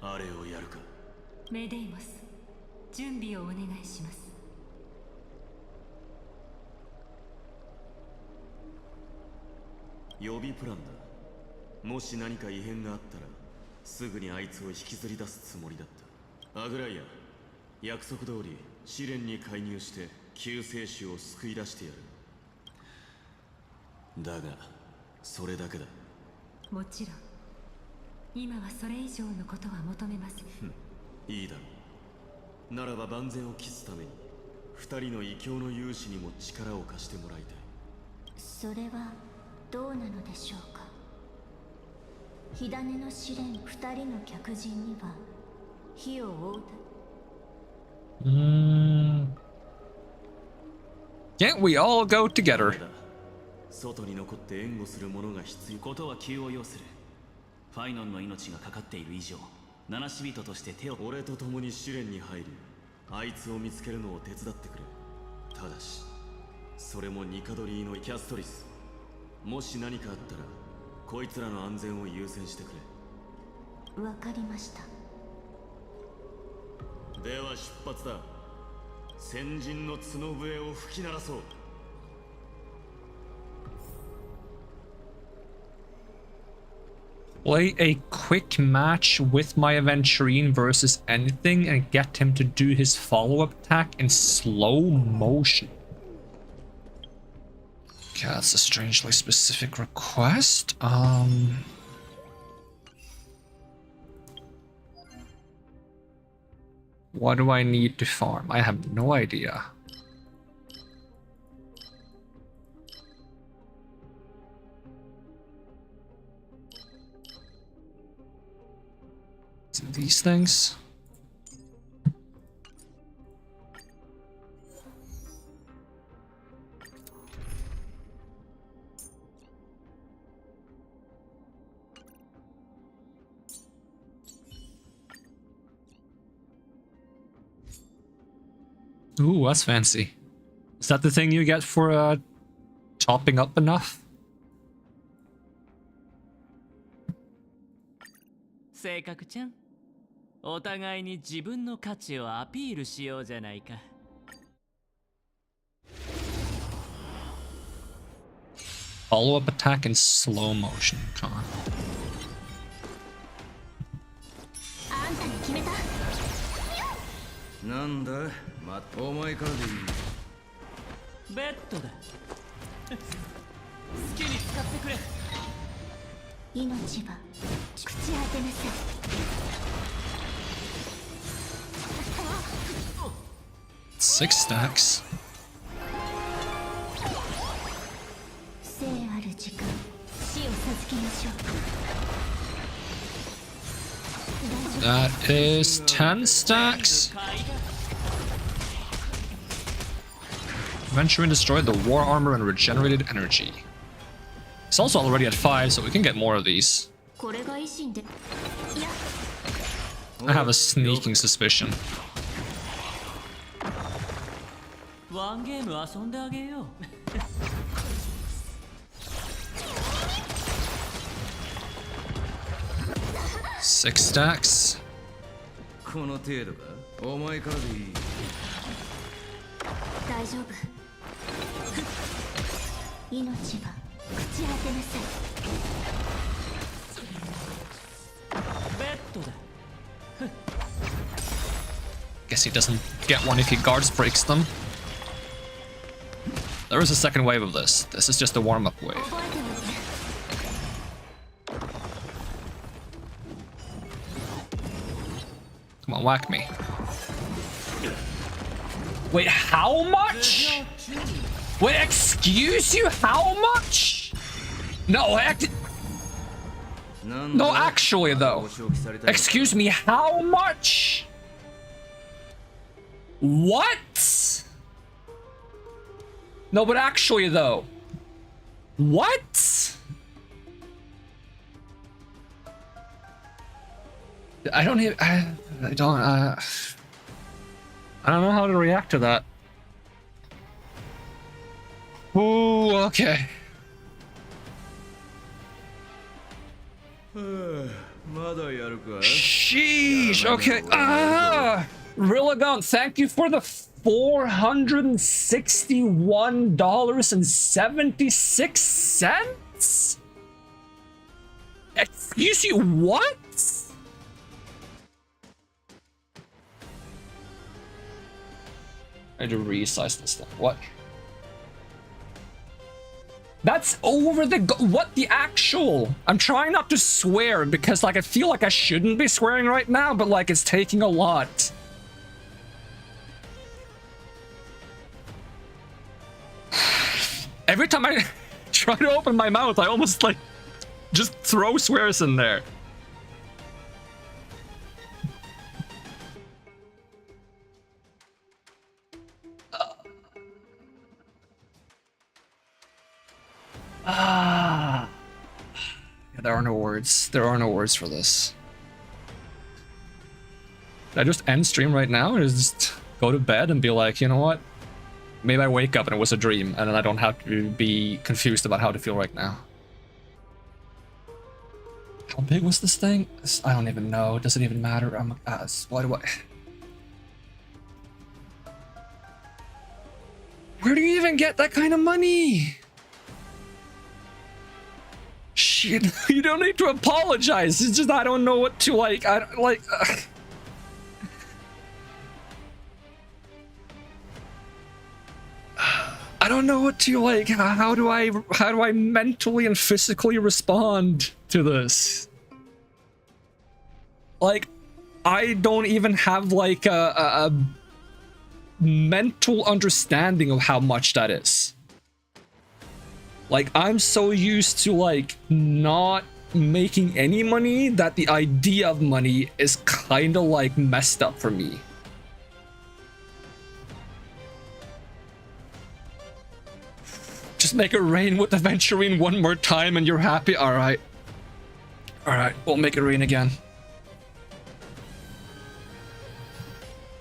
あれをやるか。メデイモス、準備をお願いします。予備プランだ。もし何か異変があったらすぐにあいつを引きずり出すつもりだった。アグライア、約束通り試練に介入して救世主を救い出してやる。だがそれだけだ。もちろん今はそれ以上のことは求めません。いいだろう。ならば万全を期すために二人の異教の勇士にも力を貸してもらいたい。それはどうなのでしょうか。火種の試練二人の客人には火を追う。Can't we all go together? 外に残って援護する者が必要。ことは急を要する。ファイノンの命がかかっている以上、七死人として手を。俺と共に試練に入り、あいつを見つけるのを手伝ってくれ。ただし、それもニカドリーのキャストリス。もし何かあったら、こいつらの安全を優先してくれ。わかりました。では出発だ。先人の角笛を吹き鳴らそう。Play a quick match with my Aventurine versus anything and get him to do his follow-up attack in slow motion. Okay, that's a strangely specific request. What do I need to farm? I have no idea. Is it these things? Ooh, that's fancy. Is that the thing you get for chopping up enough? 性格ちゃん、お互いに自分の価値をアピールしようじゃないか。Follow-up attack in slow motion. Come on. あんたに決めた。なんだ、お前からでいい。ベッドだ。好きに使ってくれ。命は口当てなさい。6 stacks. 時間死を授けましょう。 That is 10 stacks. Venturing destroyed the war armor and regenerated energy. It's also already at 5, so we can get more of these. これが維新で。いや、 I have a sneaking suspicion. ワンゲーム遊んであげよう。6 stacks. この程度か。お前からでいい。大丈夫。命が朽ち果てなさい。ベッドだ。 Guess he doesn't get one if he guards breaks them. There is a second wave of this. This is just a warm-up wave. 覚えておいて。 Come on, whack me. Wait, how much? Wait, excuse you? How much? No, no, actually though. Excuse me, how much? What? No, but actually though. What? I don't even. I don't know how to react to that. Ooh, okay. Sheesh. Okay. Rillagon, thank you for the $461.76. Excuse you, what? I had to resize this stuff. What? That's over the what the actual? I'm trying not to swear because like I feel like I shouldn't be swearing right now, but like it's taking a lot. Every time I try to open my mouth, I almost like just throw swears in there. Yeah, there are no words. There are no words for this. Should I just end stream right now or just go to bed and be like, you know what? Maybe I wake up and it was a dream and then I don't have to be confused about how to feel right now. How big was this thing? I don't even know. Does it even matter? Why do I... Where do you even get that kind of money? Shit, you don't need to apologize. It's just I don't know what to like. I like. I don't know what to like. How do I mentally and physically respond to this? Like, I don't even have like a mental understanding of how much that is. Like, I'm so used to, like, not making any money that the idea of money is kind of, like, messed up for me. Just make it rain with the Venturine one more time and you're happy? Alright. Alright, we'll make it rain again.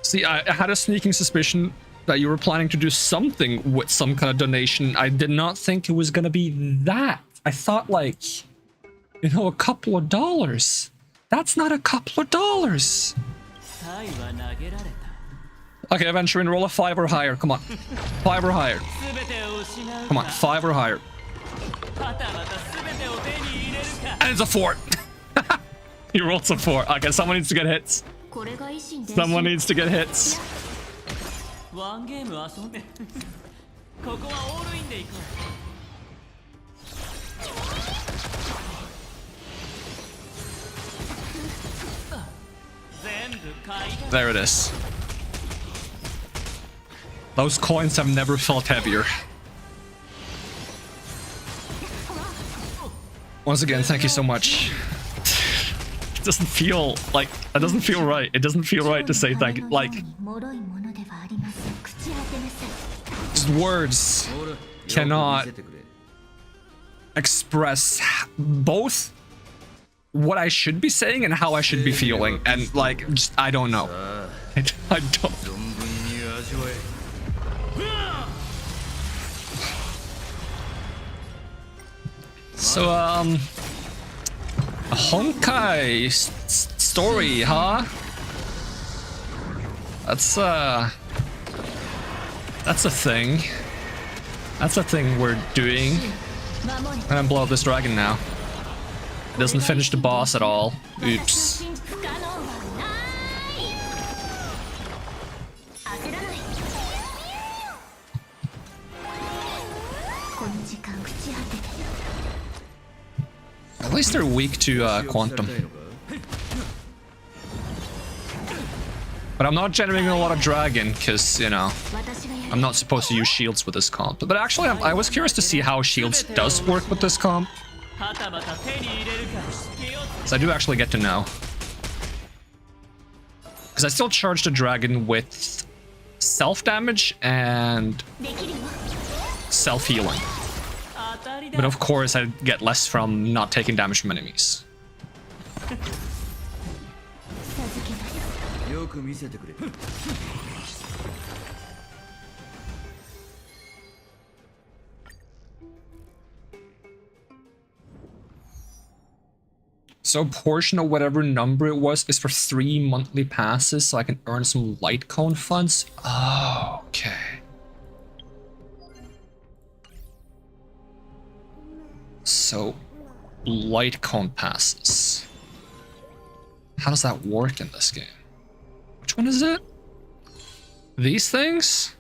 See, I had a sneaking suspicion that you were planning to do something with some kind of donation. I did not think it was gonna be that. I thought like, you know, a couple of dollars. That's not a couple of dollars. Okay, Aventurine, roll a 5 or higher. Come on. 5 or higher. Come on, 5 or higher. And it's a 4. He rolled some 4. Okay, someone needs to get hits. Someone needs to get hits. ワンゲーム遊んでここはオールインで行こう全部買いだ There it is. Those coins have never felt heavier. Once again, thank you so much. It doesn't feel like... It doesn't feel right. It doesn't feel right to say thank you. Like... Just words cannot express both what I should be saying and how I should be feeling. And like, just, I don't know. I don't. So, a Honkai story, huh? That's a thing. That's a thing we're doing. I'm gonna blow up this dragon now. It doesn't finish the boss at all. Oops. At least they're weak to quantum. But I'm not generating a lot of dragon because, you know, I'm not supposed to use shields with this comp. But actually, I was curious to see how shields does work with this comp. So I do actually get to know. Because I still charge the dragon with self-damage and self-healing. But of course, I get less from not taking damage from enemies. So a portion of whatever number it was is for 3 monthly passes, so I can earn some Litecoin funds. Oh, okay. So, Litecoin passes. How does that work in this game? Which one is it? These things?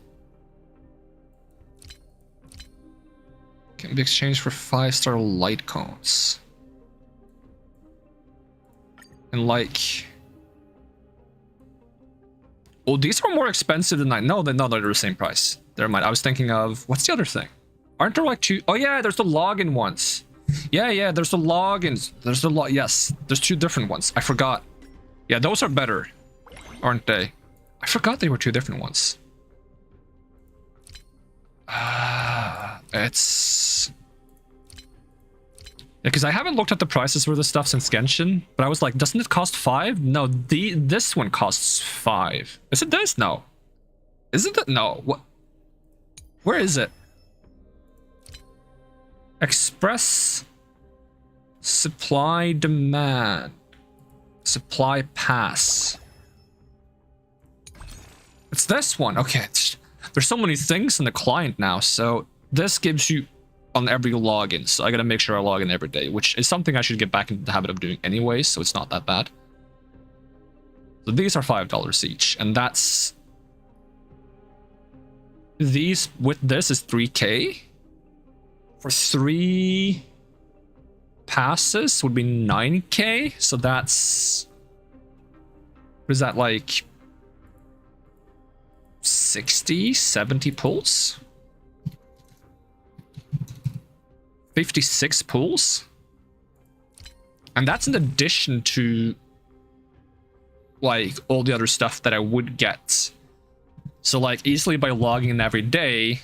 Can be exchanged for 5-star Litecoins. And like... Oh, these are more expensive than I... No, they're the same price. Never mind. I was thinking of... What's the other thing? Aren't there like 2... Oh yeah, there's the login ones. Yeah, there's the logins. There's the yes, there's 2 different ones. I forgot. Yeah, those are better, aren't they? I forgot they were 2 different ones. It's... Yeah, because I haven't looked at the prices for this stuff since Genshin, but I was like, doesn't it cost 5? No, this one costs 5. Is it this? No. Isn't it? No. What? Where is it? Express supply demand. Supply pass. It's this one. Okay. There's so many things in the client now, so this gives you on every login, so I gotta make sure I log in every day, which is something I should get back into the habit of doing anyway, so it's not that bad. So these are $5 each, and that's... These, with this, is 3k. For 3 passes would be 9k, so that's... What is that, like... 60, 70 pulls? 56 pulls? And that's in addition to like all the other stuff that I would get. So like easily by logging in every day,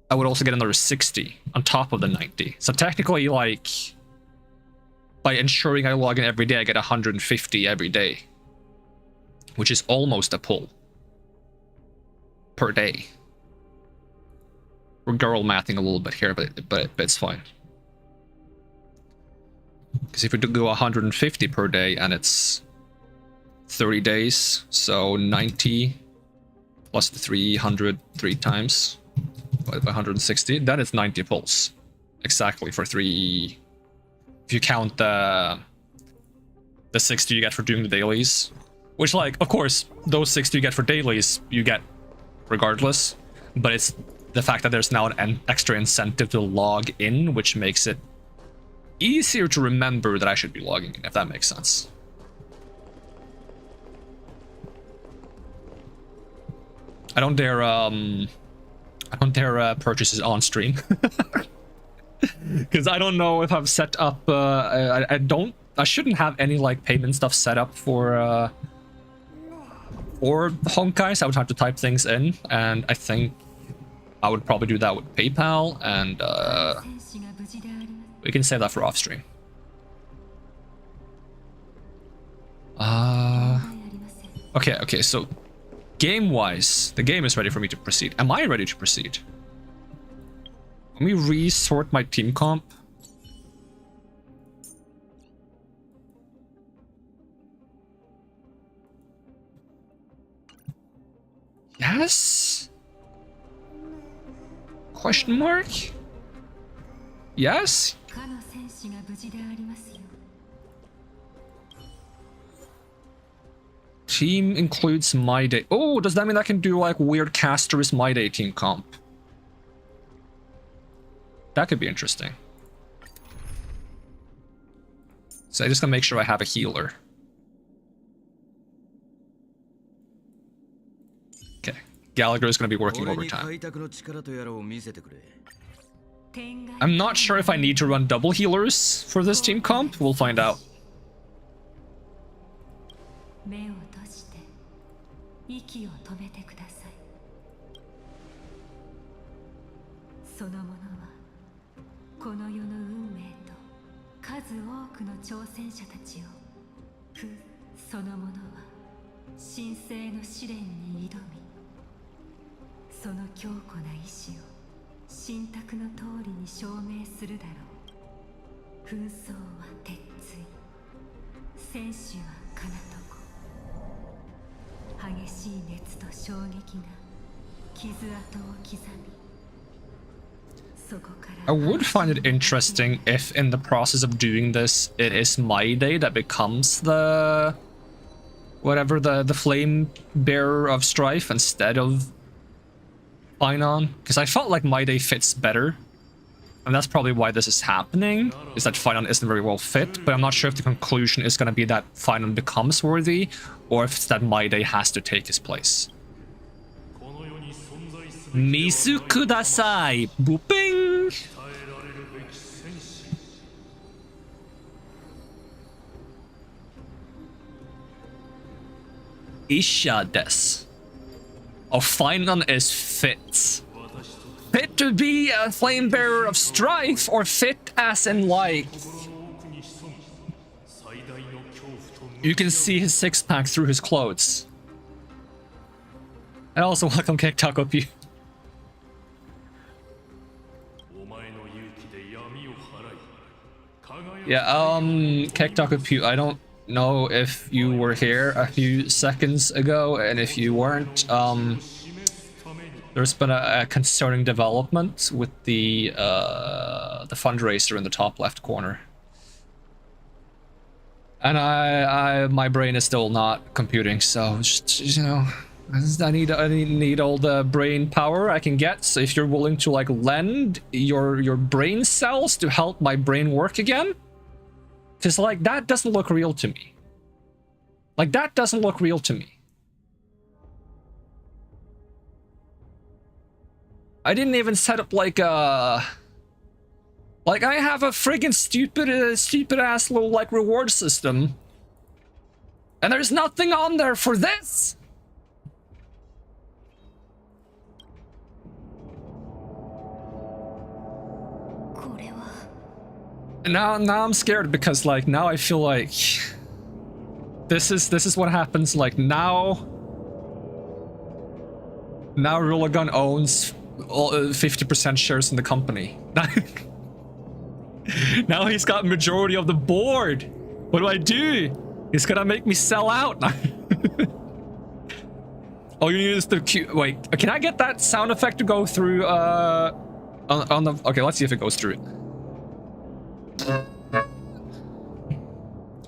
I would also get another 60 on top of the 90. So technically, like, by ensuring I log in every day, I get 150 every day, which is almost a pull per day. We're girl mathing a little bit here, but it's fine. Because if we do 150 per day and it's 30 days, so 90 plus the 300 3 times by 160, that is 90 pulls. Exactly for 3. If you count the 60 you get for doing the dailies, which, like, of course, those 60 you get for dailies you get regardless, but it's the fact that there's now an extra incentive to log in, which makes it easier to remember that I should be logging in, if that makes sense. I don't dare I don't dare purchase it on stream. Because I don't know if I've set up, I shouldn't have any like payment stuff set up for Honkai, so I would have to type things in, and I think I would probably do that with PayPal, and we can save that for off stream. Okay, so game-wise, the game is ready for me to proceed. Am I ready to proceed? Let me resort my team comp. Yes? Question mark? Yes? Team includes my day. Oh, does that mean I can do like weird Castorice my day team comp? That could be interesting. So I'm just gonna make sure I have a healer. Okay, Gallagher is gonna be working overtime. I'm not sure if I need to run double healers for this team comp. We'll find out. I would find it interesting if in the process of doing this, it is my day that becomes the whatever the flame bearer of strife instead of Finon, because I felt like my day fits better, and that's probably why this is happening, is that Finon isn't very well fit, but I'm not sure if the conclusion is going to be that Finon becomes worthy, or if it's that my day has to take his place. Misu kudasai! Booping! Isha des. Oh, Finon is fit. Fit to be a flame bearer of strife, or fit as in like... You can see his six-pack through his clothes. And also welcome Cake Taco P. Yeah, Cake Taco P, I don't know if you were here a few seconds ago, and if you weren't, there's been a concerning development with the fundraiser in the top left corner. And my brain is still not computing, so just, you know, I need all the brain power I can get. So if you're willing to like lend your brain cells to help my brain work again, because like that doesn't look real to me. Like that doesn't look real to me. I didn't even set up like a... Like I have a friggin' stupid ass little like reward system. And there's nothing on there for this. Now I'm scared because like now I feel like this is what happens. Like now Rulagun owns 50% shares in the company. Now he's got majority of the board. What do I do? He's gonna make me sell out. All you need is the cue. Wait, can I get that sound effect to go through on the... Okay, let's see if it goes through. I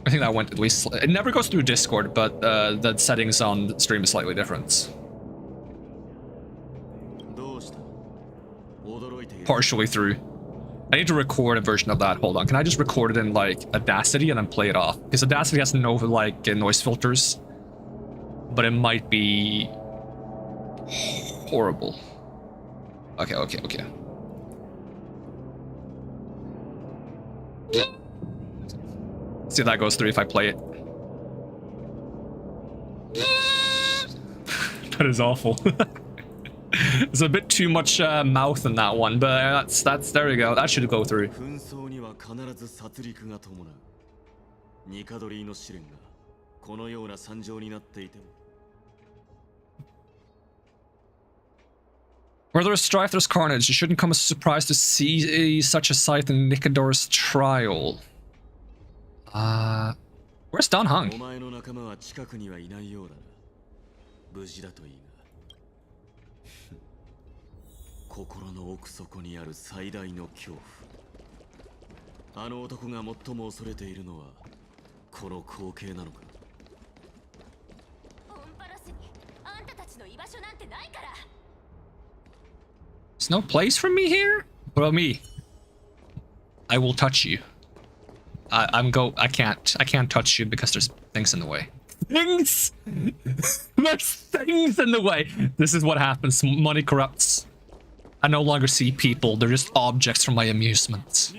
think that went at least... It never goes through Discord, but the settings on the stream is slightly different. Partially through. I need to record a version of that. Hold on. Can I just record it in like Audacity and then play it off? Because Audacity has no like noise filters, but it might be horrible. Okay, okay, okay. See if that goes through if I play it. That is awful. There's a bit too much mouth in that one, but that's there we go. That should go through. Where there's strife, there's carnage. It shouldn't come as a surprise to see such a sight in Nikadora's trial. Where's Don Hung? There's no place for me here? What about me? I will touch you. I can't touch you because there's things in the way. Things! There's things in the way! This is what happens. Money corrupts. I no longer see people, they're just objects for my amusement.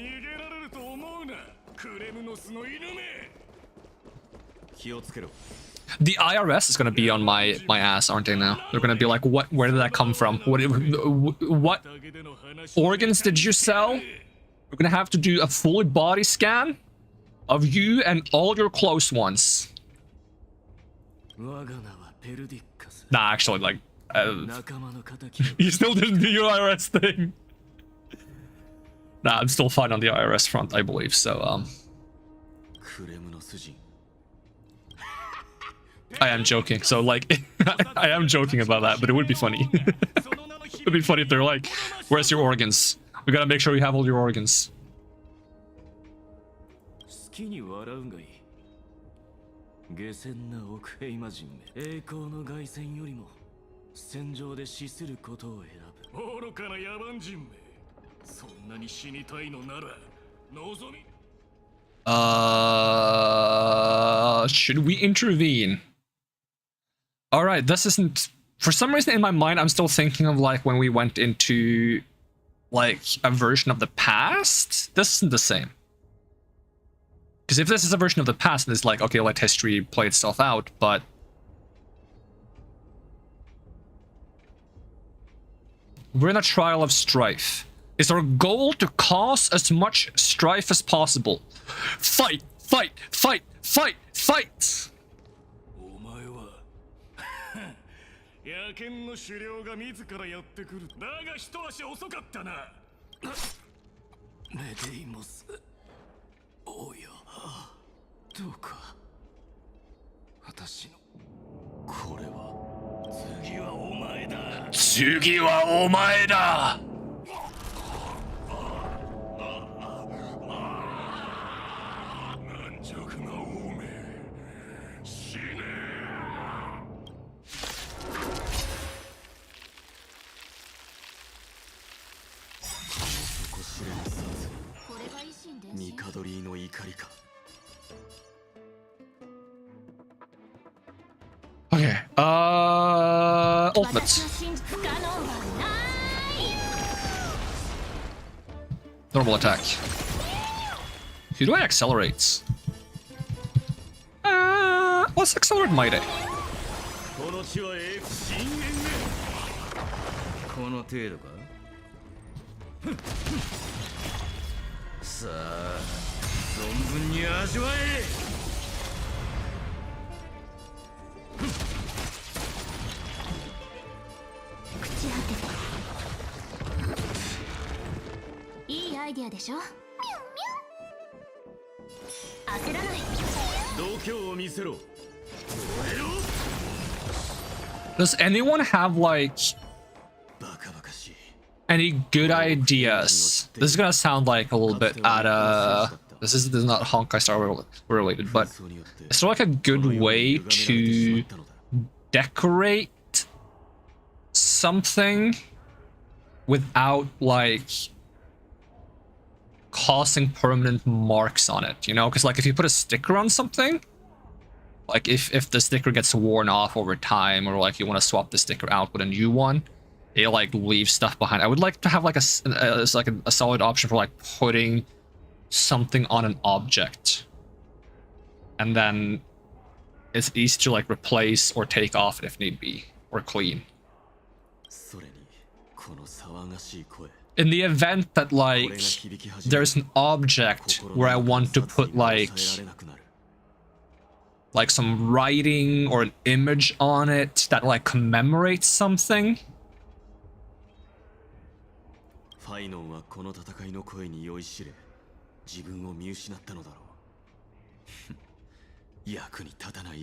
The IRS is gonna be on my ass, aren't they now? They're gonna be like, what? Where did that come from? What organs did you sell? We're gonna have to do a full body scan of you and all your close ones. Nah, actually, like, you still didn't do your IRS thing. Nah, I'm still fine on the IRS front, I believe. So, I am joking. So, like, I am joking about that, but it would be funny. It would be funny if they're like, "Where's your organs? We gotta make sure you have all your organs." Should we intervene? All right, this isn't. For some reason in my mind, I'm still thinking of like when we went into like a version of the past. This isn't the same. Because if this is a version of the past, then it's like, okay, let history play itself out, but... We're in a trial of strife. It's our goal to cause as much strife as possible. Fight! Fight! Fight! Fight! Fight! Tsugi wa omae da! Okay, ultimates. Normal attack. Who do I accelerate? Let's accelerate Mighty. Does anyone have like any good ideas? This is gonna sound like a little bit this is not Honkai Star related, but is there like a good way to decorate something without like causing permanent marks on it, you know? Because like if you put a sticker on something, like if the sticker gets worn off over time, or like you want to swap the sticker out with a new one, it like leaves stuff behind. I would like to have like a solid option for like putting something on an object, and then it's easy to like replace or take off if need be, or clean. In the event that like there's an object where I want to put like some writing or an image on it that like commemorates something.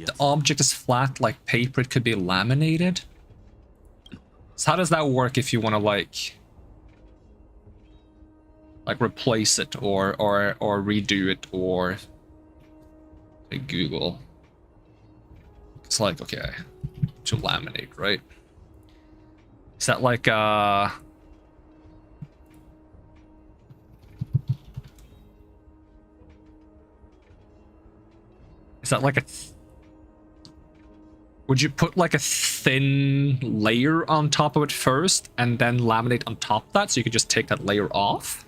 The object is flat like paper, it could be laminated. So how does that work if you want to like replace it or redo it, or like Google? It's like, okay, to laminate, right? Is that like is that like would you put like a thin layer on top of it first and then laminate on top of that so you could just take that layer off?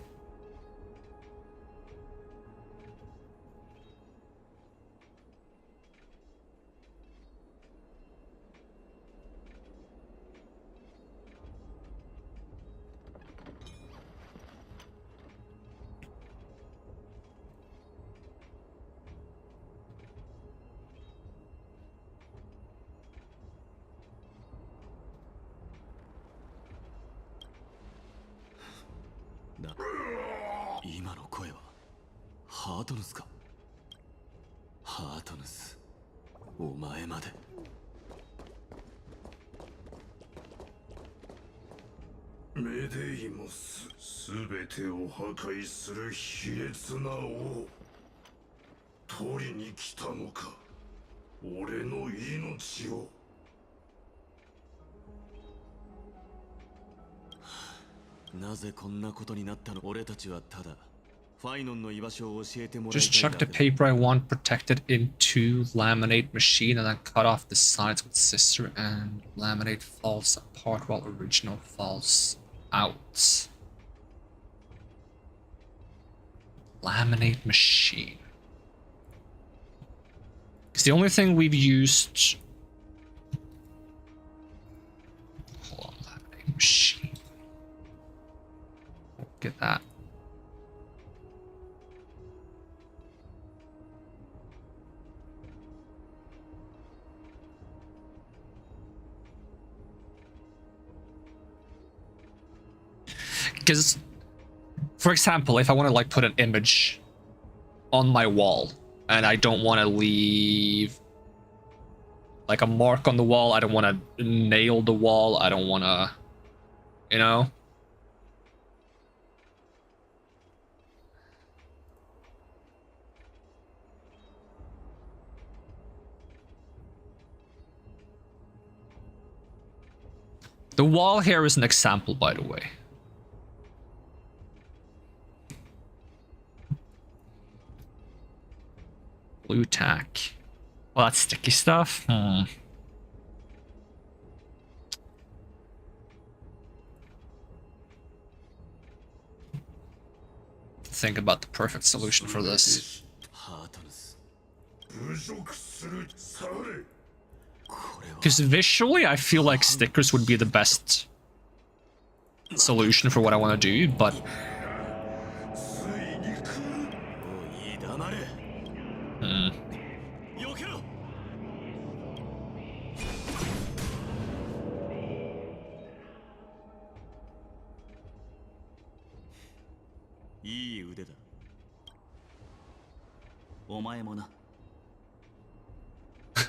Just chuck the paper I want protected into laminate machine and then cut off the sides with scissor and laminate falls apart while original falls out. Laminate machine. Because the only thing we've used... Hold on, laminate machine. Get that. Because, for example, if I want to like put an image on my wall and I don't want to leave like a mark on the wall, I don't want to nail the wall, I don't want to, you know? The wall here is an example, by the way. Blue tack. Well, that's sticky stuff. Think about the perfect solution for this. Because visually, I feel like stickers would be the best solution for what I want to do, but...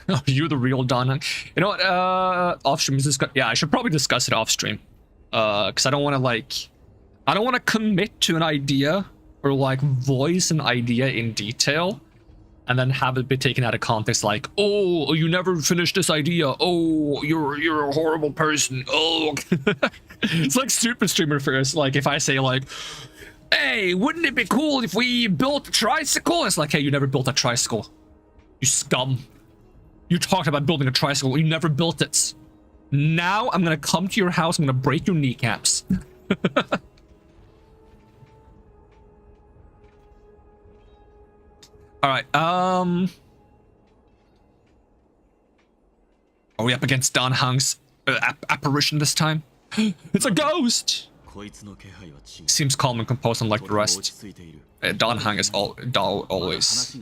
Oh, you're the real Don. You know what, off stream, yeah, I should probably discuss it off stream. Because I don't want to, like... I don't want to commit to an idea, or, like, voice an idea in detail, and then have it be taken out of context, like, oh, you never finished this idea, oh, you're a horrible person, oh... It's like stupid streamer first, like, if I say, like... Hey, wouldn't it be cool if we built a tricycle? It's like, hey, you never built a tricycle. You scum. You talked about building a tricycle, you never built it. Now I'm gonna come to your house, I'm gonna break your kneecaps. Alright, are we up against Dan Hang's apparition this time? It's a ghost! Seems calm and composed unlike the rest. Dan Hang is always.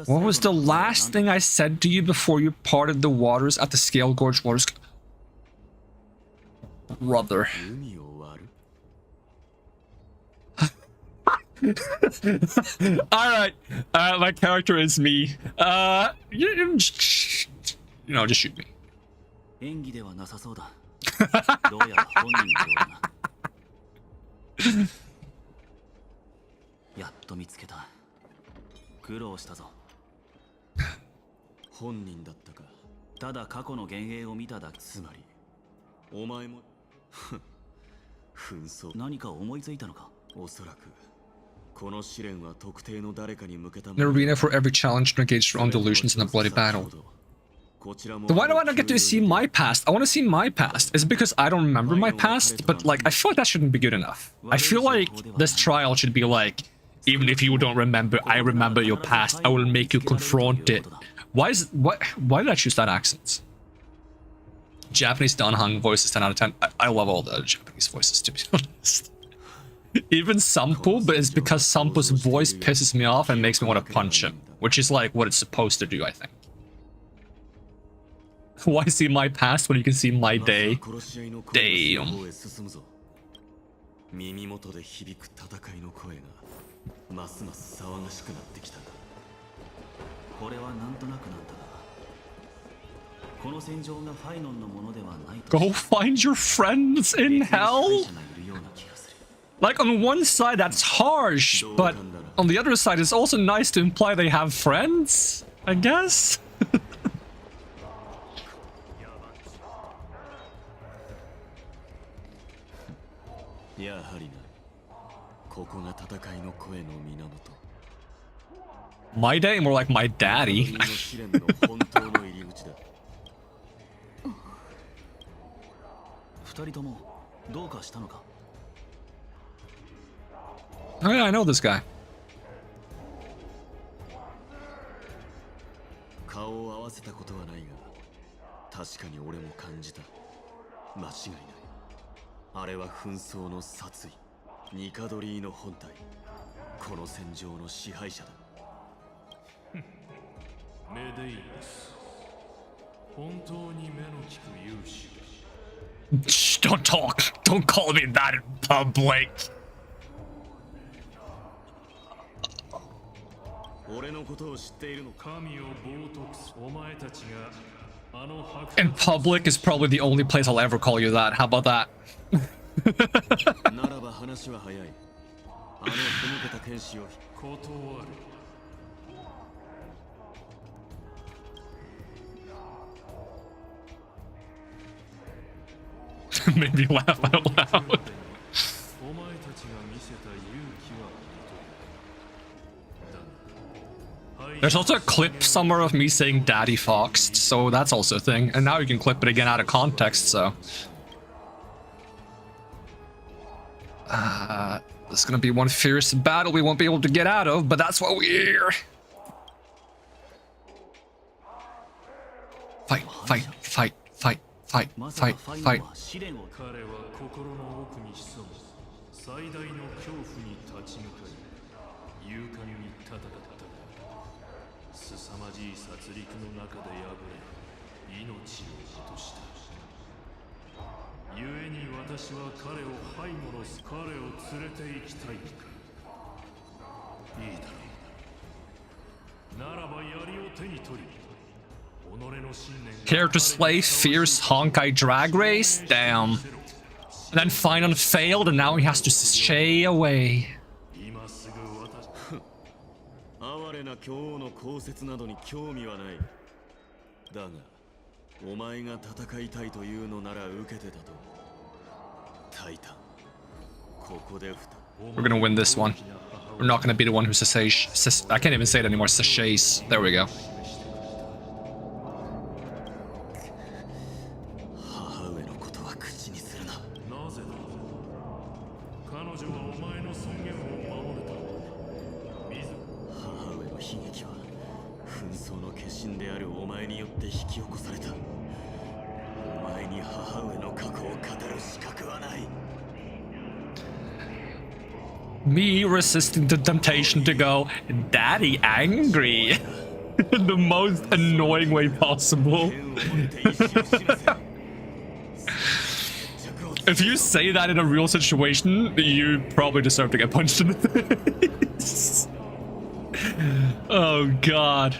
What was the last thing I said to you before you parted the waters at the Scale Gorge Waters? Brother. Alright, my character is me. You know, just shoot me. 演技ではなさそうだ。どうやら本人のようだな。やっと見つけた。苦労したぞ。本人だったか。ただ過去の幻影を見ただけ。つまりお前も紛争。何か思いついたのか。おそらくこの試練は特定の誰かに向けた。 An arena for every challenge to engage your own delusions in a bloody battle. Then why do I not get to see my past? I want to see my past. Is it because I don't remember my past? But like, I feel like that shouldn't be good enough. I feel like this trial should be like, even if you don't remember, I remember your past. I will make you confront it. Why did I choose that accent? Japanese Dan Hang voices 10 out of 10. I love all the Japanese voices, to be honest. Even Sampo, but it's because Sampo's voice pisses me off and makes me want to punch him, which is like what it's supposed to do, I think. Why see my past when you can see my day? Damn. 耳元で響く戦いの声がますます騒がしくなってきた。これはなんとなくなんだが、この戦場がファイノンのものではないと。 Go find your friends in hell? Like, on one side that's harsh, but on the other side it's also nice to imply they have friends, I guess? やはりな、ここが戦いの声の源。 My day? More like my daddy. の試練の本当の入り口だ。二人ともどうかしたのか。 Oh yeah, I know this guy. 顔を合わせたことはないが、確かに俺も感じた。間違いない。あれは紛争の殺意、ニカドリーの本体、この戦場の支配者だ。メデイナス、本当に目の利く勇士。 Shh, don't talk. Don't call me that in public. 俺のことを知っているのか。神を冒涜すお前たちがあの白。 In public is probably the only place I'll ever call you that. How about that? ならば話は早い。あのふぬけた剣士を断る。 Made me laugh out loud. There's also a clip somewhere of me saying Daddy Foxed, so that's also a thing. And now you can clip it again out of context, so. This is gonna be one fierce battle we won't be able to get out of, but that's what we're here. Fight, fight, fight, fight, fight, fight, fight. 彼は心の奥に潜む最大の恐怖に立ち向かい勇敢に戦ったが凄まじい殺戮の中で敗れ命を落とした。故に私は彼を背後の彼を連れて行きたい。いいだろう。ならば槍を手に取り Character slay, fierce Honkai drag race? Damn. And then Finon failed and now he has to stay away. 哀れな今日の降雪などに興味はない。だが、お前が戦いたいというのなら受けてたと。タイタン、ここで We're gonna win this one. We're not gonna be the one who sashays. I can't even say it anymore. Sashays. There we go. 母上の悲劇は紛争の化身であるお前によって引き起こされた。お前に母上の過去を語る資格はない。 Me resisting the temptation to go, Daddy angry. In the most annoying way possible. If you say that in a real situation, you probably deserve to get punched in the face. Oh god.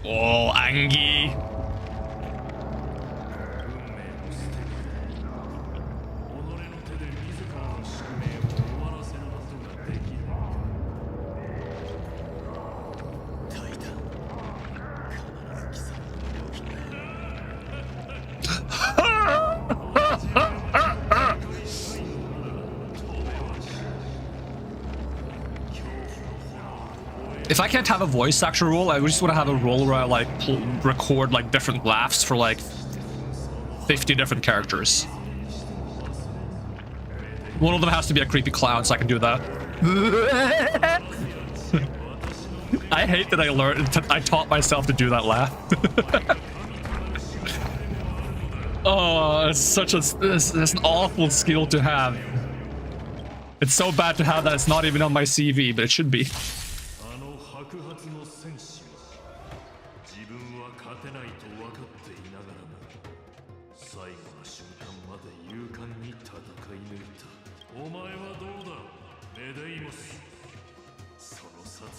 Oh, Angie. If I can't have a voice actor role, I just want to have a role where I like record like different laughs for like 50 different characters. One of them has to be a creepy clown, so I can do that. I hate that I taught myself to do that laugh. Oh, it's such a it's an awful skill to have. It's so bad to have that it's not even on my CV, but it should be.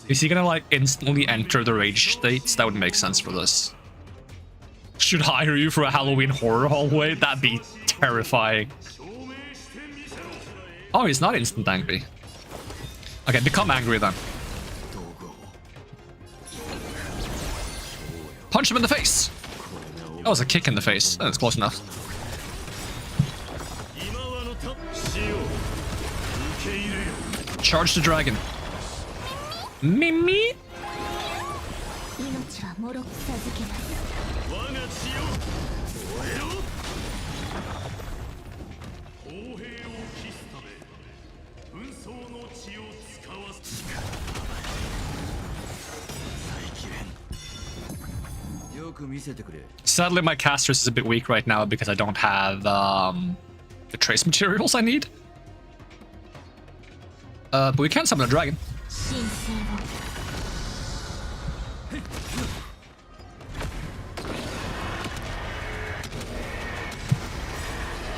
Is he gonna like instantly enter the rage states? That would make sense for this. Should hire you for a Halloween horror hallway? That'd be terrifying. Oh, he's not instant angry. Okay, become angry then. Punch him in the face! That was a kick in the face. That's close enough. Charge the dragon. Mimi? Sadly, my Castorice is a bit weak right now because I don't have the trace materials I need. But we can summon a dragon.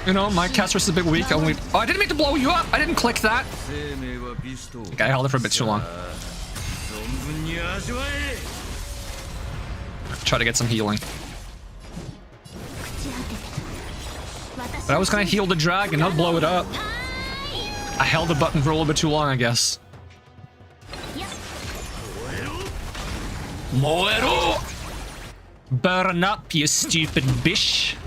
You know, my Castorice is a bit weak. Only. Oh, I didn't mean to blow you up. I didn't click that. Okay, I held it for a bit too long. Try to get some healing. But I was gonna heal the dragon, not blow it up. I held the button for a little bit too long, I guess. Moero! Burn up, you stupid bish.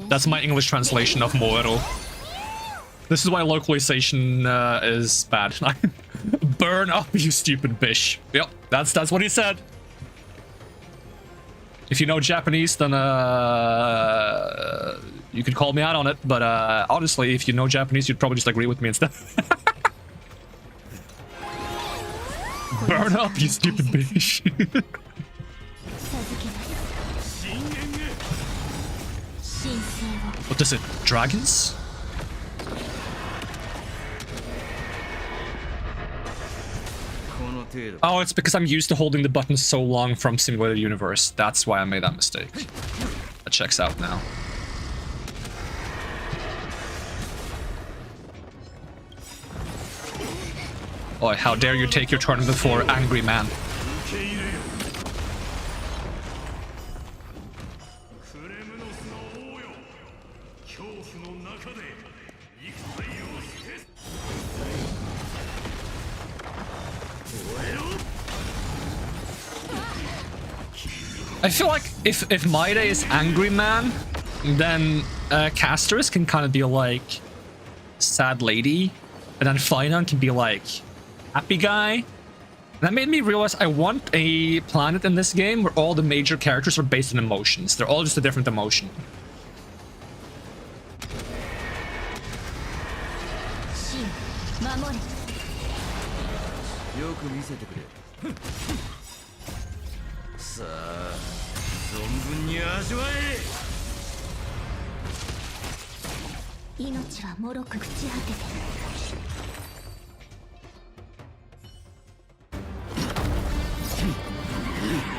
That's my English translation of Moero. This is why localization is bad. Burn up, you stupid bish. Yep, that's what he said. If you know Japanese, then you could call me out on it. But honestly, if you know Japanese, you'd probably just agree with me instead. Burn up, you stupid bitch. What is it? Dragons? Oh, it's because I'm used to holding the button so long from Simulated Universe. That's why I made that mistake. That checks out now. Oh, how dare you take your turn before angry man. I feel like if Maide is angry man, then Castorice can kind of be like sad lady, and then Finon can be like happy guy. And that made me realize I want a planet in this game where all the major characters are based on emotions. They're all just a different emotion.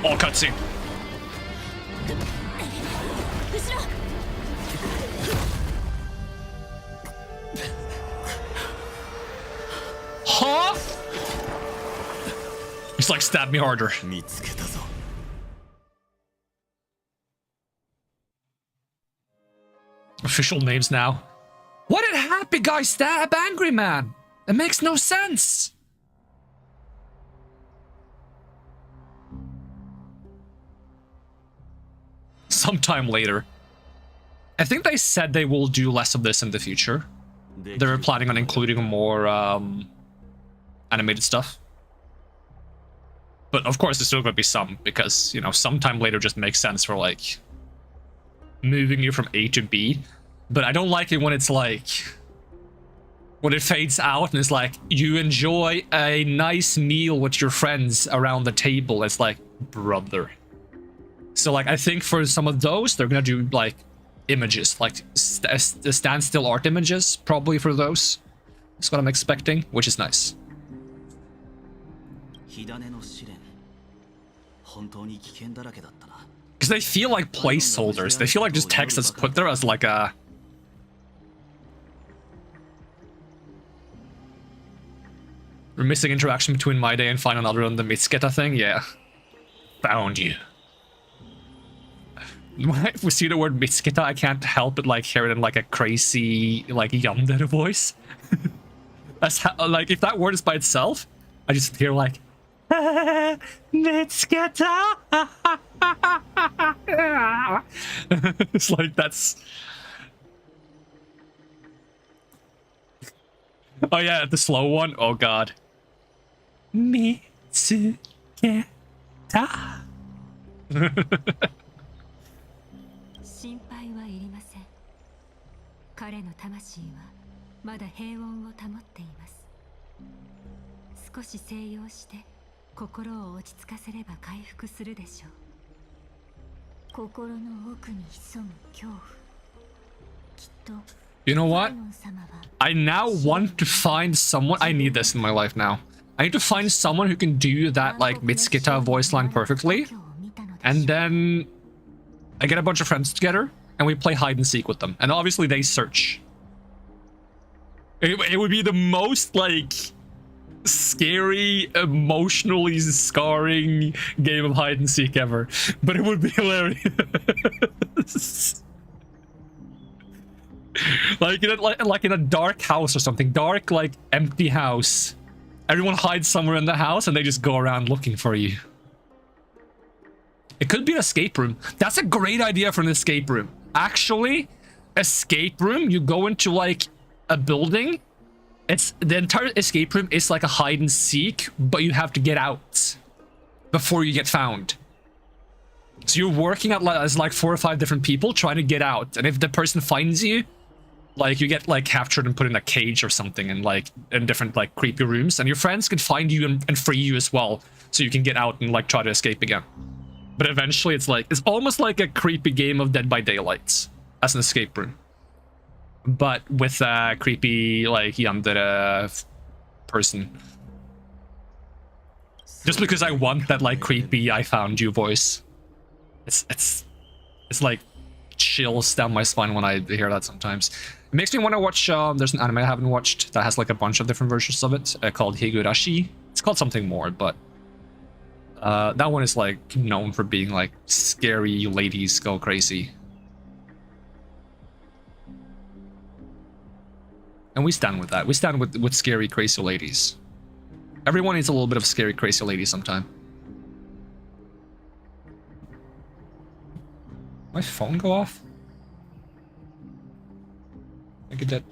Oh, cutscene. Huh? He's like, stab me harder. Official names now. Why did happy guy stab angry man? It makes no sense. Sometime later. I think they said they will do less of this in the future. They're planning on including more animated stuff. But of course there's still going to be some, because, you know, sometime later just makes sense for, like, moving you from A to B. But I don't like it when it's like, when it fades out and it's like, you enjoy a nice meal with your friends around the table. It's like, brother. So, like, I think for some of those, they're gonna do, like, images, like, standstill art images, probably for those. That's what I'm expecting, which is nice. Because they feel like placeholders. They feel like just text that's put there as, like, a... We're missing interaction between Maide and find another on the Mitsuki thing? Yeah. Found you. When I see the word Mitsuki, I can't help but like hear it in like a crazy like yandere voice. That's how, like, if that word is by itself, I just hear like Mitsuki. It's like that's. Oh yeah, the slow one. Oh god. Mitsuki. 心配はいりません。彼の魂はまだ平穏を保っています。少し静養して心を落ち着かせれば回復するでしょう。心の奥に潜む恐怖。きっと You know what? I now want to find someone. I need this in my life now. I need to find someone who can do that like Mitsuki voice line perfectly. And then I get a bunch of friends together and we play hide and seek with them. And obviously they search. It would be the most like scary, emotionally scarring game of hide and seek ever. But it would be hilarious. Like in a dark house or something. Dark, like, empty house. Everyone hides somewhere in the house and they just go around looking for you. It could be an escape room. That's a great idea for an escape room. Actually, escape room, you go into like a building. It's the entire escape room is like a hide and seek, but you have to get out before you get found. So you're working as like 4 or 5 different people trying to get out. And if the person finds you, like, you get like captured and put in a cage or something, and like in different like creepy rooms, and your friends can find you and free you as well, so you can get out and like try to escape again. But eventually it's like, it's almost like a creepy game of Dead by Daylight as an escape room, but with a creepy like yandere person. Just because I want that like creepy I found you voice. It's like chills down my spine when I hear that sometimes. It makes me want to watch, there's an anime I haven't watched that has like a bunch of different versions of it, called Higurashi. It's called something more, but that one is like known for being like scary ladies go crazy. And we stand with that. We stand with scary, crazy ladies. Everyone needs a little bit of scary, crazy lady sometime. My phone go off? I think it did.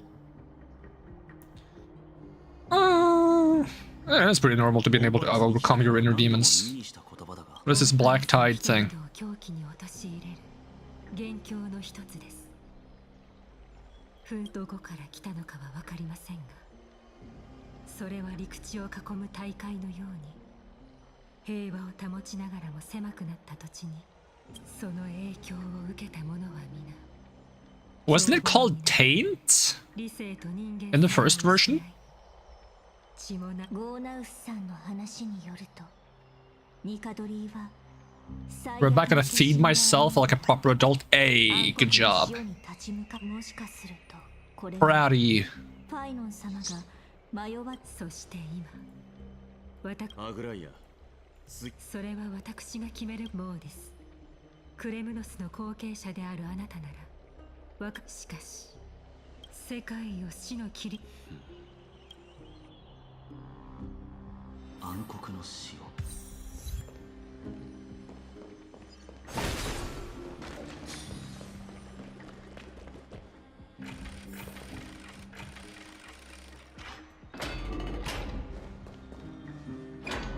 It's pretty normal to be able to overcome your inner demons. What is this black tide thing? どこから来たのかは分かりませんが、それは陸地を囲む大海のように平和を保ちながらも狭くなった土地にその影響を受けた者は皆 Wasn't it called Taint in the first version? ゴーナウスさんの話によると、ニカドリーは We're back gonna feed myself like a proper adult. Hey, good job. Proud of you. アグライアそれは私が決めるものです。クレムノスの後継者であるあなたなら、しかし世界を死の霧。暗黒の死を。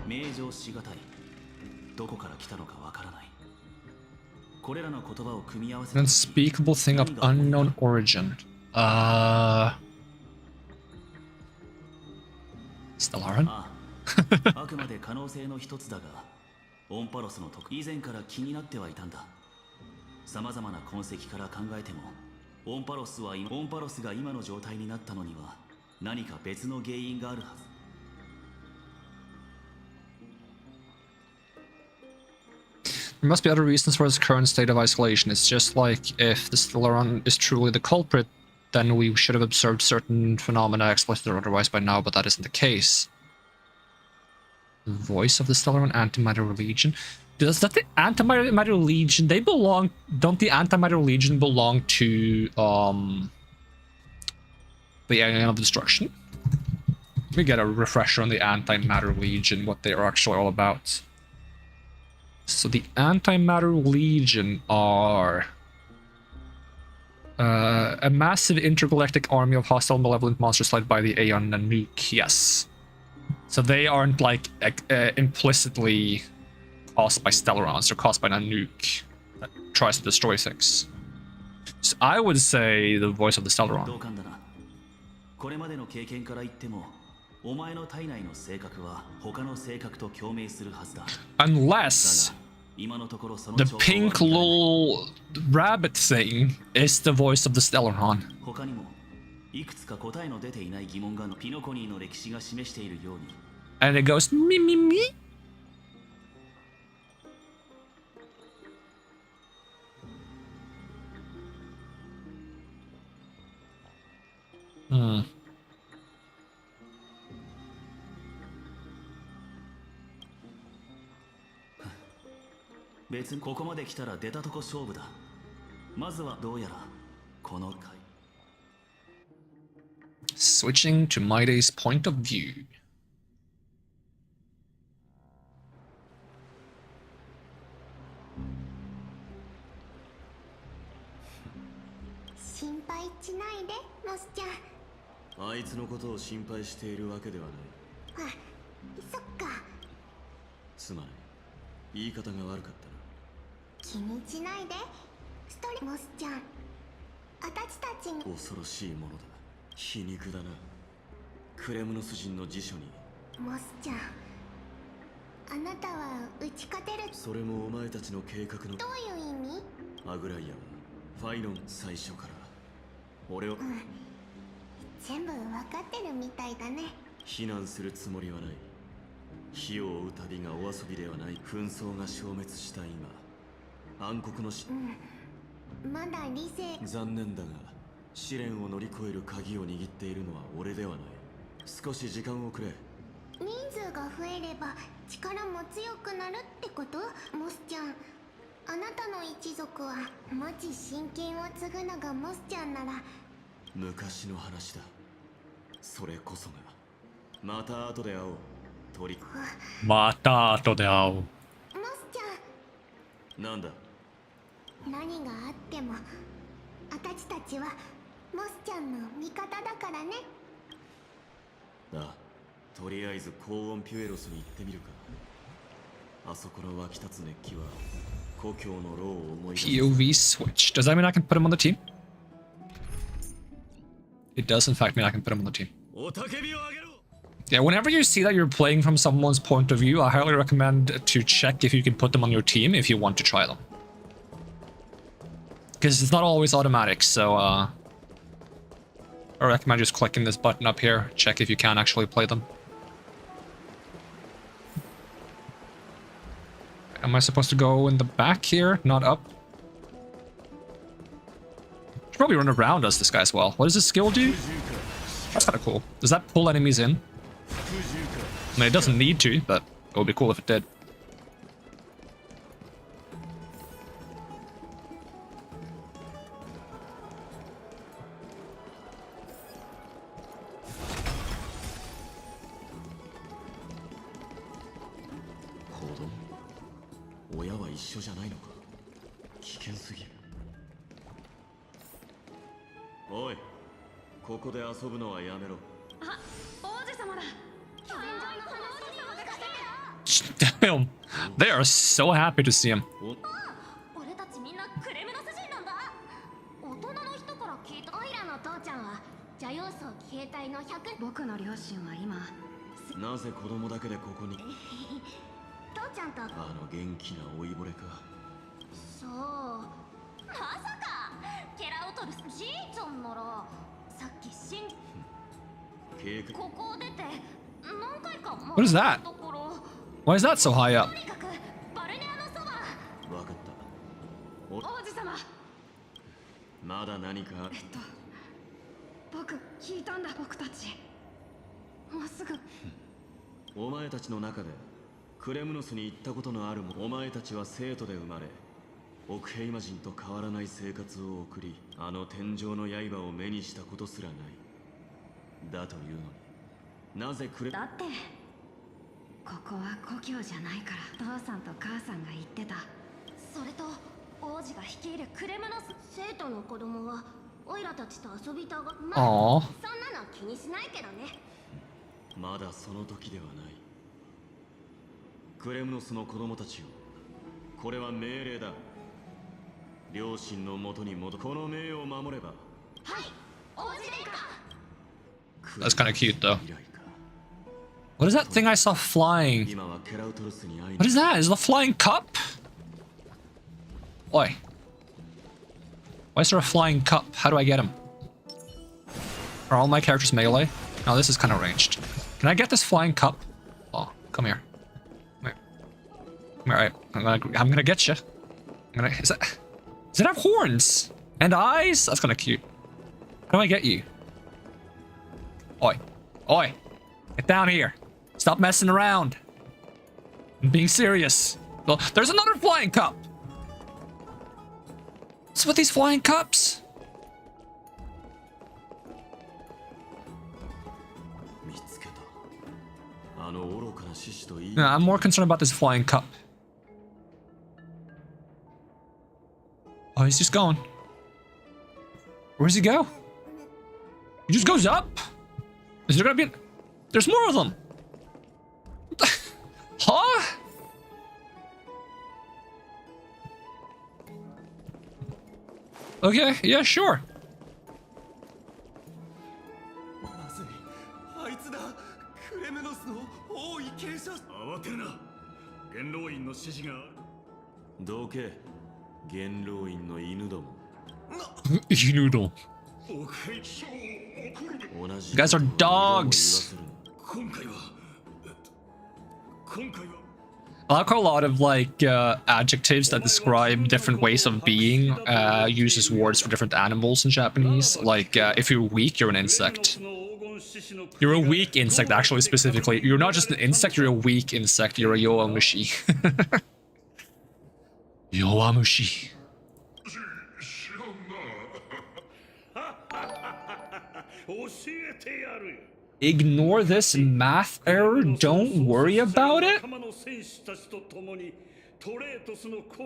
名状しがたい。どこから来たのかわからない。これらの言葉を組み合わせ An unspeakable thing of unknown origin. Stellaron? あくまで可能性の一つだが、オンパロスの以前から気になってはいたんだ。様々な痕跡から考えても、オンパロスが今の状態になったのには何か別の原因があるはず。There must be other reasons for its current state of isolation. It's just like if the Stellaron is truly the culprit, then we should have observed certain phenomena explicit or otherwise by now, but that isn't the case. The voice of the Stellaron Antimatter Legion. Does that the Antimatter Legion, they belong, don't the Antimatter Legion belong to the Alien of Destruction? Let me get a refresher on the Antimatter Legion, what they are actually all about. So the Antimatter Legion are a massive intergalactic army of hostile malevolent monsters led by the Aeon Nanook, yes. So they aren't like implicitly caused by Stellarons, they're caused by Nanook that tries to destroy things. So I would say the voice of the Stellaron. Unless the pink little rabbit thing is the voice of the Stellaron. And it goes me me me. Hmm. 別にここまで来たら出たとこ勝負だ。まずはどうやらこの回。Switching to Maide's point of view. 心配しないで、モスちゃん。あいつのことを心配しているわけではない。あ、そっか。すまない。言い方が悪かったな。気にしないで、モスちゃん。私たちに恐ろしいものだ。皮肉だな。クレムノス人の辞書に。モスちゃん、あなたは打ち勝てる。それもお前たちの計画の。どういう意味？アグライアはファイノン最初から俺を、全部わかってるみたいだね。非難するつもりはない。火を追う旅がお遊びではない。紛争が消滅した今、暗黒のまだ理性。残念だが試練を乗り越える鍵を握っているのは俺ではない。少し時間をくれ。人数が増えれば力も強くなるってこと？モスちゃん、あなたの一族はもし親権を継ぐのがモスちゃんなら。昔の話だ。それこそがまた後で会おう鳥。また後で会おう。モスちゃなんだ。ん、何があっても私たちはモスちゃんの味方だからね。だ、とりあえず高温ピュエロスに行ってみるか。あそこの湧き立つ熱気は故郷のローを思い出す。 POV switch. Does that mean I can put him on the team? It does in fact mean I can put him on the team. おたけびをあげろ。 Yeah, whenever you see that you're playing from someone's point of view, I highly recommend to check if you can put them on your team if you want to try them. Because it's not always automatic, so I recommend just clicking this button up here, check if you can actually play them. Am I supposed to go in the back here, not up? Should probably run around us, this guy as well. What does this skill do? That's kind of cool. Does that pull enemies in? I mean, it doesn't need to, but it would be cool if it did. Damn, they are so happy to see him. 俺たちみんなクレムノス人なんだ。大人の人から聞いた。オイラの父ちゃんは邪要素騎兵隊の100。僕の両親は今なぜ子供だけでここに。父ちゃんとあの元気な老いぼれか。そう、まさかケラウトルスじいちゃんならさっきここを出て何回か What is that? Why is that so high up? とにかくバルネアのそば。わかった。王子様。まだ何か。僕聞いたんだ。僕たちもうすぐ。お前たちの中でクレムノスに行ったことのあるもお前たちは生徒で生まれオクヘイマ人と変わらない生活を送り、あの天井の刃を目にしたことすらない。だというのになぜだってここは故郷じゃないから。父さんと母さんが言ってた。それと王子が率いるクレムノス生徒の子供はオイラたちと遊びたがまあそんなの気にしないけどね。まだその時ではない。クレムノスの子供たちよ、これは命令だ。両親の元に戻この命を守れば。はい、王子殿下。 That's kind of cute though. What is that thing I saw flying? What is that? Is it a flying cup? Oi. Why is there a flying cup? How do I get him? Are all my characters melee? No, this is kind of ranged. Can I get this flying cup? Oh, come here. Come here. Come here. I'm gonna get you. Does it have horns and eyes? That's kind of cute. How do I get you? Oi. Oi. Get down here. Stop messing around. I'm being serious. Well, there's another flying cup. What's with these flying cups? No, I'm more concerned about this flying cup. Oh, he's just going. Where does he go? He just goes up? Is there gonna be... There's more of them! Huh? Okay, yeah, sure. You guys are dogs. I like how a lot of like adjectives that describe different ways of being uses words for different animals in Japanese. Like if you're weak, you're an insect. You're a weak insect, actually, specifically. You're not just an insect, you're a weak insect. You're a yowamushi. Yowamushi. Ignore this math error, don't worry about it?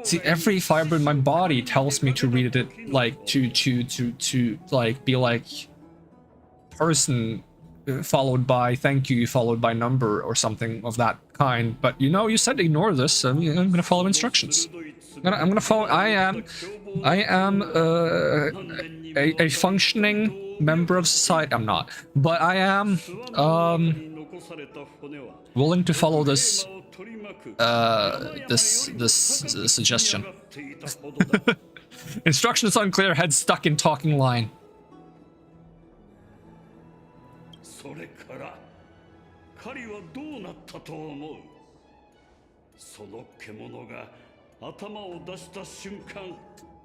See, every fiber in my body tells me to read it like to like be like person followed by thank you followed by number or something of that kind. But you know, you said ignore this, so I'm gonna follow instructions. I'm gonna follow. I am a functioning member of society. I'm not, but I am willing to follow this this suggestion. Instructions unclear, head stuck in talking line.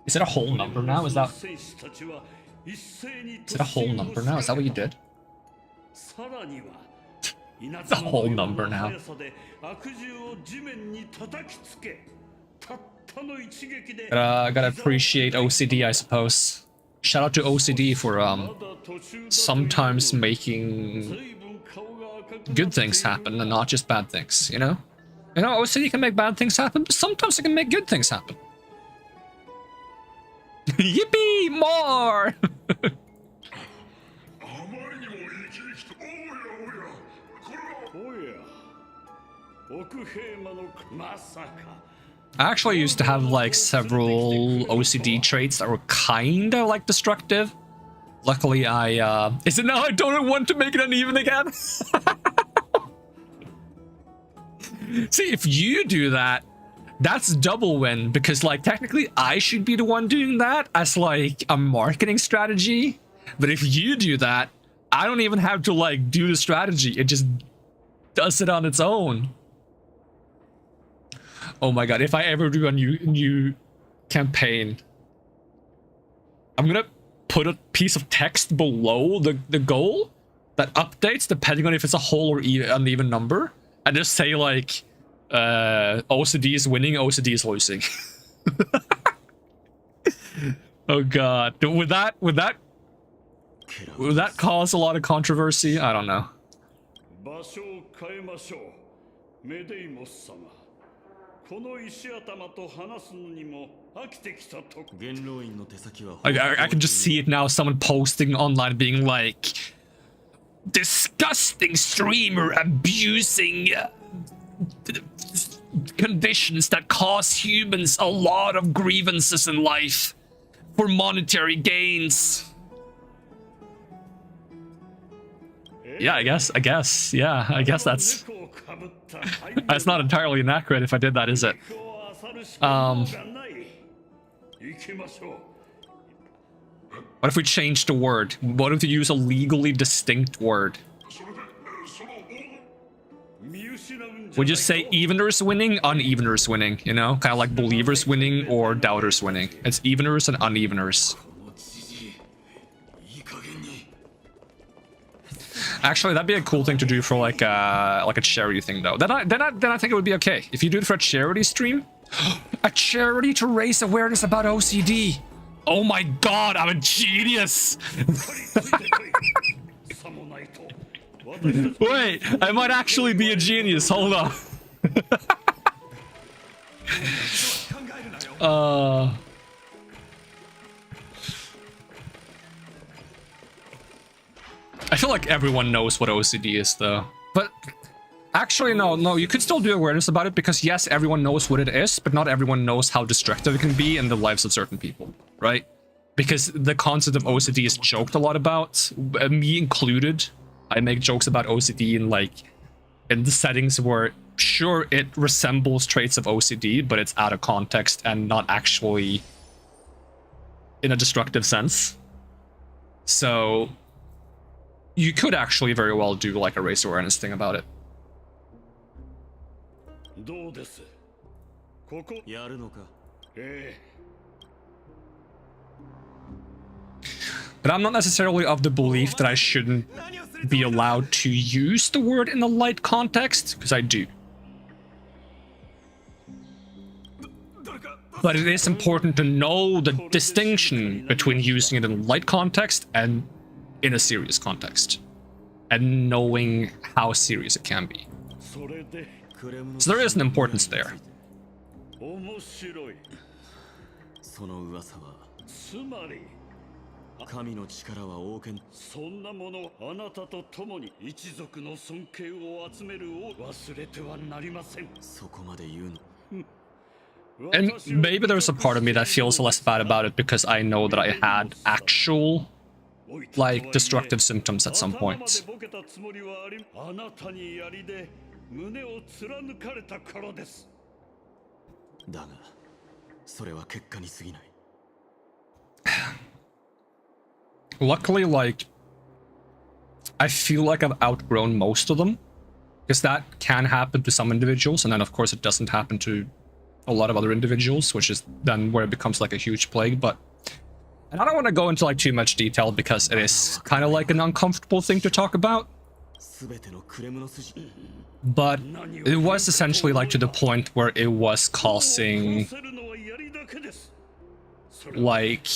Is it a whole number now? Is it a whole number now? Is that what you did? It's a whole number now. Gotta appreciate OCD, I suppose. Shout out to OCD for sometimes making good things happen and not just bad things, you know? You know, OCD can make bad things happen, but sometimes it can make good things happen. Yippee! More! I actually used to have like several OCD traits that were kinda like destructive. Luckily I is it now I don't want to make it uneven again? See, if you do that, that's double win, because like technically I should be the one doing that as like a marketing strategy. But if you do that, I don't even have to like do the strategy. It just does it on its own. Oh my god, if I ever do a new campaign, I'm gonna put a piece of text below the goal that updates depending on if it's a whole or uneven number, and just say like OCD is winning, OCD is losing. Oh god, would that cause a lot of controversy? I don't know. I can just see it now, someone posting online being like, disgusting streamer abusing conditions that cause humans a lot of grievances in life for monetary gains. Yeah, I guess that's that's not entirely inaccurate if I did that, is it? What if we changed the word? What if we use a legally distinct word? Would you say eveners winning, uneveners winning? You know, kind of like believers winning or doubters winning. It's eveners and uneveners. Actually, that'd be a cool thing to do for like a charity thing, though. Then I think it would be okay if you do it for a charity stream. A charity to raise awareness about OCD. Oh my god, I'm a genius. Wait, I might actually be a genius. Hold on. I feel like everyone knows what OCD is, though. But actually, no, you could still do awareness about it, because yes, everyone knows what it is, but not everyone knows how destructive it can be in the lives of certain people, right? Because the concept of OCD is joked a lot about, me included. I make jokes about OCD in the settings where, sure, it resembles traits of OCD, but it's out of context and not actually in a destructive sense. So you could actually very well do like a race awareness thing about it. But I'm not necessarily of the belief that I shouldn't be allowed to use the word in the light context, because I do. But it is important to know the distinction between using it in light context and in a serious context. and knowing how serious it can be. So there is an importance there. 面白い。その噂はつまり神の力は王権。そんなものあなたと共に一族の尊敬を集めるを忘れてはなりません。そこまで言うの。And maybe there's a part of me that feels less bad about it because I know that I had actual, like, destructive symptoms at some point. あなたに槍で胸を貫かれたからです。だが、それは結果に過ぎない。Luckily, like, I feel like I've outgrown most of them, because that can happen to some individuals, and then of course it doesn't happen to a lot of other individuals, which is then where it becomes like a huge plague. But, and I don't want to go into like too much detail because it is kind of like an uncomfortable thing to talk about. But it was essentially like to the point where it was causing like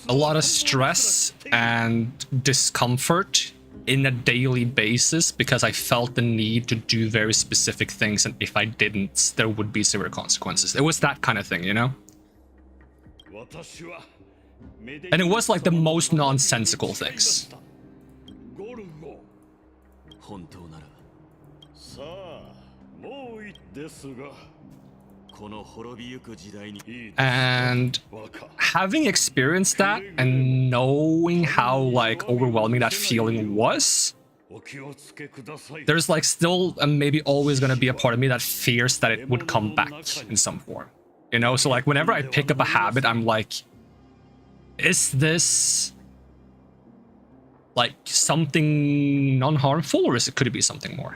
a lot of stress and discomfort in a daily basis because I felt the need to do very specific things, and if I didn't, there would be severe consequences. It was that kind of thing, you know? And it was like the most nonsensical things. And having experienced that and knowing how like overwhelming that feeling was, there's like still and maybe always going to be a part of me that fears that it would come back in some form, you know? So like whenever I pick up a habit, I'm like, is this like something non-harmful, or could it be something more?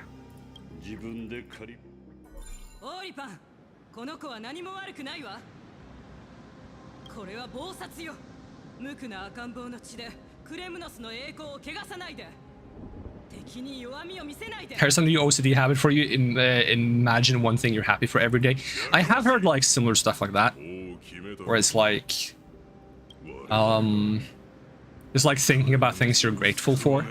この子は何も悪くないわ。これは謀殺よ。無垢な赤ん坊の血でクレムノスの栄光を汚さないで。敵に弱みを見せないで。Here's a new OCD habit for you. Imagine one thing you're happy for every day. I have heard like similar stuff like that, where it's like, it's like thinking about things you're grateful for.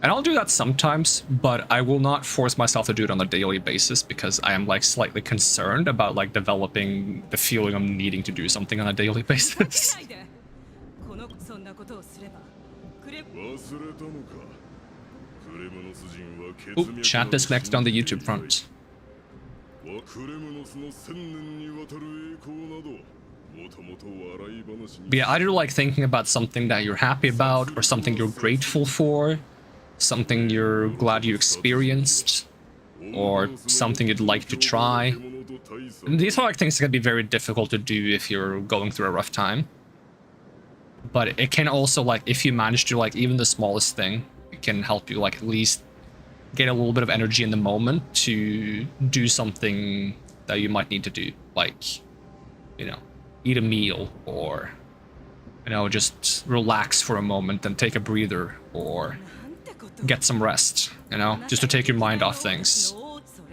And I'll do that sometimes, but I will not force myself to do it on a daily basis because I am like slightly concerned about like developing the feeling of needing to do something on a daily basis. Ooh, chat disconnected on the YouTube front. But yeah, either like thinking about something that you're happy about or something you're grateful for, something you're glad you experienced, or something you'd like to try. And these are like things that can be very difficult to do if you're going through a rough time. But it can also, like, if you manage to, like, even the smallest thing, it can help you, like, at least get a little bit of energy in the moment to do something that you might need to do. Like, you know, eat a meal, or, you know, just relax for a moment and take a breather, or get some rest, you know, just to take your mind off things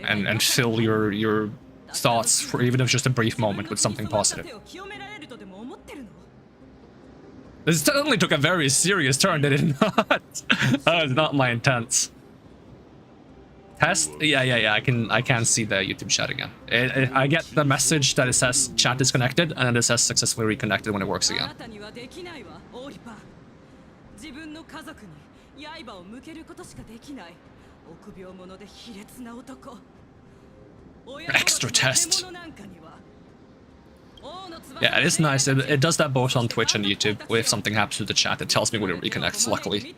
and fill your thoughts for even if it's just a brief moment with something positive. This suddenly took a very serious turn, did it not? That was not my intent. Test? Yeah. I can see the YouTube chat again. I get the message that it says chat disconnected, and then it says successfully reconnected when it works again. Extra test. Yeah, it is nice. It does that both on Twitch and YouTube. If something happens to the chat, it tells me when it reconnects, luckily.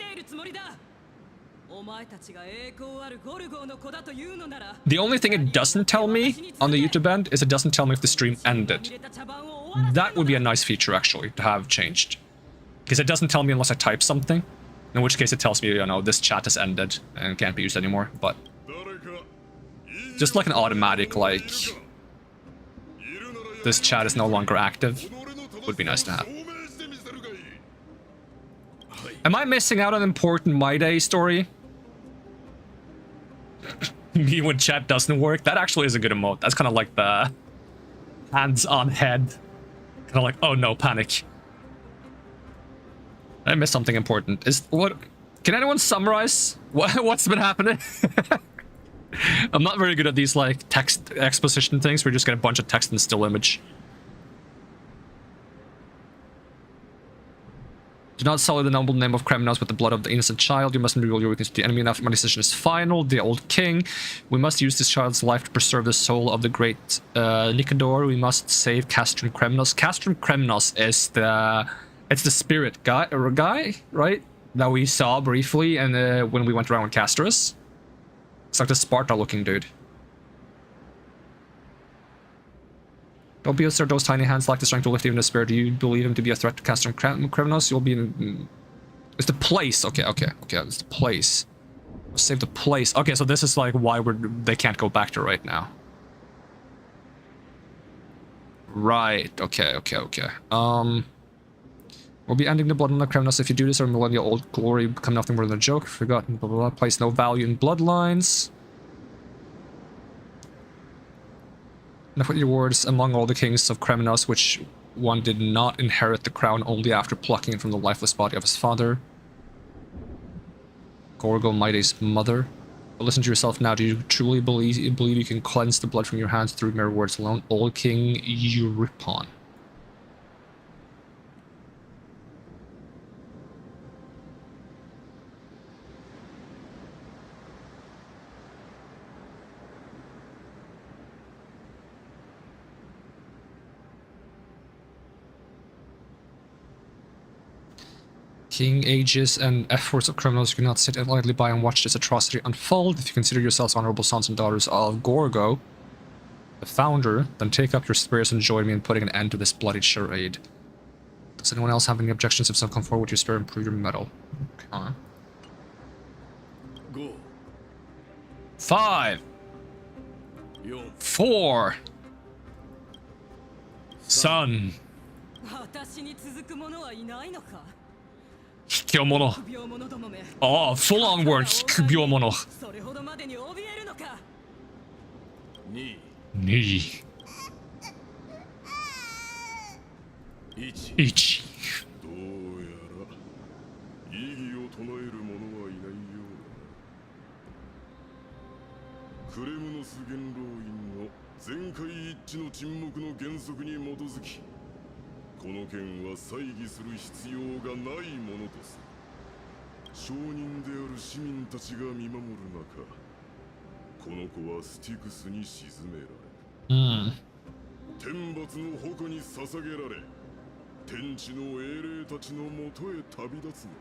The only thing it doesn't tell me on the YouTube end is it doesn't tell me if the stream ended. That would be a nice feature, actually, to have changed. Because it doesn't tell me unless I type something. In which case it tells me, you know, this chat has ended and can't be used anymore. But just like an automatic, like, this chat is no longer active, would be nice to have. Am I missing out on an important My Day story? Me when chat doesn't work? That actually is a good emote. That's kind of like the hands on head. Kind of like, oh no, panic. I missed something important. Can anyone summarize what's been happening? I'm not very good at these like text exposition things where you just get a bunch of text and still image. Do not sully the noble name of Kremnos with the blood of the innocent child. You mustn't reveal your weakness to the enemy. Enough. My decision is final. The old king. We must use this child's life to preserve the soul of the great Nikador. We must save Castrum Kremnos. Castrum Kremnos is it's the spirit guy, right? That we saw briefly and when we went around with Castorice. It's like the Sparta-looking dude. Don't be absurd. Those tiny hands lack the strength to lift even a spear. Do you believe him to be a threat to Castrum Kremnos? You'll be in... It's the place. Okay. It's the place. Save the place. Okay, so this is like why they can't go back to right now. Right. Okay. We'll be ending the blood on the Kremnos. If you do this, our millennial old glory will become nothing more than a joke. Forgotten. Blah blah blah. Place no value in bloodlines. Enough with your words. Among all the kings of Kremnos, which one did not inherit the crown only after plucking it from the lifeless body of his father? Gorgo Mighty's mother. But listen to yourself now. Do you truly believe you can cleanse the blood from your hands through mere words alone? Old King Euripon. King ages and efforts of criminals. You cannot sit idly by and watch this atrocity unfold. If you consider yourselves honorable sons and daughters of Gorgo, the founder, then take up your spears and join me in putting an end to this bloody charade. Does anyone else have any objections? If so, come forward with your spear and prove your mettle. Okay. Go. 5 4 Son. 卑怯者。ああ、full on word 卑怯者。2 1どうやら異議を唱える者はいないようだ。クレムノス元老院の全会一致の沈黙の原則に基づき、この件は猜疑する必要がないものとする。証人である市民たちが見守る中、この子はスティクスに沈められ、天罰の矛に捧げられ、天地の英霊たちのもとへ旅立つのだ。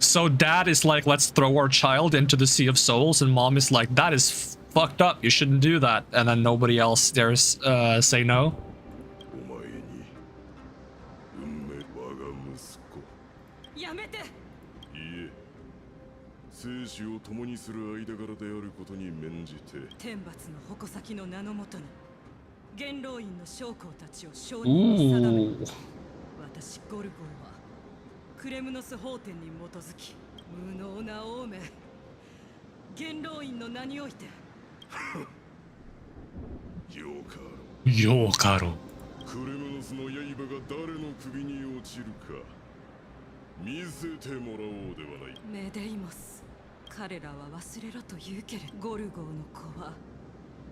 So dad is like, let's throw our child into the Sea of Souls, and mom is like, that is fucked up, you shouldn't do that. And then nobody else dares say no. お前に運命我が息子。やめて。いえ、生死を共にする間柄であることに免じて。天罰の矛先の名のもとに、元老院の将校たちを証人に定め、私ゴルゴーは。クレムノス法典に基づき無能な王め元老院の名においてよかろクレムノスの刃が誰の首に落ちるか見せてもらおうではない。メデイモス、彼らは忘れろと言うけれどゴルゴーの子は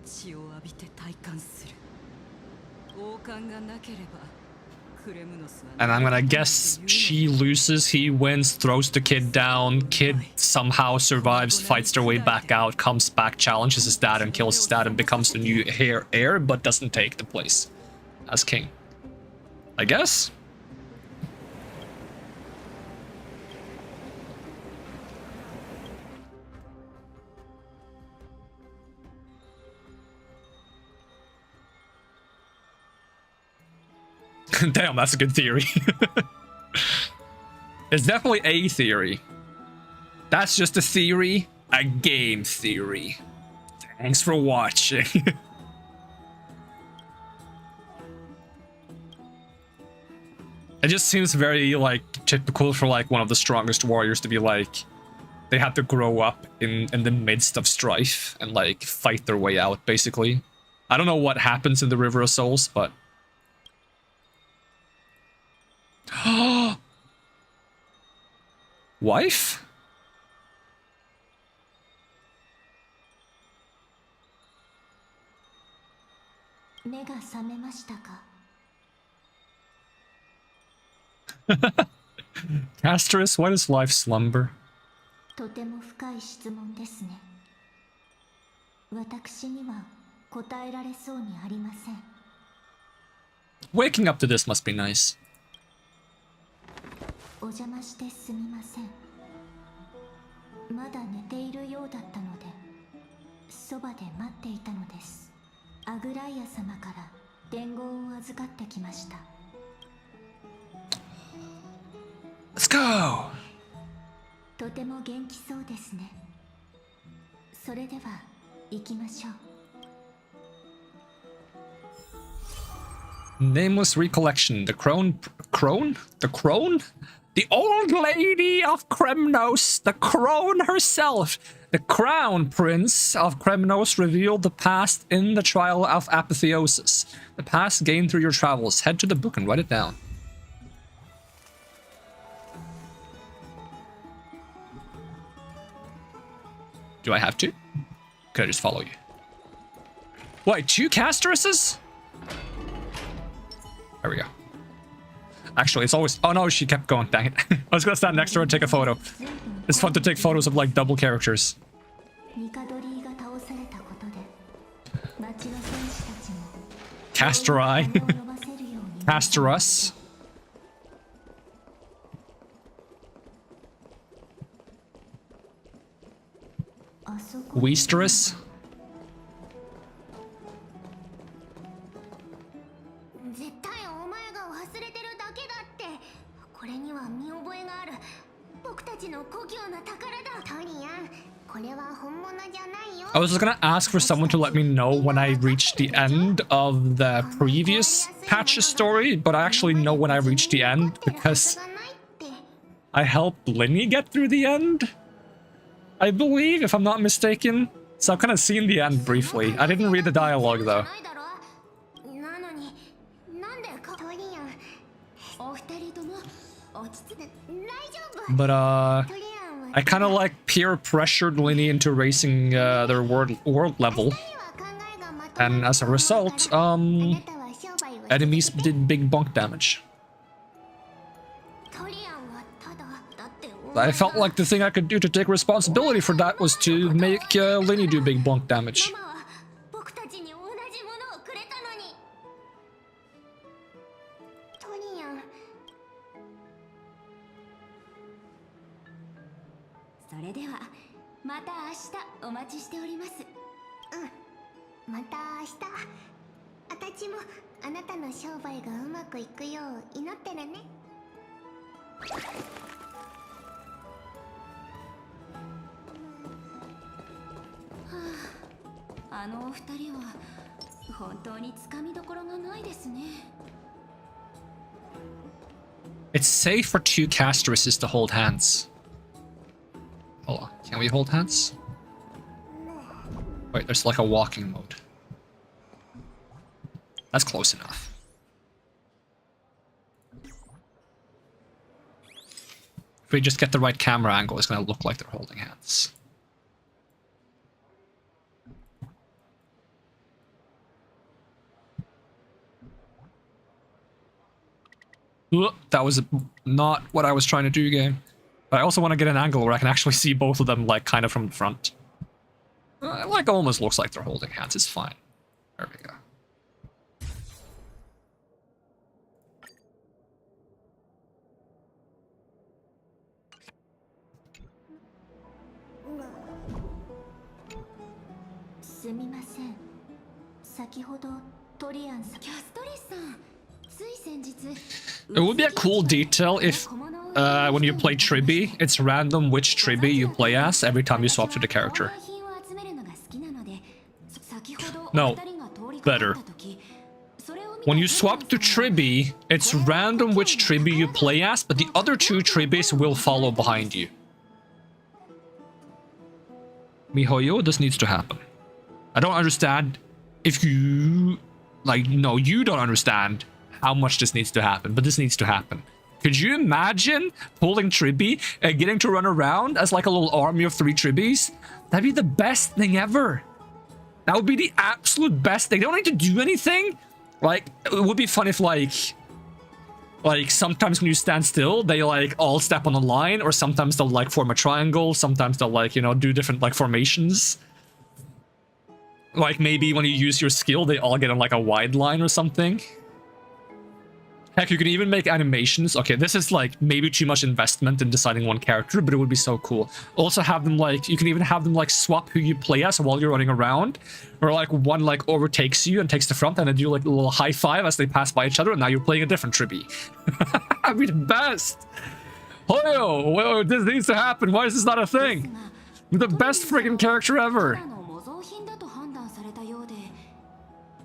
血を浴びて体感する。王冠がなければAnd I'm gonna guess she loses, he wins, throws the kid down, kid somehow survives, fights their way back out, comes back, challenges his dad and kills his dad and becomes the new heir, but doesn't take the place as king. I guess? Damn, that's a good theory. It's definitely a theory. That's just a theory, a game theory. Thanks for watching. It just seems very, like, typical for, like, one of the strongest warriors to be, like, they have to grow up in the midst of strife and, like, fight their way out, basically. I don't know what happens in the River of Souls, but... Wife? 目が覚めましたか？ Castorice, why does life slumber? とても深い質問ですね。私には答えられそうにありません。 Waking up to this must be nice. お邪魔してすみません。まだ寝ているようだったので、そばで待っていたのです。アグライア様から伝言を預かってきました。 Let's go! とても元気そうですね。それでは行きましょう。 Nameless recollection. The crone? The crone? The old lady of Kremnos, the crone herself. The crown prince of Kremnos revealed the past in the trial of apotheosis. The past gained through your travels. Head to the book and write it down. Do I have to? Could I just follow you? Wait, 2 Castorices? There we go. Actually, it's always... Oh no, she kept going. Dang it. I was gonna stand next to her and take a photo. It's fun to take photos of, like, double characters. Castori. Castorus. Weasterus. 絶対お前が忘れてるだけだって。これには見覚えがある。僕たちの故郷の宝だ。トリアン、これは本物じゃないよ。 I was gonna ask for someone to let me know when I reached the end of the previous patch story, but I actually know when I reached the end because I helped Linny get through the end, I believe, if I'm not mistaken. So I've kind of seen the end briefly. I didn't read the dialogue though. But I kind of like peer pressured Linny into racing their world level, and as a result, enemies did big bunk damage. I felt like the thing I could do to take responsibility for that was to make Linny do big bunk damage. It's safe for 2 Castorices to hold hands. Hold on, can we hold hands? Wait, there's like a walking mode. That's close enough. If we just get the right camera angle, it's gonna look like they're holding hands. That was not what I was trying to do, game. But I also want to get an angle where I can actually see both of them, like, kind of from the front. Like, almost looks like they're holding hands. It's fine. There we go. It would be a cool detail if, when you play Tribi, it's random which Tribi you play as every time you swap to the character. No, better. When you swap to Tribi, it's random which Tribi you play as, but the other 2 Tribis will follow behind you. MiHoYo, this needs to happen. I don't understand if you... Like, no, you don't understand how much this needs to happen, but this needs to happen. Could you imagine pulling Tribby and getting to run around as like a little army of 3 Tribbies? That'd be the best thing ever. That would be the absolute best thing. They don't need to do anything. Like, it would be fun if like sometimes when you stand still, they like all step on a line, or sometimes they'll like form a triangle, sometimes they'll like, you know, do different like formations. Like maybe when you use your skill, they all get on like a wide line or something. Heck, you can even make animations. Okay, this is like maybe too much investment in deciding one character, but it would be so cool. Also have them like, you can even have them like swap who you play as while you're running around. Or like one like overtakes you and takes the front and then do like a little high five as they pass by each other, and now you're playing a different Tribby. That'd be the best. Hoyo, well, this needs to happen. Why is this not a thing? You're the best friggin' character ever.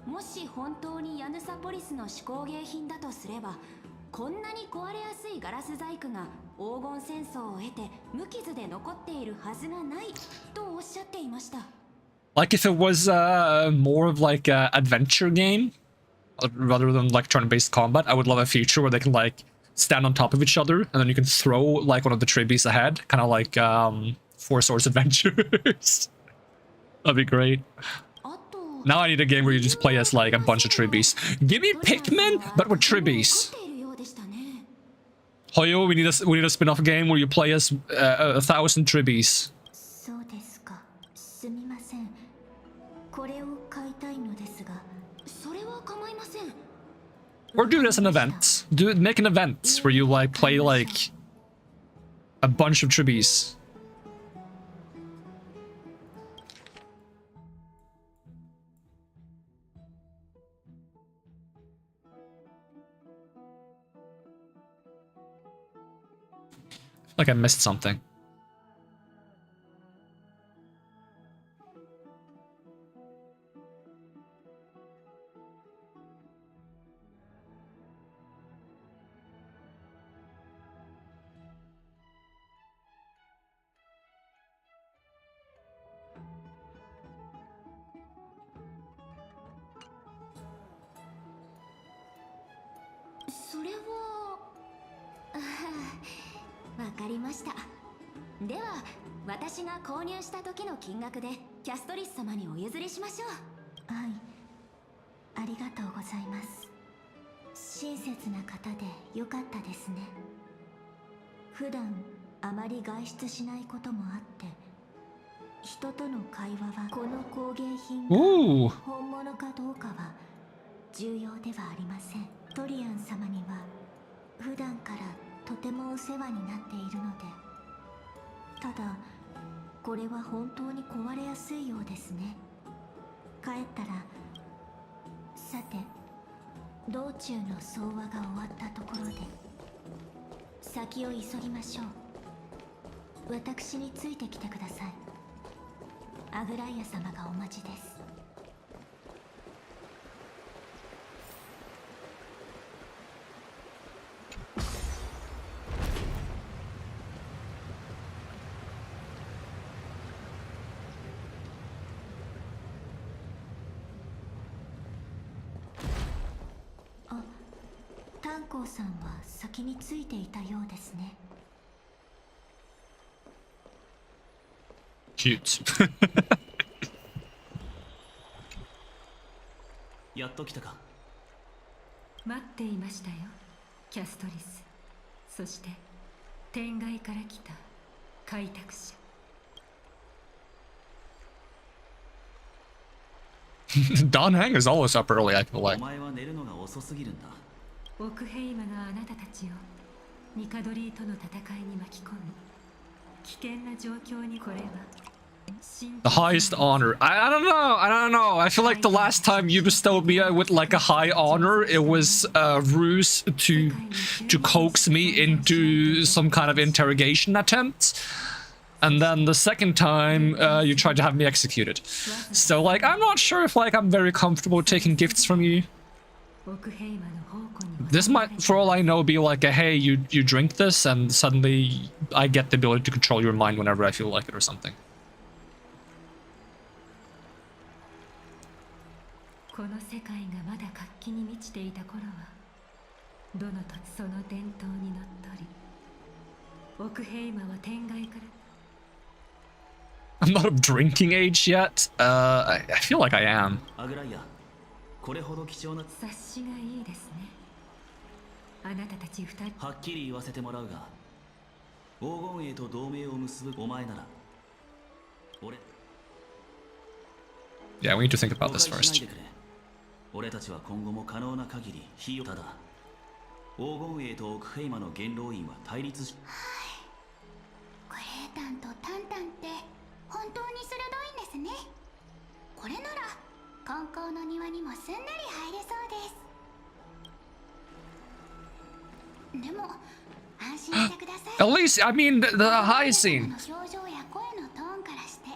もし本当にヤヌサポリスの手工芸品だとすれば、こんなに壊れやすいガラス細工が黄金戦争を経て無傷で残っているはずがないとおっしゃっていました。Like if it was more of like a adventure game rather than like turn-based combat, I would love a feature where they can like stand on top of each other and then you can throw like one of the Tribbies ahead, kind of like Four Swords Adventures. That'd be great. Now I need a game where you just play as like a bunch of Tribbies. Give me Pikmin, but with Tribbies. Hoyo, we need a spin-off game where you play as 1,000 Tribbies. Or do it as an event. Make an event where you like play like a bunch of Tribbies. Like I missed something. Ooh. 普段からとてもお世話になっているので、ただこれは本当に壊れやすいようですね。帰ったら、さて道中の総話が終わったところで先を急ぎましょう。私についてきてください。アグライア様がお待ちです。 タンコーさんは先についていたようですね。Cute. やっと来たか。待っていましたよ、キャストリス。そして天外から来た開拓者。Don Hang is always up early, I feel like. お前は寝るのが遅すぎるんだ。オクヘイマがあなたたちをニカドリーとの戦いに巻き込み、危険な状況にこれは。 The highest honor. I don't know. I feel like the last time you bestowed me with like a high honor, it was a ruse to coax me into some kind of interrogation attempt. And then the second time, you tried to have me executed. So like, I'm not sure if like I'm very comfortable taking gifts from you. This might, for all I know, be like a, hey, you drink this and suddenly I get the ability to control your mind whenever I feel like it or something. この世界がまだ活気に満ちていた頃は、どのとその伝統にのっとり奥平間は天外から I'm not of drinking age yet. I feel like I am. アグライア、これほど貴重な察しがいいですね。あなたたち二人はっきり言わせてもらうが、黄金栄と同盟を結ぶお前なら俺 Yeah, we need to think about 誤 this 解しない first. でくれ。俺たちは今後も可能な限り火をただ黄金栄と奥平間の元老院は対立しクレータンとタンタンって本当に鋭いんですね。これなら観光の庭にもすんなり入れそうです。でも安心してください。 At least, I mean, the high scene. 表情や声のトーンからして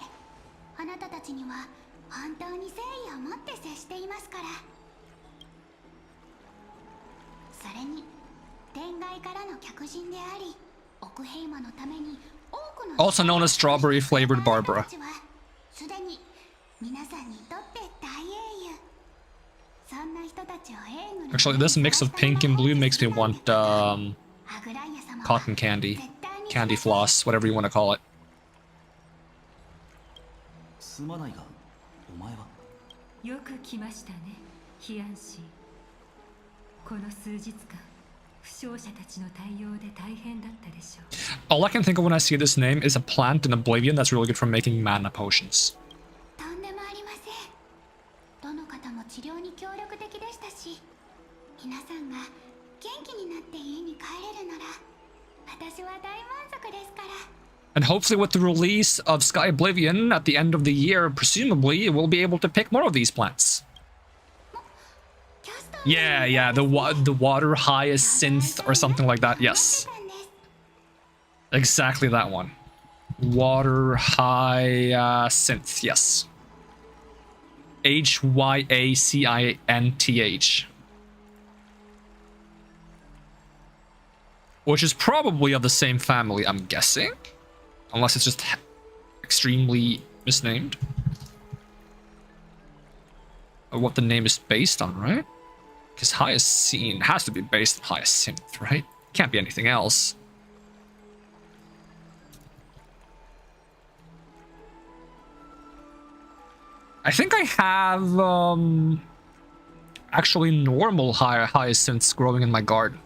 あなたたちには本当に誠意を持って接していますから。それに天外からの客人であり奥平間のために多くの Also known as strawberry flavored Barbara. すでに皆さんにとって大英雄。そんな人たちを英語に Actually, this mix of pink and blue makes me want cotton candy, candy floss, whatever you want to call it. すまないがお前はよく来ましたね、ヒアンシー。この数日間負傷者たちの対応で大変だったでしょう。 All I can think of when I see this name is a plant in Oblivion that's really good for making mana potions. とんでもありません。どの方も治療に協力的でしたし、皆さんが元気になって家に帰れるなら私は大満足ですから。 And hopefully with the release of Sky Oblivion at the end of the year, presumably, we'll be able to pick more of these plants. Yeah, the water hyacinth or something like that, yes. Exactly that one. Water hyacinth, yes. Hyacinth. Which is probably of the same family, I'm guessing. Unless it's just extremely misnamed. Or what the name is based on, right? Because hyacinth has to be based on hyacinth, right? Can't be anything else. I think I have actually normal hyacinths growing in my garden.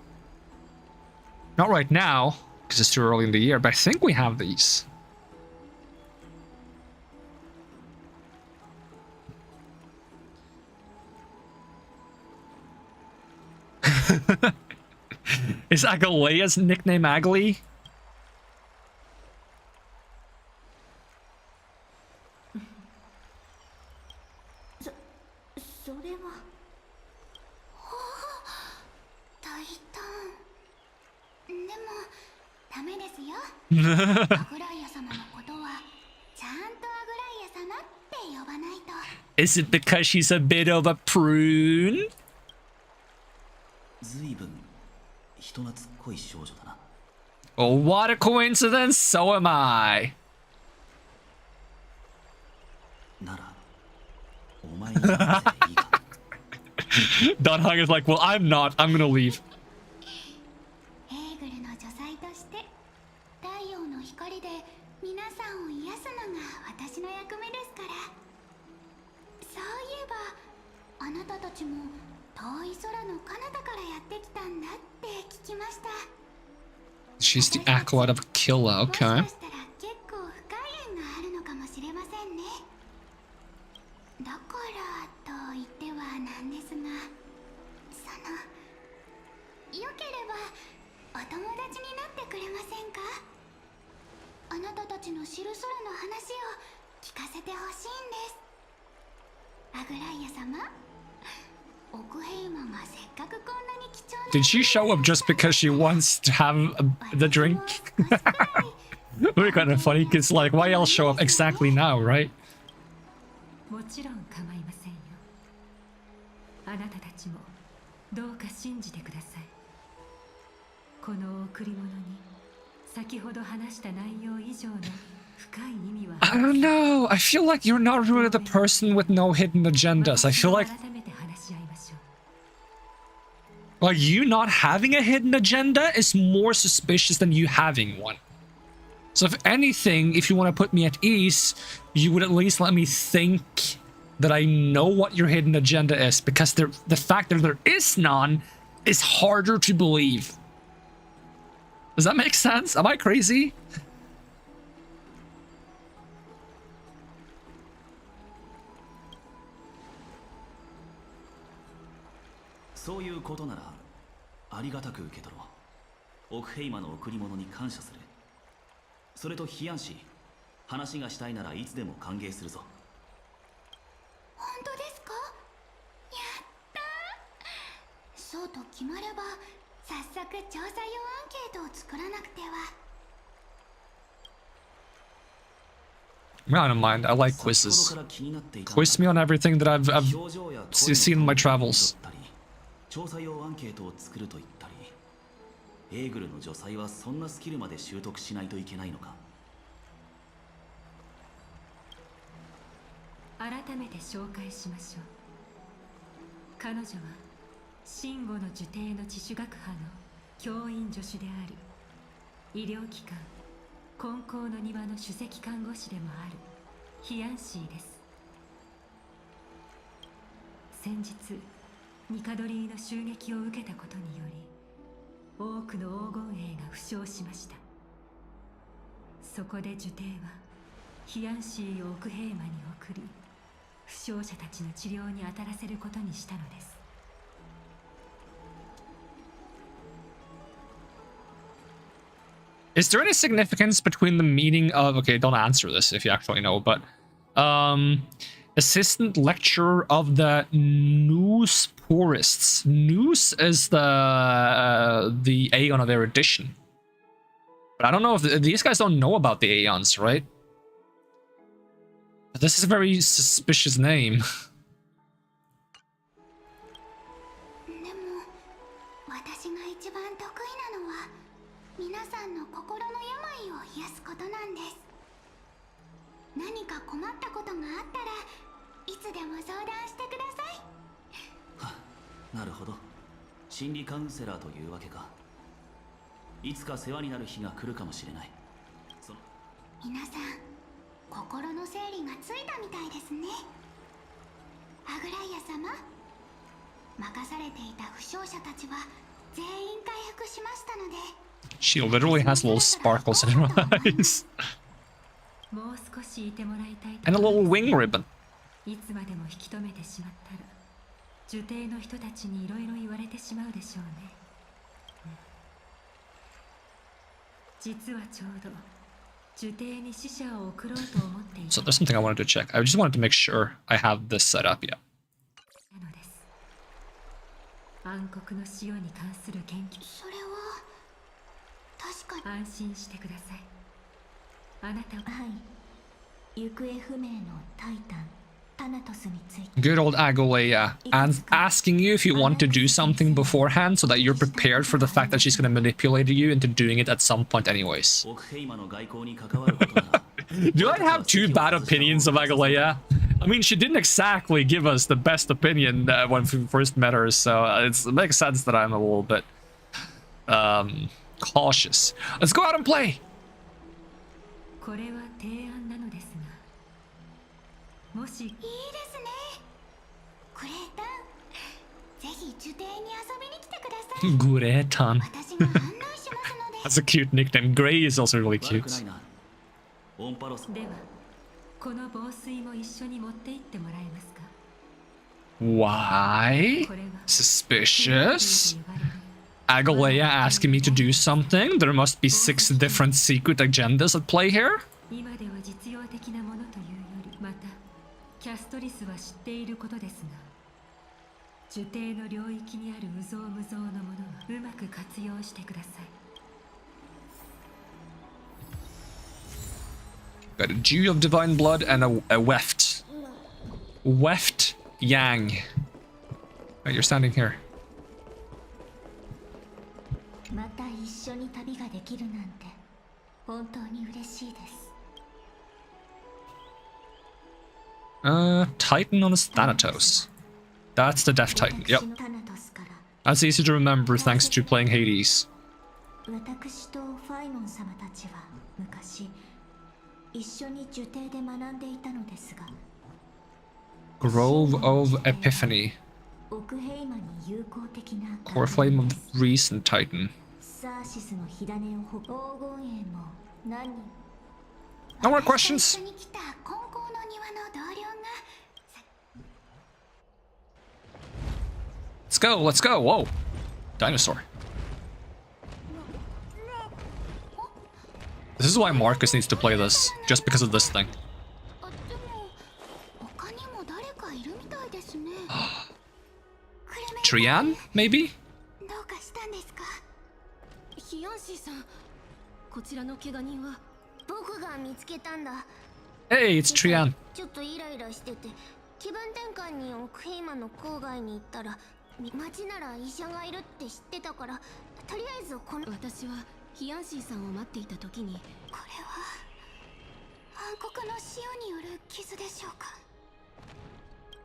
Not right now, because it's too early in the year, but I think we have these. Is Agalea's nickname Agli? それは大胆。でもダメですよ。アグライア様のことはちゃんとアグライア様って呼ばないと。 Is it because she's a bit of a prune? ずいぶん人懐っこい少女だな。 Oh, what a coincidence! So am I. ならお前に任せていいか。Don Hung is like, well, I'm not. I'm gonna leave. エーグルの女才として太陽の光で皆さんを癒すのが私の役目ですから。そういえばあなたたちも遠い空の彼方からやってきたんだって聞きました。 She's the acolyte of Killa, もしか okay. したら結構深い縁があるのかもしれませんね。だからと言ってはなんですが、よければお友達になってくれませんか。あなたたちの知る空の話を聞かせてほしいんです。アグライア様、奥平間がせっかくこんなに貴重な Did she show up just because she wants to have the drink? We're kind of funny because, like, why else show up exactly now, right? もちろん構いませんよ。あなたたちもどうか信じてください。この贈り物に先ほど話した内容以上の深い意味は I don't know. I feel like you're not really the person with no hidden agendas. I feel like 改めて話し合いましょ Well, you not having a hidden agenda is more suspicious than you having one. So if anything, if you want to put me at ease, you would at least let me think that I know what your hidden agenda is, because the fact that there is none is harder to believe. Does that make sense? Am I crazy? そういうことならありがたく受け取ろう。オクヘイマの贈り物に感謝する。それとヒアン氏、話がしたいならいつでも歓迎するぞ。本当ですか？やったー。そうと決まれば早速調査用アンケートを作らなくては。I don't mind. I like quizzes. Quiz me on everything that I've seen in my travels. 調査用アンケートを作ると言ったり、エーグルの女才はそんなスキルまで習得しないといけないのか。改めて紹介しましょう。彼女は真吾の受定の自主学派の教員助手であり、医療機関金光の庭の首席看護師でもあるヒアンシーです。先日ニカドリーの襲撃を受けたことにより、多くの黄金兵が負傷しました。そこで受定はヒアンシーを奥兵馬に送り、負傷者たちの治療に当たらせることにしたのです。Is there any significance between the meaning of, okay, don't answer this if you actually know, but assistant lecturer of the Noose Purists. Noose is the Aeon of erudition. But I don't know if these guys don't know about the Aeons, right? But this is a very suspicious name. 皆さんの心の病を癒すことなんです。何か困ったことがあったらいつでも相談してください。はあ、なるほど。心理カウンセラーというわけか。いつか世話になる日が来るかもしれない。皆さん、心の整理がついたみたいですね。アグライア様、任されていた負傷者たちは全員回復しましたので。She literally has little sparkles in her eyes. And a little wing ribbon. いつまでも引き止めてしまったら、受定の人たちにいろいろ言われてしまうでしょうね。実はちょうど受定に死者を送ろうと思っていた。 So there's something I wanted to check. I just wanted to make sure I have this set up yet. なのです。暗黒の潮に関する研究。それは確かに。安心してください。あなたは、はい、行方不明のタイタンタナトスについて。 Good old Agolea, and asking you if you want to do something beforehand so that you're prepared for the fact that she's going to manipulate you into doing it at some point anyways. Do I have too bad opinions of Agolea? I mean, she didn't exactly give us the best opinion when we first met her, so it makes sense that I'm a little bit cautious. Let's go out and play! これは提案なのですが、もしいいですね。グレータン、ぜひ受定に遊びに来てください。グレータン。私が案内しますので。That's a cute nickname. Grey is also really cute. では、この防水も一緒に持って行ってもらえますか? Why? Suspicious? Agolea asking me to do something? There must be 6 different secret agendas at play here? 今では実用的なものというより、またキャストリスは知っていることですが、受定の領域にある無造無造のものはうまく活用してください。Got a Dew of Divine Blood and a Weft. Weft Yang. Right, you're standing here. また一緒に旅ができるなんて本当に嬉しいです。Titan on the Thanatos. That's the Death Titan. Yep. タナトスから That's easy to remember thanks to playing Hades. 私とファイモン様たちは昔一緒に呪帝で学んでいたのですが Grove of Epiphany. 奥平魔に友好的な Core Flame of Recent Titan. サーシスの火種を黄金園も何人 No more questions? 一緒に来た金光の庭の同僚が Let's go, let's go. Whoa. Dinosaur. This is why Marcus needs to play this, just because of this thing. あでも他にも誰かいるみたいですねクレメン Trian, maybe? どうかしたんですかヒヤンシーさんこちらの怪我人は僕が見つけたんだ Hey, it's Trian. ちょっとイライラしてて気分転換に奥平魔の郊外に行ったら町なら医者がいるって知ってたからとりあえずこの私はヒヤンシーさんを待っていた時にこれは暗黒の潮による傷でしょうか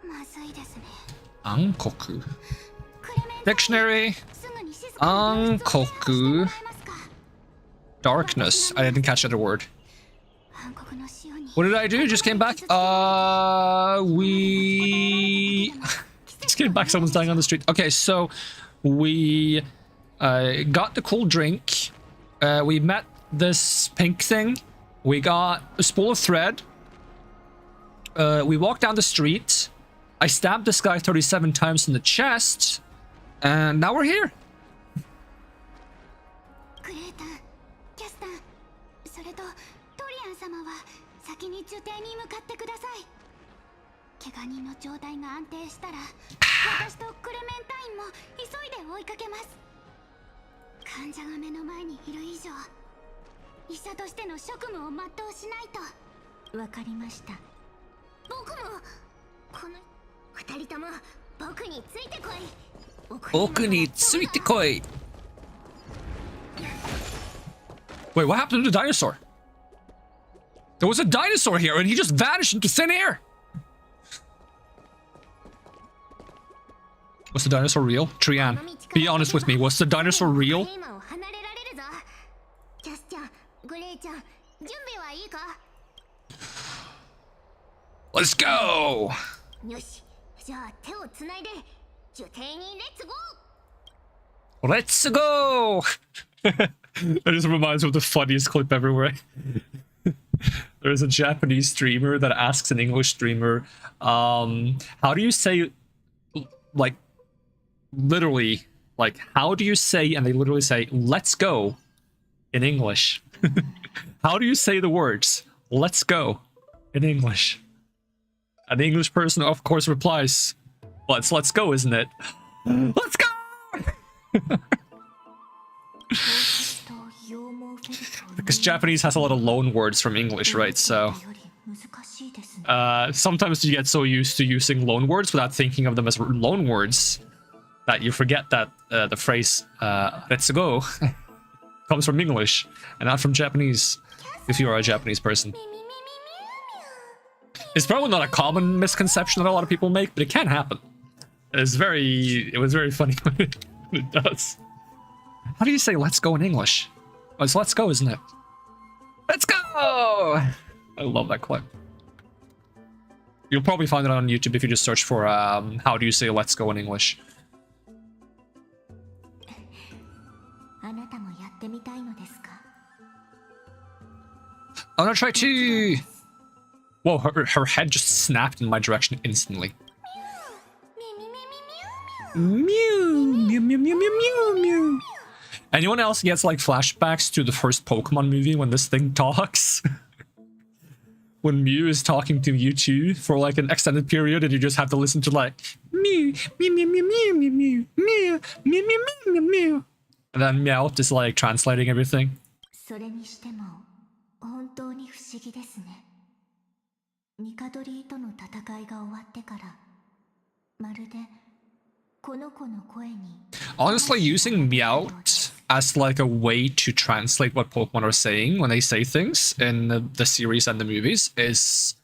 まずいですね Ankoku. クレメン Dictionary. すぐに静かな病室を手配してもらえますか Darkness. I didn't catch that word. 暗黒の潮に What did I do? Just came back? We... Just came back, someone's dying on the street. Okay, so we got the cool drink. We met this pink thing. We got a spool of thread. We walked down the street. I stabbed this guy 37 times in the chest. And now we're here. クレーターキャスターそれとトリアン様は先に呪帝に向かってください怪我人の状態が安定したら私とクレメンタインも急いで追いかけます患者が目の前にいる以上医者としての職務を全うしないとわかりました僕もこの二人とも僕についてこい Wait, what happened to the dinosaur? There was a dinosaur here and he just vanished into thin air. Was the dinosaur real? Trian, be honest with me. Was the dinosaur real? キャスちゃん、グレイちゃん、準備はいいか Let's go! よし、じゃあ手をつないで呪帝にレッツゴー Let's go! That just reminds me of the funniest clip everywhere. There's a Japanese streamer that asks an English streamer, how do you say, like, literally, like, how do you say, and they literally say, let's go, in English. How do you say the words, let's go, in English? And the English person, of course, replies, well, it's let's go, isn't it? Let's go! Because Japanese has a lot of loan words from English, right? So sometimes you get so used to using loan words without thinking of them as loan words that you forget that the phrase let's go comes from English and not from Japanese, if you are a Japanese person. It's probably not a common misconception that a lot of people make, but it can happen. It was very funny when it does. How do you say let's go in English? Oh, it's let's go, isn't it? Let's go! I love that clip. You'll probably find it on YouTube if you just search for how do you say let's go in English. I'm gonna try to... Whoa, her head just snapped in my direction instantly. Mew, mew, mew, mew, mew, mew, mew. Anyone else gets like flashbacks to the first Pokemon movie when this thing talks? When Mew is talking to Mewtwo for like an extended period and you just have to listen to like Mew, Mew, Mew, Mew, Mew, Mew, Mew, Mew, Mew, Mew, Mew, Mew. And then Meowth is like translating everything. それにしても本当に不思議ですね。ニカドリーとの戦いが終わってからまるでこの子の声に Honestly, using Meowth as like a way to translate what Pokemon are saying when they say things in the series and the movies is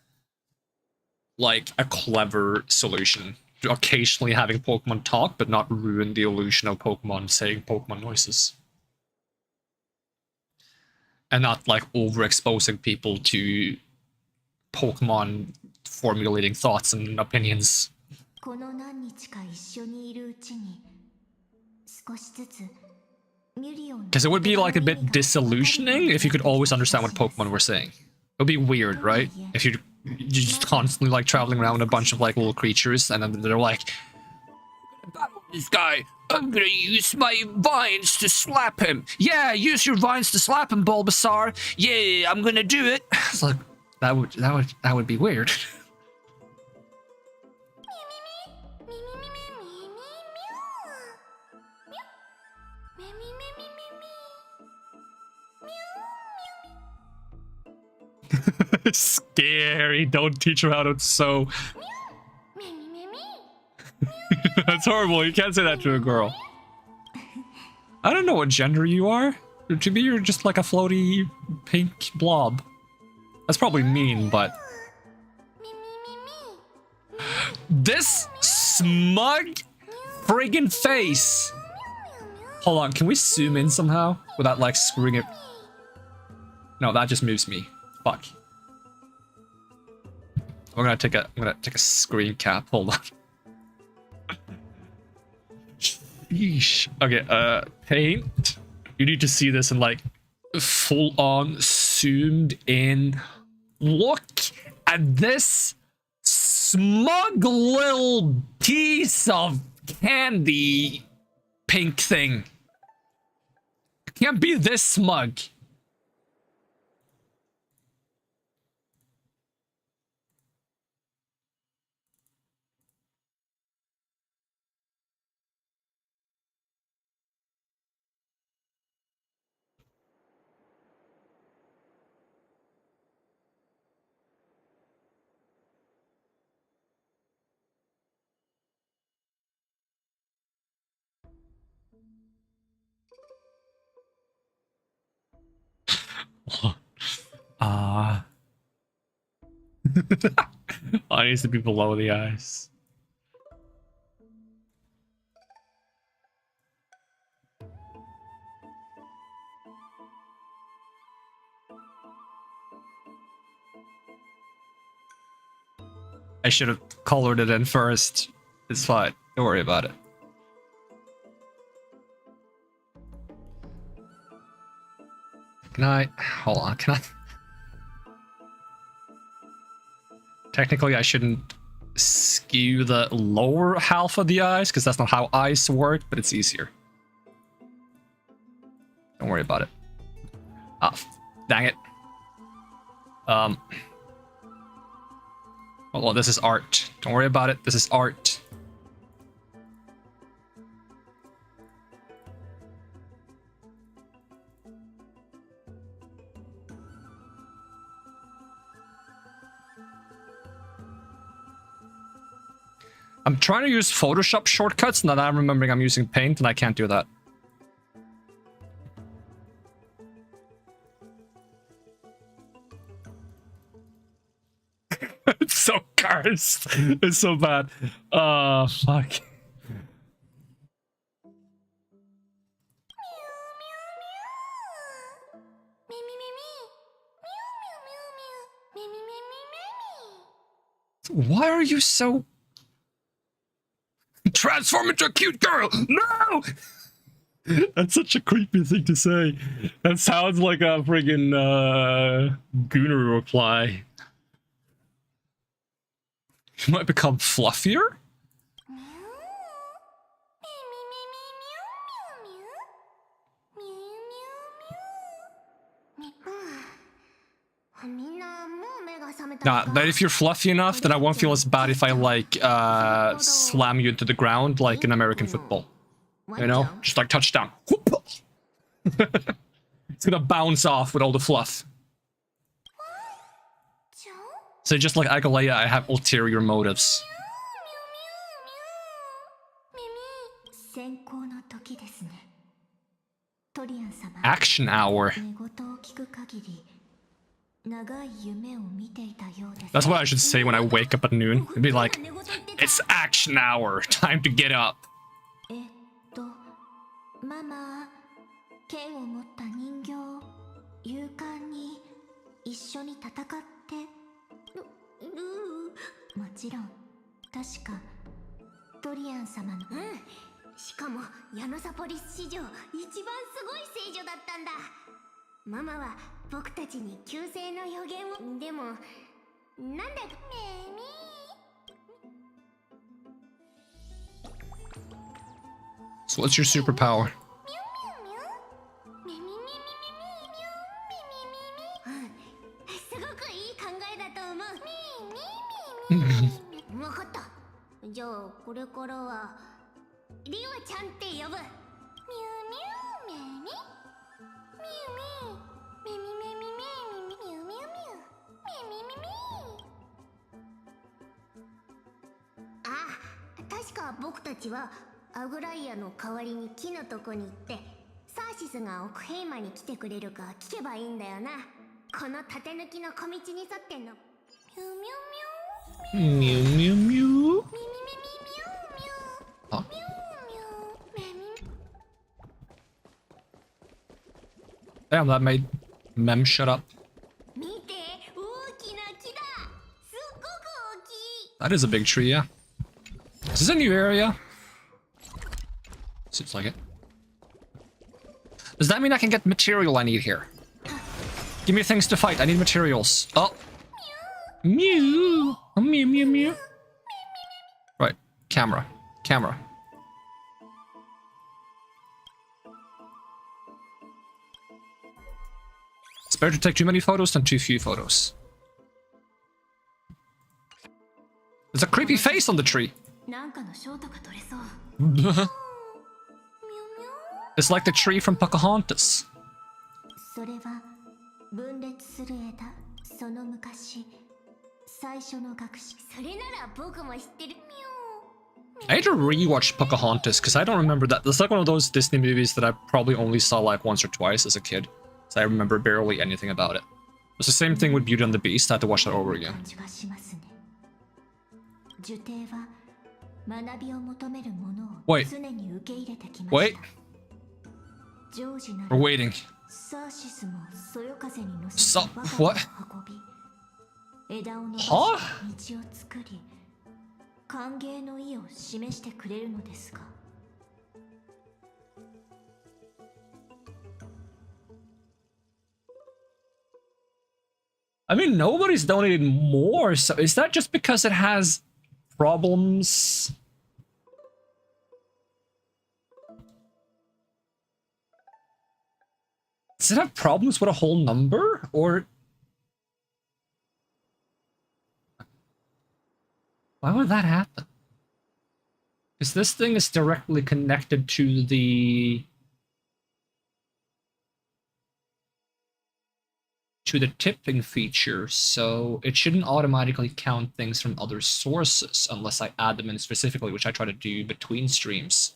like a clever solution. occasionally having Pokemon talk, but not ruin the illusion of Pokemon saying Pokemon noises. And not like overexposing people to Pokemon formulating thoughts and opinions. この何日か一緒にいるうちに少しずつ Because it would be like a bit disillusioning if you could always understand what Pokemon were saying. It would be weird, right? If you're just constantly like traveling around with a bunch of like little creatures and then they're like, this guy, I'm gonna use my vines to slap him. Yeah, use your vines to slap him, Bulbasaur. Yeah, I'm gonna do it. It's like that would be weird. Scary. Don't teach her how to sew. That's horrible. You can't say that to a girl. I don't know what gender you are. To me, you're just like a floaty pink blob. That's probably mean, but... This smug friggin' face! Hold on, can we zoom in somehow? Without like screwing it... No, that just moves me. Fuck. I'm gonna take a screen cap. Hold on. Sheesh. Okay, paint. You need to see this in like full on zoomed in. Look at this smug little piece of candy pink thing. It can't be this smug. Oh, it needs to be below the eyes. I should have colored it in first. It's fine. Don't worry about it. Can I... Hold on, can I... Technically, I shouldn't skew the lower half of the eyes, because that's not how eyes work, but it's easier. Don't worry about it. Ah, dang it. Oh, this is art. Don't worry about it. This is art. I'm trying to use Photoshop shortcuts, and then I'm remembering I'm using Paint, and I can't do that. It's so cursed. It's so bad. Fuck. Why are you so... Transform into a cute girl! No! That's such a creepy thing to say. That sounds like a friggin' Gooner reply. You might become fluffier? Nah, but if you're fluffy enough, then I won't feel as bad if I, like, slam you into the ground like in American football. You know? Just like touchdown. It's gonna bounce off with all the fluff. So just like Agalea, I have ulterior motives. Action hour. That's what I should say when I wake up at noon. It'd be like, it's It's action hour. Time to get up. ママ、剣を持った人形、勇敢に一緒に戦ってルー。もちろん、確かドリアン様の。しかもヤノサポリス史上一番すごい聖女だったんだ。ママは僕たちに救世の予言を。でもなんだメミ So what's your superpower? すごくいい考えだと思う。わかった。じゃあこれからはリワちゃんって呼ぶ。ミュウミュウメミミュウミュウメミメミメミミュウミュウミュウメミミミ確か僕たちはアグライアの代わりに木のとこに行ってサーシスがオクヘイマに来てくれるか聞けばいいんだよな。この縦抜きの小道に沿ってんの。ミュウミュウミュウミュウミュウミュウ。ミミミミミュウミュウ Huh? Damn, that made Mem shut up. That is a big tree, yeah. Is this a new area? Seems like it. Does that mean I can get material I need here? Give me things to fight. I need materials. Oh. Mew. Oh, mew, mew, mew. Right. Camera. Camera. It's better to take too many photos than too few photos. There's a creepy face on the tree. It's like the tree from Pocahontas. それは分裂する枝、その昔最初の学習。それなら僕も知ってる。 I need to rewatch Pocahontas because I don't remember that. It's like one of those Disney movies that I probably only saw like once or twice as a kid. So I remember barely anything about it. It's the same thing with Beauty and the Beast. I had to watch that over again. Wait. Wait. We're waiting. So, what? Huh? 歓迎の意を示してくれるのですが。I mean, nobody's donated more, so is that just because it has problems? Does it have problems with a whole number, or... Why would that happen? Because this thing is directly connected to the tipping feature, so it shouldn't automatically count things from other sources unless I add them in specifically, which I try to do between streams.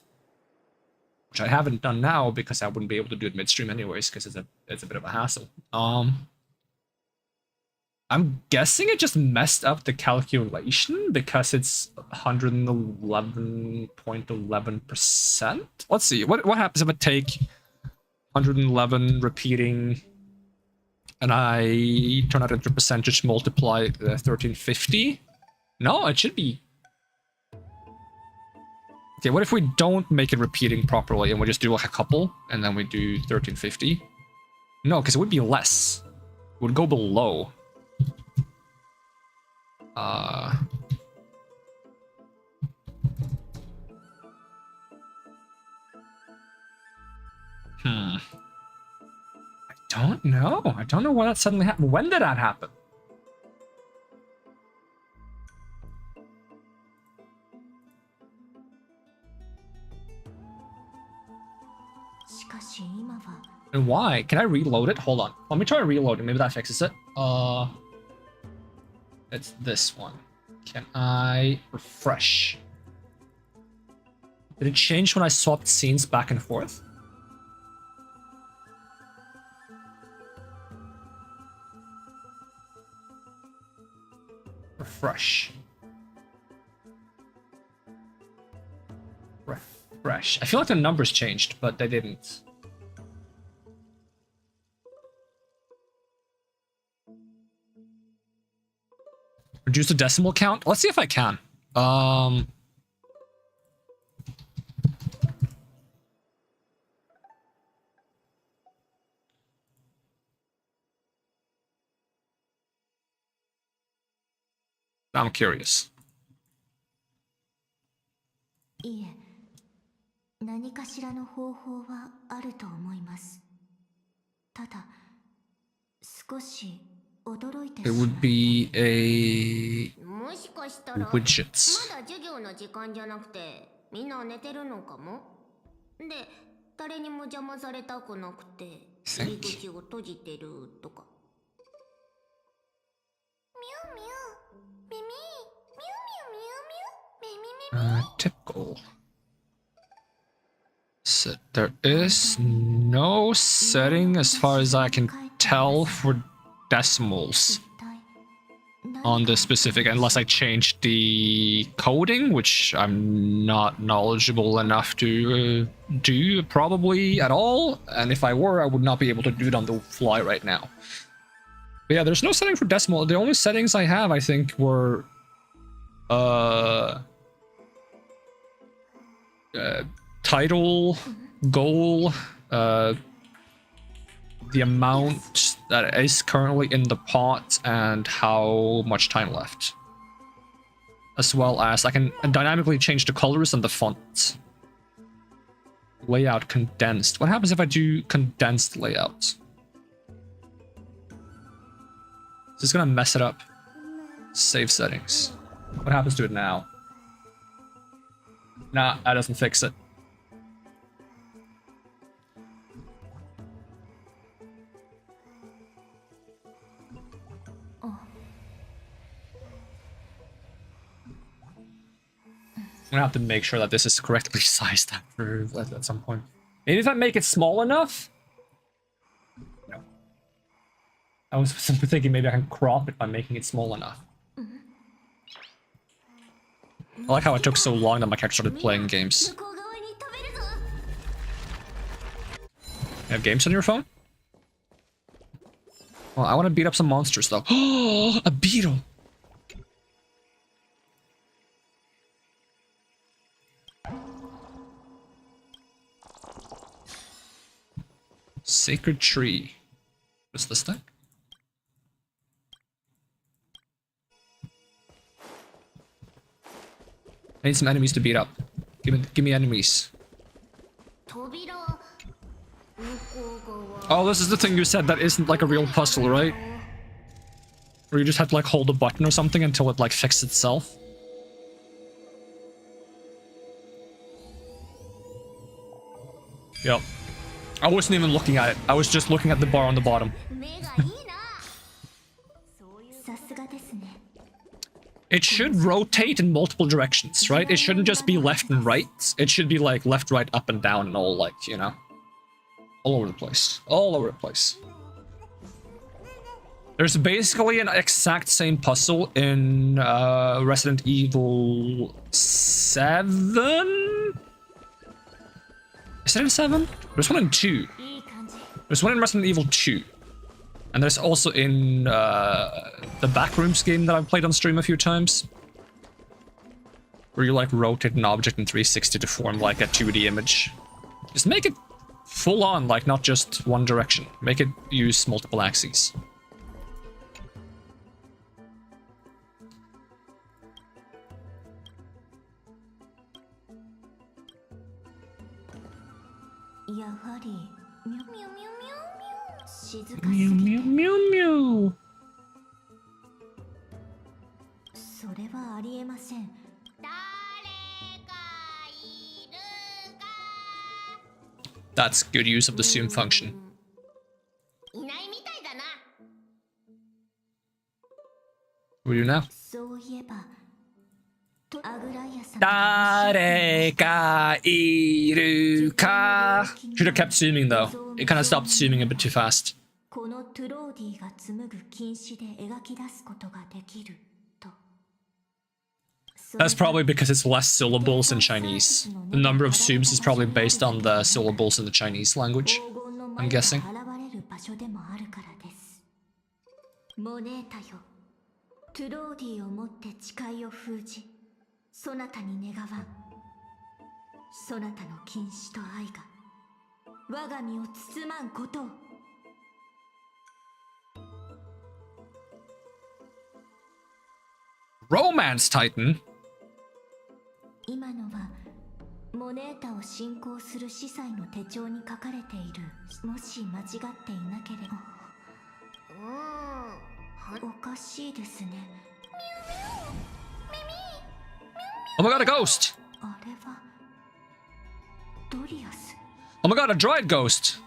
Which I haven't done now because I wouldn't be able to do it midstream anyways, because it's a bit of a hassle. I'm guessing it just messed up the calculation because it's 111.11%. Let's see, what happens if I take 111 repeating and I turn that into percentage, multiply 1350? No, it should be... Okay, what if we don't make it repeating properly and we just do like a couple and then we do 1350? No, because it would be less. It would go below. I don't know. I don't know why that suddenly happened. When did that happen? And why? Can I reload it? Hold on. Let me try reloading. Maybe that fixes it. It's this one. Can I refresh? Did it change when I swapped scenes back and forth? Refresh. Refresh. I feel like the numbers changed, but they didn't. Reduce the decimal count? Let's see if I can. I'm curious. いえ、何かしらの方法はあると思います。ただ、少し驚いてし It まい would be a もしかしたら widgets. まだ授業の時間じゃなくてみんな寝てるのかも。で、誰にも邪魔されたくなくて入り口を閉じてるとか。ミュウミュウ、ミミ、ミュウミュウミュウミュウミュウ、ミミミミ。Typical. So there is no setting, as far as I can tell, for decimals on this specific, unless I change the coding, which I'm not knowledgeable enough to do probably at all. And if I were, I would not be able to do it on the fly right now. But yeah, there's no setting for decimal. The only settings I have, I think, were title, goal, the amount that is currently in the pot, and how much time left. As well as I can dynamically change the colors and the font. Layout condensed. What happens if I do condensed layout? Is this gonna mess it up? Save settings. What happens to it now? Nah, that doesn't fix it. I'm gonna have to make sure that this is correctly sized at some point. Maybe if I make it small enough? No. I was simply thinking maybe I can crop it by making it small enough. I like how it took so long that my character started playing games. You have games on your phone? Well, I want to beat up some monsters though. Oh, a beetle! Sacred tree. What's this thing? I need some enemies to beat up. Give me enemies. Oh, this is the thing you said that isn't like a real puzzle, right? Where you just have to like hold a button or something until it like fixes itself. Yep. I wasn't even looking at it. I was just looking at the bar on the bottom. It should rotate in multiple directions, right? It shouldn't just be left and right. It should be like left, right, up and down and all like, you know, all over the place. All over the place. There's basically an exact same puzzle in Resident Evil 7? Is it in 7? There's one in 2. There's one in Resident Evil 2. And there's also in the Backrooms game that I've played on stream a few times. Where you like rotate an object in 360 to form like a 2D image. Just make it full on, like not just one direction. Make it use multiple axes. Mew mew mew mew. That's good use of the zoom function. What do you do now? 誰かいるか? Should have kept zooming though. It kind of stopped zooming a bit too fast. このトゥローディが紡ぐ禁止で描き出すことができると。That's probably because it's less syllables in Chinese. The number of subs is probably based on the syllables in the Chinese language, I'm guessing. モネータよ、トゥローディをもって誓いを封じ、そなたに願わん。そなたの禁止と愛が我が身を包まんことを。Romance Titan? 今のはモネータを信仰する司祭の手帳に書かれている。もし間違っていなければ。おかしいですね。 Oh my god, a ghost! あれはドリアス。 Oh my god, a dried ghost!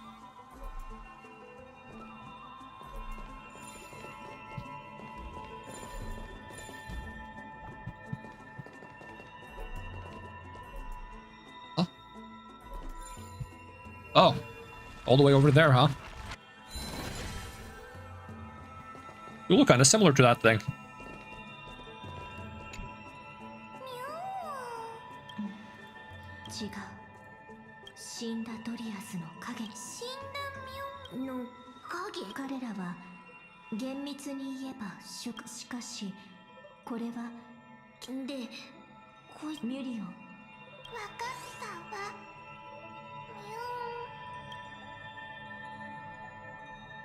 Huh? Oh, all the way over there, huh? You look kind of similar to that thing. 違う。死んだドリアスの影。死んだミュの影。彼らは厳密に言えばしかしこれはでこいミュリオン。わかったわ。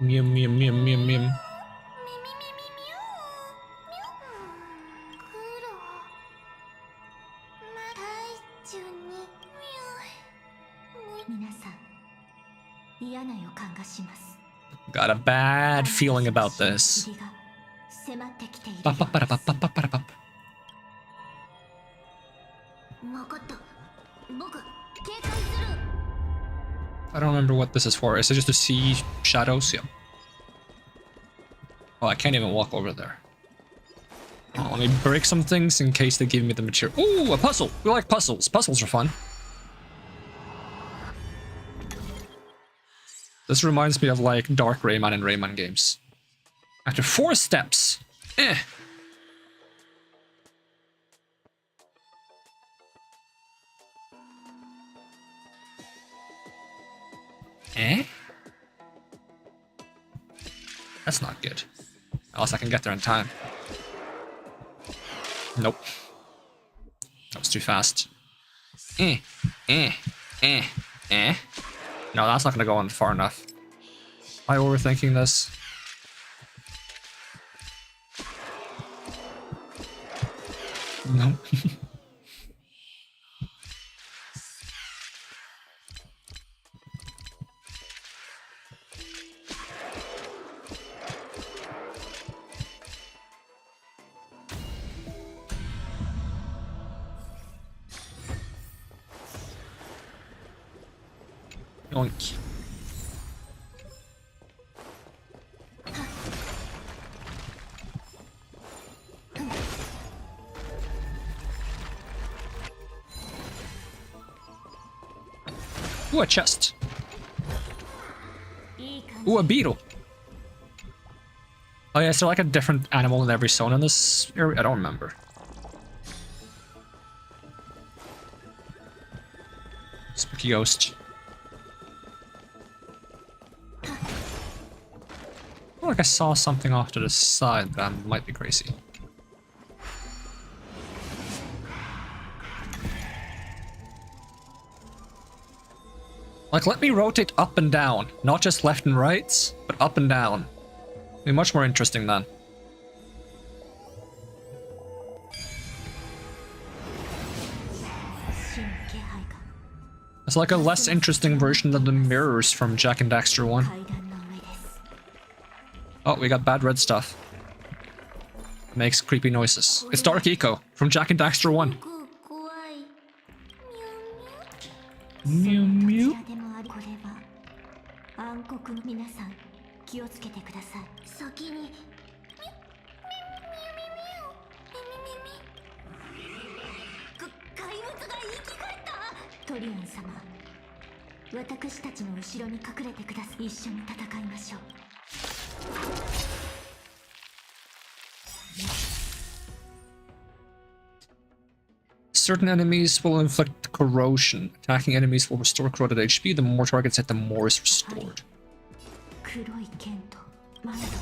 ミュンミュンミュンミュンミュン。Got a bad feeling about this. I don't remember what this is for. Is it just to see shadows? Yeah. Oh, I can't even walk over there. Oh, let me break some things in case they give me the material. Ooh, a puzzle! We like puzzles. Puzzles are fun. This reminds me of like Dark Rayman and Rayman games. After 4 steps. Eh. Eh? That's not good. Unless I can get there in time. Nope. That was too fast. Eh. Eh. Eh. Eh. No, that's not gonna go on far enough. Am I overthinking this? No. Yoink. Ooh, a chest. Ooh, a beetle. Oh yeah, is there like a different animal in every zone in this area? I don't remember. Spooky ghost. I feel like I saw something off to the side, but I might be crazy. Like, let me rotate up and down, not just left and right, but up and down. Be much more interesting then. It's like a less interesting version of the mirrors from Jak and Daxter 1. Oh, we got bad red stuff. Makes creepy noises. It's Dark Eco from Jak and Daxter 1. Mew mew. certain enemies will inflict corrosion. Attacking enemies will restore corroded HP. The more targets hit, the more is restored. 黒い剣とマントと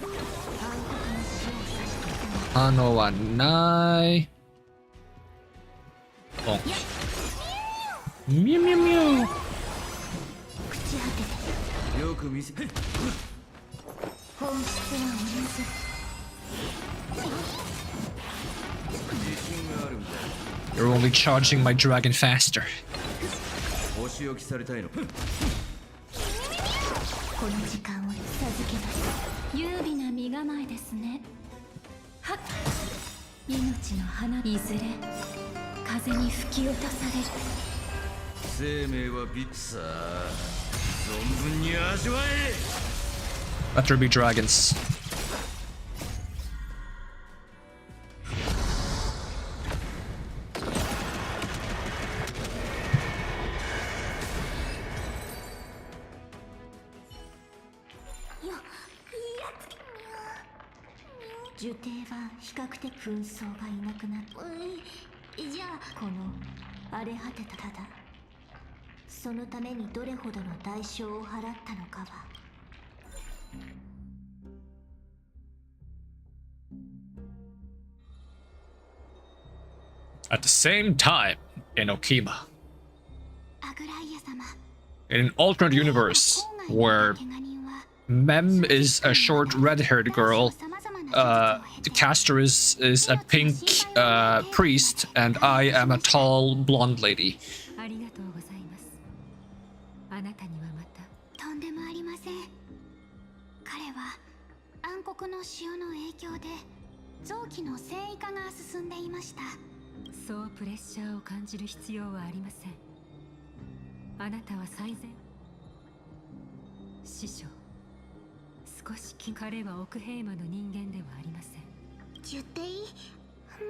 暗黒の血を刺していたの Ano wa nai. Oh. Mew mew mew. 朽ち果ててよく見せ本質は同じ You're only charging my dragon faster. お仕置きされたいのこの時間を授けます優美な身構えですねはっ命の花いずれ風に吹き落とされる生命はビッさあ存分に味わえ Let there be dragons.樹帝は比較的紛争がいなくなったじゃあこの荒れ果てたただそのためにどれほどの代償を払ったのかは At the same time, in Okima, アグライア様 in an alternate universe where Mem is a short red-haired girl, Castorice is a pink priest, and I am a tall blonde lady. ありがとうございますあなたにはまたとんでもありません彼は暗黒の潮の影響で臓器の繊維化が進んでいましたそうプレッシャーを感じる必要はありませんあなたは最善師匠少し彼は奥平魔の人間ではありませんジュテイ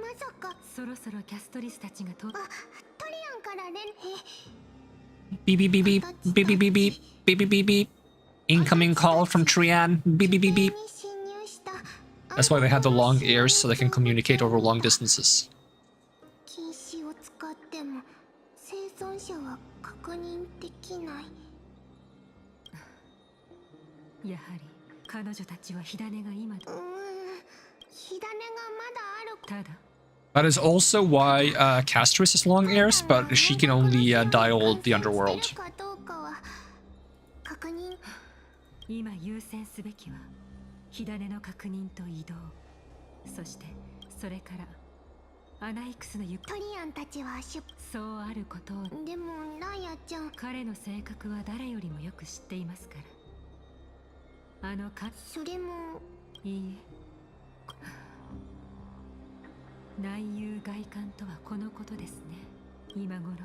まさかそろそろキャストリスたちがとトリアンから連 Beep beep beep beep beep beep beep beep beep beep beep beep. Incoming call from Trian. Beep beep beep beep. That's why they have the long ears so they can communicate over long distances. 禁止を使っても生存者は確認できないやはり彼女たちは火種が今火種がまだあるただ That is also why Castorice has long ears, but she can only dial the underworld. 確認今優先すべきは火種の確認と移動そしてそれからアナイクスの行くトリアンたちはそうあることをでもライアちゃん彼の性格は誰よりもよく知っていますからあのかそれもいいえ内憂外観とはこのことですね今頃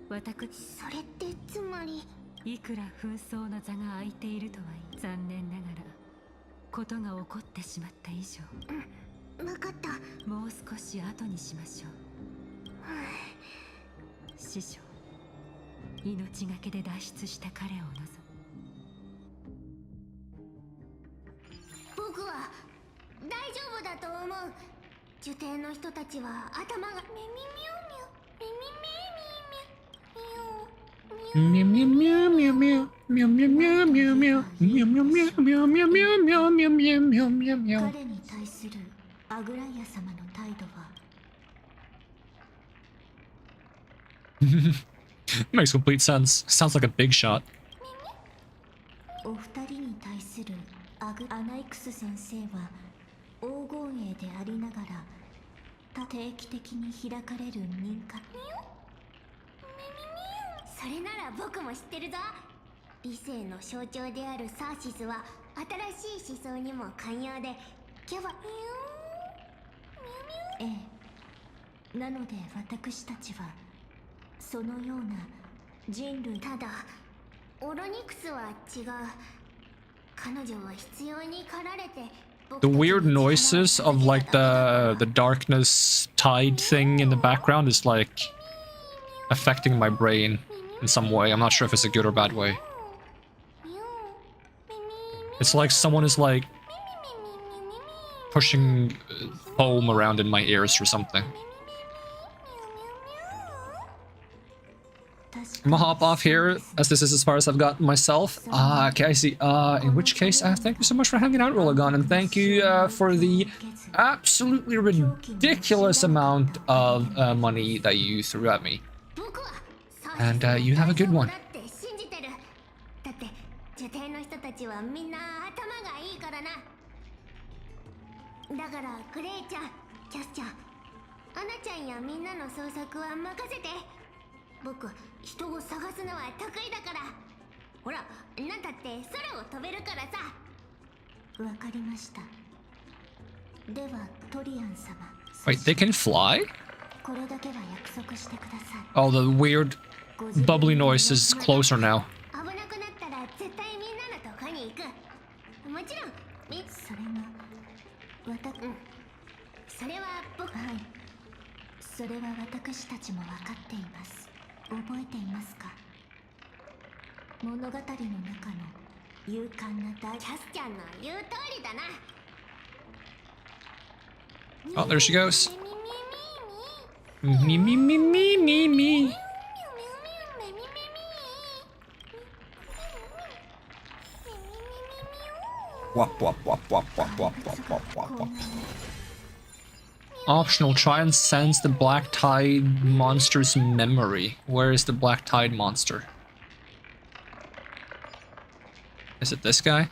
私それってつまりいくら紛争の座が空いているとはいえ残念ながらことが起こってしまった以上分かったもう少し後にしましょう師匠命がけで脱出した彼を望む僕は大丈夫だと思う受刑の人たちは頭がミミミュウミュウミミミミュウミュウ Meow meow meow meow meow meow meow meow meow meow meow meow meow meow meow meow meow. 彼に対するアグライア様の態度は Makes complete sense. Sounds like a big shot. お二人に対するアナイクス先生は黄金栄でありながら定期的に開かれる民家それなら僕も知ってるぞ理性の象徴であるサーシスは新しい思想にも寛容でキャバええなので私たちはそのような人類ただオロニクスは違う彼女は必要に駆られて The weird noises of like the darkness tide thing in the background is like affecting my brain in some way. I'm not sure if it's a good or bad way. It's like someone is like pushing foam around in my ears or something. I'm gonna hop off here, as this is as far as I've got myself. Okay, I see. In which case, thank you so much for hanging out, Rolligon, and thank you for the absolutely ridiculous amount of money that you threw at me. And you have a good one. だって受刑の人たちはみんな頭がいいからな。だからグレイちゃん、キャスちゃん、アナちゃんやみんなの捜索は任せて。僕人を探すのは得意だから。ほら、なんだって空を飛べるからさ。わかりました。ではトリアン様。Wait, they can fly? これだけは約束してください。 Oh, the weird bubbly noise is closer now. 危なくなったら絶対みんなのとこに行く。もちろん、それがそれは僕、はい。それは私たちも分かっています。覚えていますか？物語の中の勇敢なキャスちゃんの言う通りだな。Oh, there she goes. Me, me, me, me, me, me. Wop, wop, wop, wop, wop, wop, wop, wop, wop, wop. Optional, try and sense the Black Tide monster's memory. Where is the Black Tide monster? Is it this guy?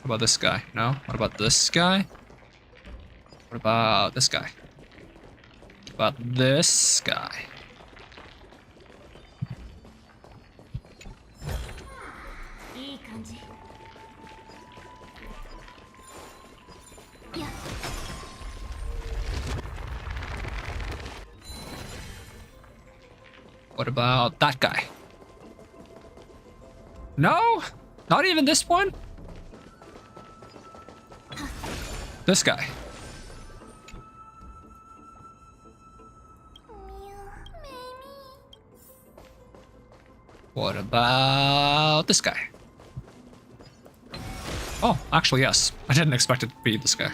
What about this guy? No? What about this guy? What about this guy? What about this guy? What about that guy? No? Not even this one? This guy. What about this guy? Oh, actually, yes. I didn't expect it to be this guy.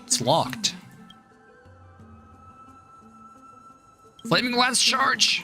It's locked. Flaming Lance charge!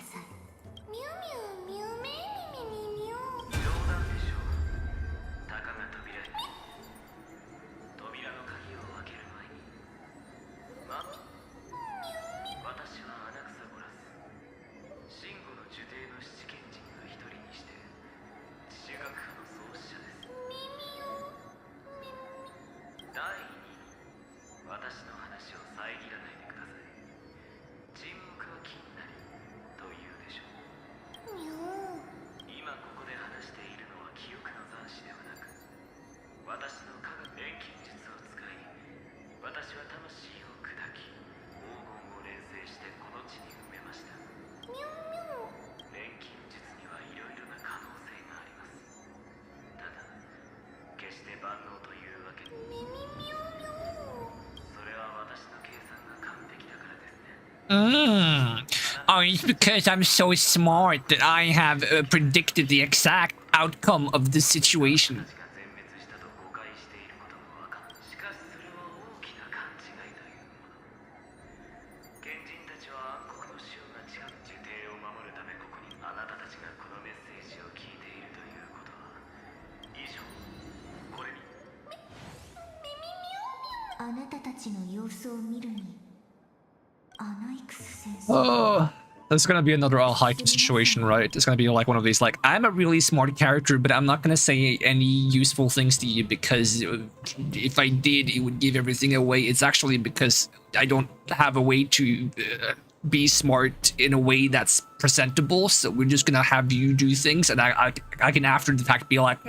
Oh, it's because I'm so smart that I have predicted the exact outcome of the situation. Oh, that's gonna be another all-hype situation, right? It's gonna be like one of these, like, I'm a really smart character, but I'm not gonna say any useful things to you because if I did, it would give everything away. It's actually because I don't have a way to be smart in a way that's presentable, so we're just gonna have you do things, and I can after the fact be like,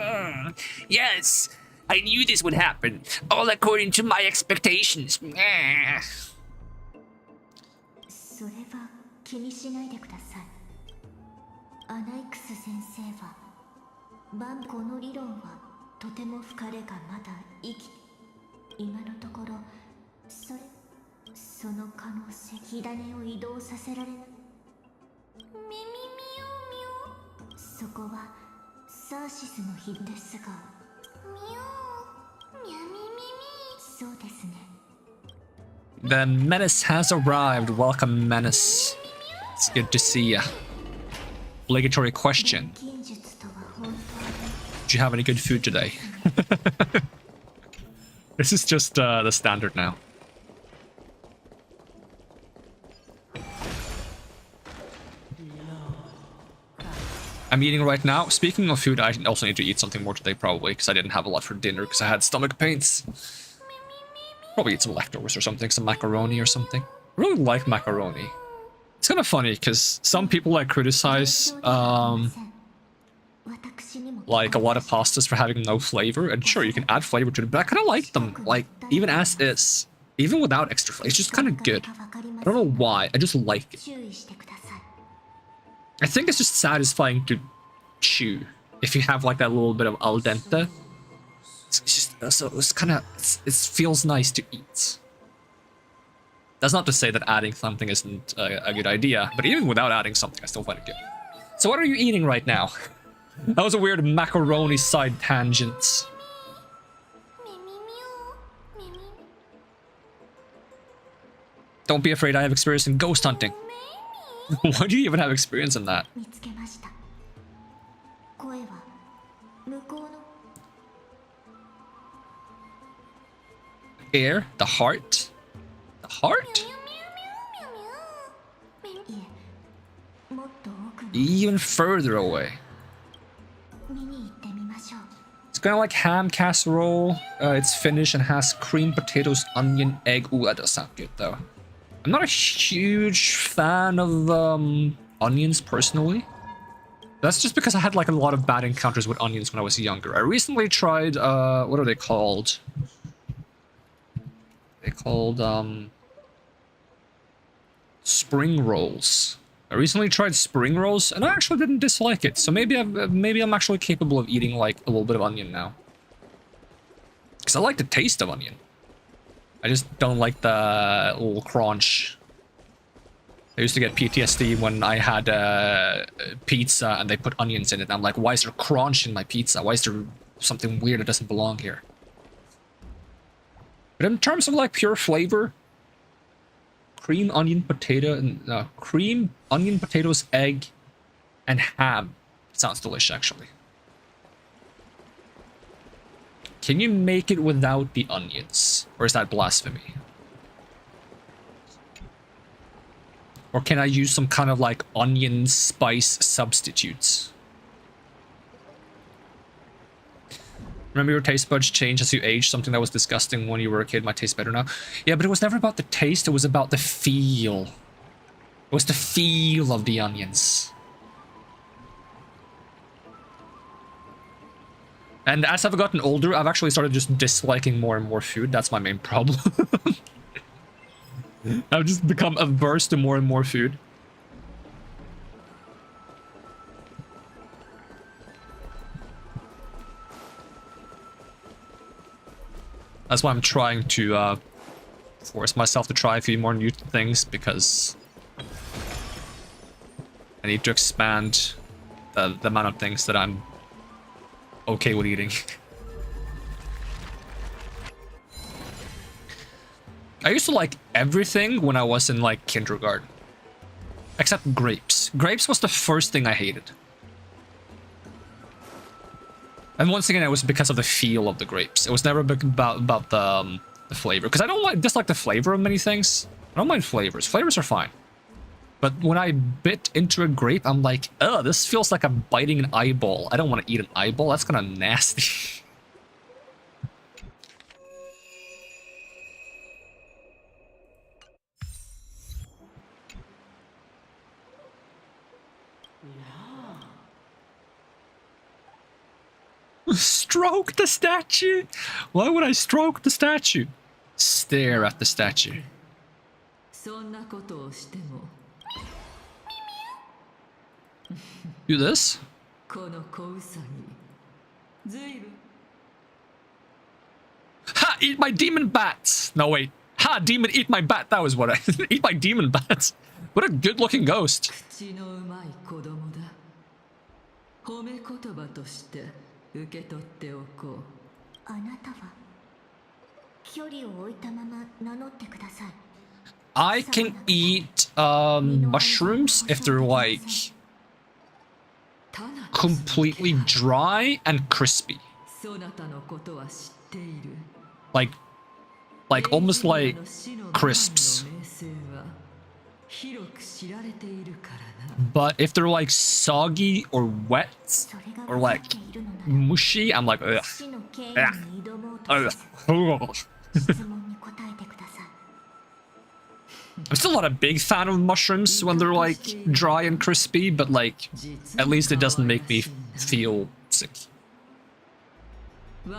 yes, I knew this would happen, all according to my expectations. それは気にしないでください。アナイクス先生はこの理論はとても深れがまだ今のところその可能性火種を移動させられない。ミミミオミオ。そこはサーシスの火ですが。ミオミャミミミ。そうですね。The menace has arrived. Welcome, menace. It's good to see ya. Obligatory question. Did you have any good food today? This is just the standard now. I'm eating right now. Speaking of food, I also need to eat something more today probably, because I didn't have a lot for dinner because I had stomach pains. Probably eat some leftovers or something, some macaroni or something. I really like macaroni. It's kind of funny because some people like criticize like a lot of pastas for having no flavor, and sure you can add flavor to it, but I kind of like them like even as is, even without extra flavor. It's just kind of good. I don't know why, I just like it. I think it's just satisfying to chew if you have like that little bit of al dente. It's just so it's kind of it feels nice to eat. That's not to say that adding something isn't a good idea, but even without adding something, I still find it good. So what are you eating right now? That was a weird macaroni side tangent. Don't be afraid, I have experience in ghost hunting. Why do you even have experience in that? Air? The heart? The heart? Even further away. It's kind of like ham casserole. It's Finnish and has cream, potatoes, onion, egg. Ooh, that does sound good though. I'm not a huge fan of onions personally. That's just because I had like a lot of bad encounters with onions when I was younger. I recently tried what are they called? They're called spring rolls. I recently tried spring rolls and I actually didn't dislike it. So maybe I'm actually capable of eating like a little bit of onion now. Because I like the taste of onion. I just don't like the little crunch. I used to get PTSD when I had pizza and they put onions in it. And I'm like, why is there crunch in my pizza? Why is there something weird that doesn't belong here? But in terms of like pure flavor, cream, onion, potato, and cream, onion, potatoes, egg, and ham. Sounds delicious, actually. Can you make it without the onions? Or is that blasphemy? Or can I use some kind of like onion spice substitutes? Remember your taste buds change as you age? Something that was disgusting when you were a kid might taste better now. Yeah, but it was never about the taste, it was about the feel. It was the feel of the onions. And as I've gotten older, I've actually started just disliking more and more food. That's my main problem. I've just become averse to more and more food. That's why I'm trying to force myself to try a few more new things, because I need to expand the amount of things that I'm okay with eating. I used to like everything when I was in like kindergarten. Except grapes. Grapes was the first thing I hated. And once again, it was because of the feel of the grapes. It was never about the flavor. Because I don't dislike the flavor of many things. I don't mind flavors. Flavors are fine. But when I bit into a grape, I'm like, ugh, this feels like I'm biting an eyeball. I don't want to eat an eyeball. That's kind of nasty. Stroke the statue? Why would I stroke the statue? Stare at the statue. Do this? Ha! Eat my demon bats! No, wait. Ha! Demon, eat my bat. That was what I... eat my demon bat. What a good-looking ghost. 口のうまい子供だ。褒め言葉として受け取っておこう。あなたは距離を置いたまま名乗ってください。 I can eat mushrooms if they're like completely dry and crispy. そなたのことは知っている。 Like almost like crisps. 名声は広く知られているからな。 But if they're like soggy or wet or like mushy, I'm like, ugh. 死の権威 Ugh. に挑もうと Ugh. し Ugh. 質問に答えてください。 I'm still not a big fan of mushrooms when they're like dry and crispy, but like at least it doesn't make me feel sick.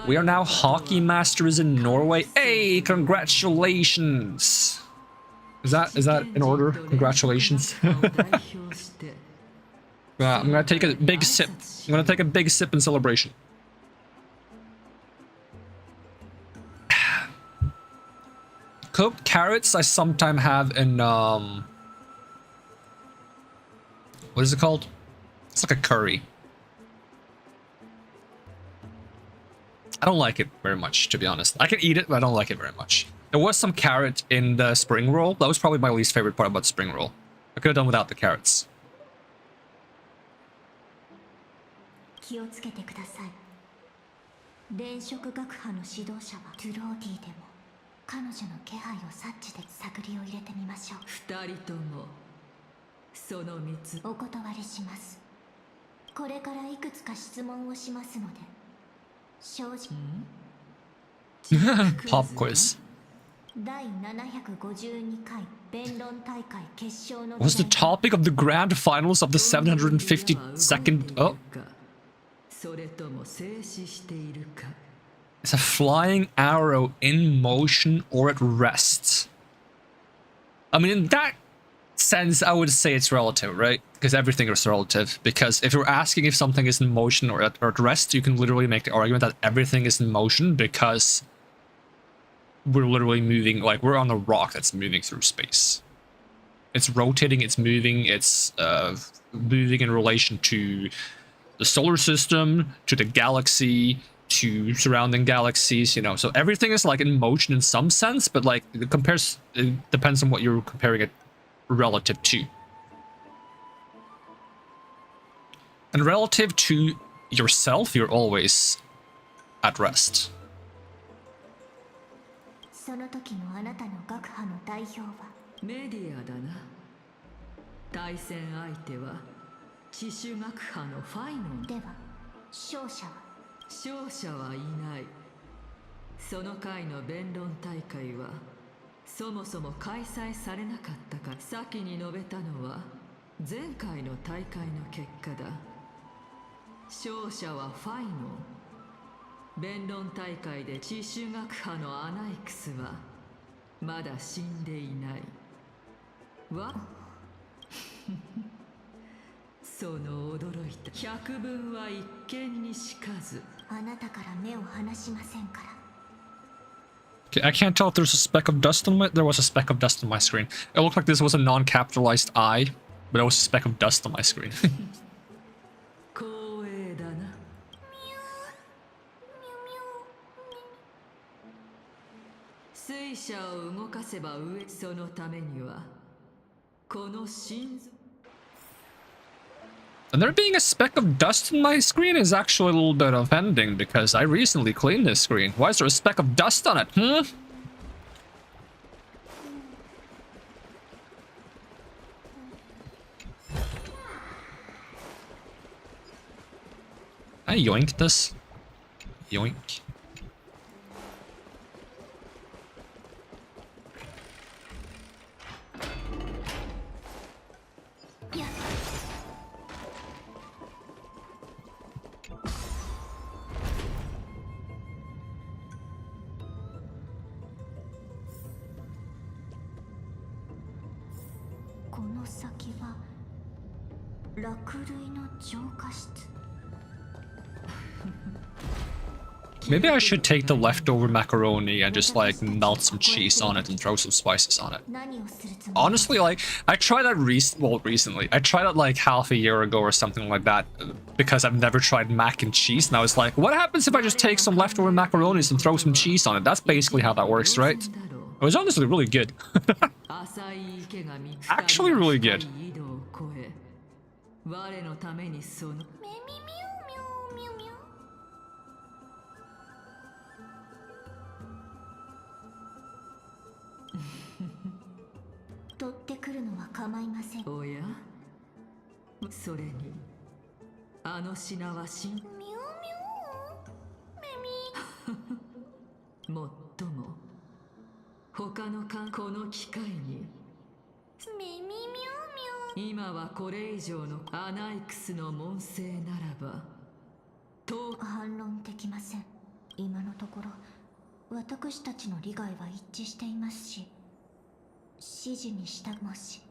We are now hockey masters in Norway. Hey, congratulations! Is that in order? Congratulations. I'm gonna take a big sip. I'm gonna take a big sip in celebration. Cooked carrots I sometimes have in what is it called? It's like a curry. I don't like it very much, to be honest. I can eat it, but I don't like it very much. There was some carrot in the spring roll. That was probably my least favorite part about spring roll. I could have done without the carrots. 気をつけてください。電飾学派の指導者はトゥローディでも彼女の気配を察知で探りを入れてみましょう。二人ともその三つお断りします。これからいくつか質問をしますので正直。Pop quiz. 第752回弁論大会決勝の Was the topic of the grand finals of the 752nd... Oh. それとも静止しているか。 Is a flying arrow in motion or at rest? I mean, in that sense, I would say it's relative, right? Because everything is relative. Because if you're asking if something is in motion or at rest, you can literally make the argument that everything is in motion because we're literally moving, like we're on a rock that's moving through space. It's rotating, it's moving, it's moving in relation to the solar system, to the galaxy, to surrounding galaxies, you know. So everything is like in motion in some sense, but like it depends on what you're comparing it relative to. And relative to yourself, you're always at rest. その時のあなたの学派の代表はメディアだな。対戦相手は地主学派のファイノンでは勝者は勝者はいない。その回の弁論大会はそもそも開催されなかったか。先に述べたのは前回の大会の結果だ。勝者はファイノン。弁論大会で地主学派のアナイクスはまだ死んでいない。わその驚いた百聞は一見にしかず。あなたから目を離しませんから。 Okay, I can't tell if there's a speck of dust on my... There was a speck of dust on my screen. It looked like this was a non-capitalized I, but it was a speck of dust on my screen. 光栄だな。水車を動かせば上。そのためにはこの心臓 And there being a speck of dust on my screen is actually a little bit offending because I recently cleaned this screen. Why is there a speck of dust on it? I yoink this. Yoink. Yeah. この先は落類の浄化室。Maybe I should take the leftover macaroni and just like melt some cheese on it and throw some spices on it. 何をするつもり？ Honestly, like, I tried that recently. I tried it like half a year ago or something like that because I've never tried mac and cheese. And I was like, what happens if I just take some leftover macaronis and throw some cheese on it? That's basically how that works, right? It was honestly really good. Actually really good. 我のためにそのミュウミュウミュウミュウ。取ってくるのは構いません。おやそれにあの品は新ミュウミュウ。メミ。もっとも他のこの機会にメミミュウミュウ。今はこれ以上のアナイクスの門生ならばと反論できません。今のところ私たちの利害は一致していますし、指示に従もし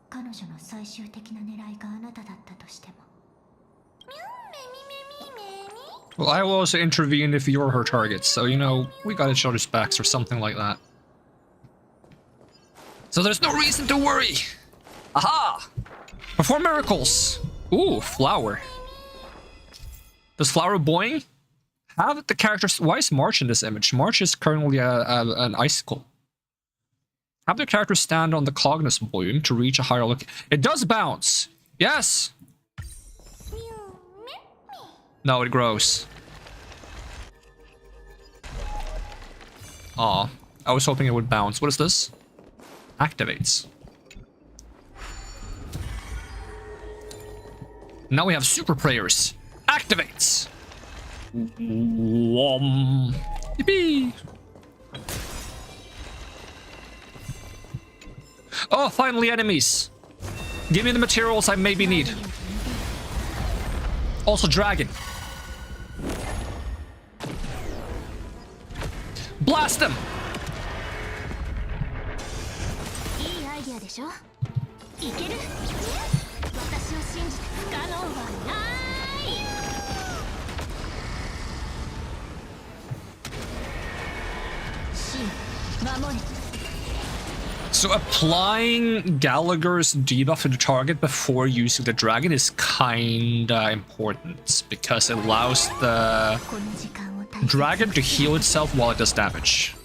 彼女の最終的な狙いがあなただったとしても。ミュウメミメミメミ。 Well, I will also intervene if you're her target, so you know, we got each other's backs or something like that. So there's no reason to worry! Aha! Perform miracles! Ooh, flower. Does flower boing? Have the characters... Why is March in this image? March is currently an icicle. Have the character stand on the Cognus bloom to reach a higher look. It does bounce! Yes! No, it grows. Aw, I was hoping it would bounce. What is this? Activates. Now we have super prayers. Activates. Yippee. Oh, finally enemies. Give me the materials I maybe need. Also dragon. Blast them. いいアイデアでしょ。いける。私を信じて不可能はない。真守れ。 So applying Gallagher's debuff to the target before using the dragon is kinda important because it allows the dragon to heal itself while it does damage.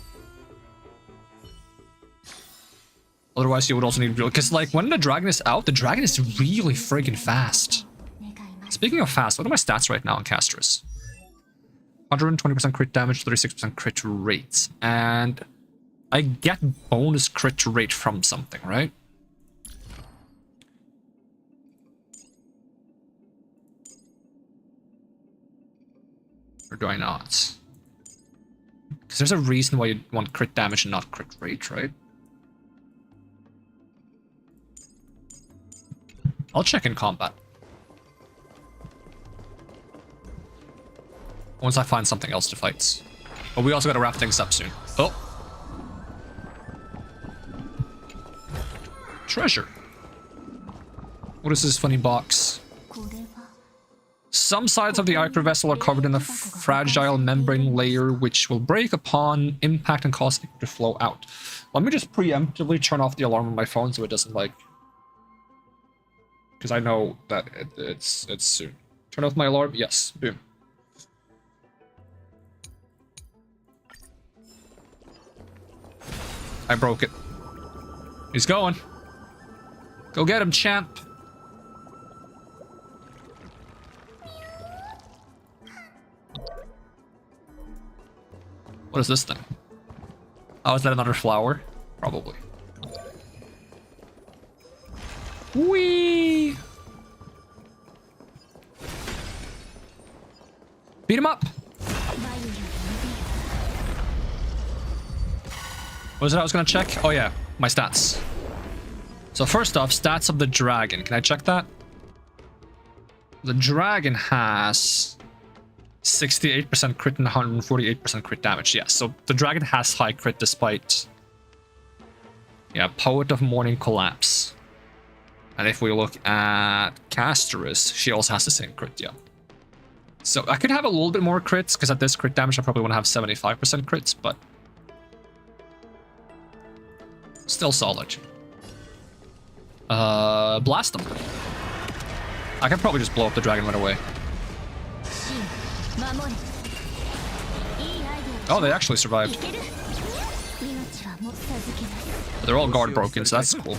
Otherwise you would also need real, because like when the dragon is out, the dragon is really friggin' fast. Speaking of fast, what are my stats right now on Castorice? 120% crit damage, 36% crit rate, and I get bonus crit rate from something, right? Or do I not? Because there's a reason why you want crit damage and not crit rate, right? I'll check in combat. Once I find something else to fight. But we also gotta wrap things up soon. Oh! Treasure. What is this funny box? Some sides of the Ichor vessel are covered in a fragile membrane layer which will break upon impact and cause it to flow out. Let me just preemptively turn off the alarm on my phone so it doesn't like... Because I know that it's soon. Turn off my alarm? Yes. Boom. I broke it. He's going. Go get him, champ. What is this thing? Oh, is that another flower? Probably. Whee! Beat him up! What was it I was gonna check? Oh yeah, my stats. So first off, stats of the dragon. Can I check that? The dragon has 68% crit and 148% crit damage. Yes, so the dragon has high crit despite... Yeah, Poet of Morning Collapse. And if we look at Castorice, she also has the same crit, yeah. So I could have a little bit more crits, because at this crit damage I probably want to have 75% crits, but still solid. Blast them. I can probably just blow up the dragon right away. Oh, they actually survived. But they're all guard broken, so that's cool.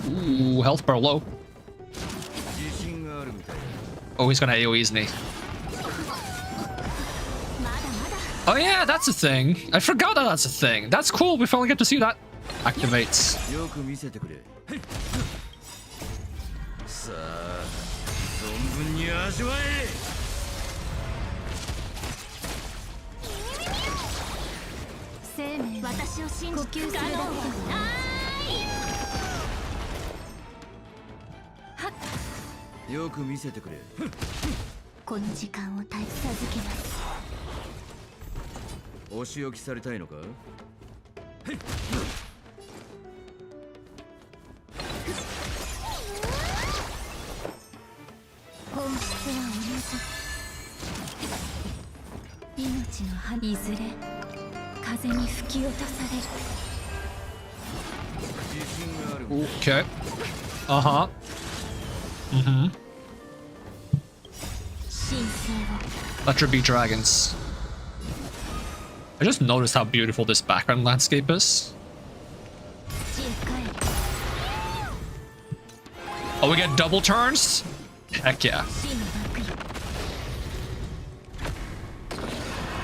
Ooh, health bar low. Oh, he's gonna AoE, isn't he? Oh yeah, that's a thing. I forgot that that's a thing. That's cool. We finally get to see that. Activates. Okay. Uh-huh. Mm-hmm. Let there be dragons. I just noticed how beautiful this background landscape is. Oh, we get double turns? Heck yeah.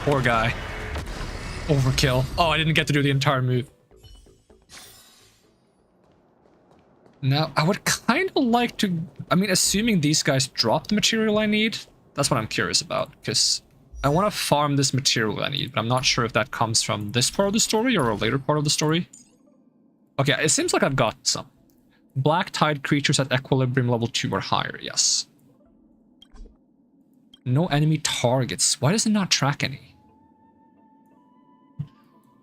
Poor guy. Overkill. Oh, I didn't get to do the entire move. Now, I would kind of like to... I mean, assuming these guys drop the material I need, that's what I'm curious about, because I want to farm this material I need, but I'm not sure if that comes from this part of the story or a later part of the story. Okay, it seems like I've got some. Black Tide creatures at equilibrium level 2 or higher, yes. No enemy targets. Why does it not track any?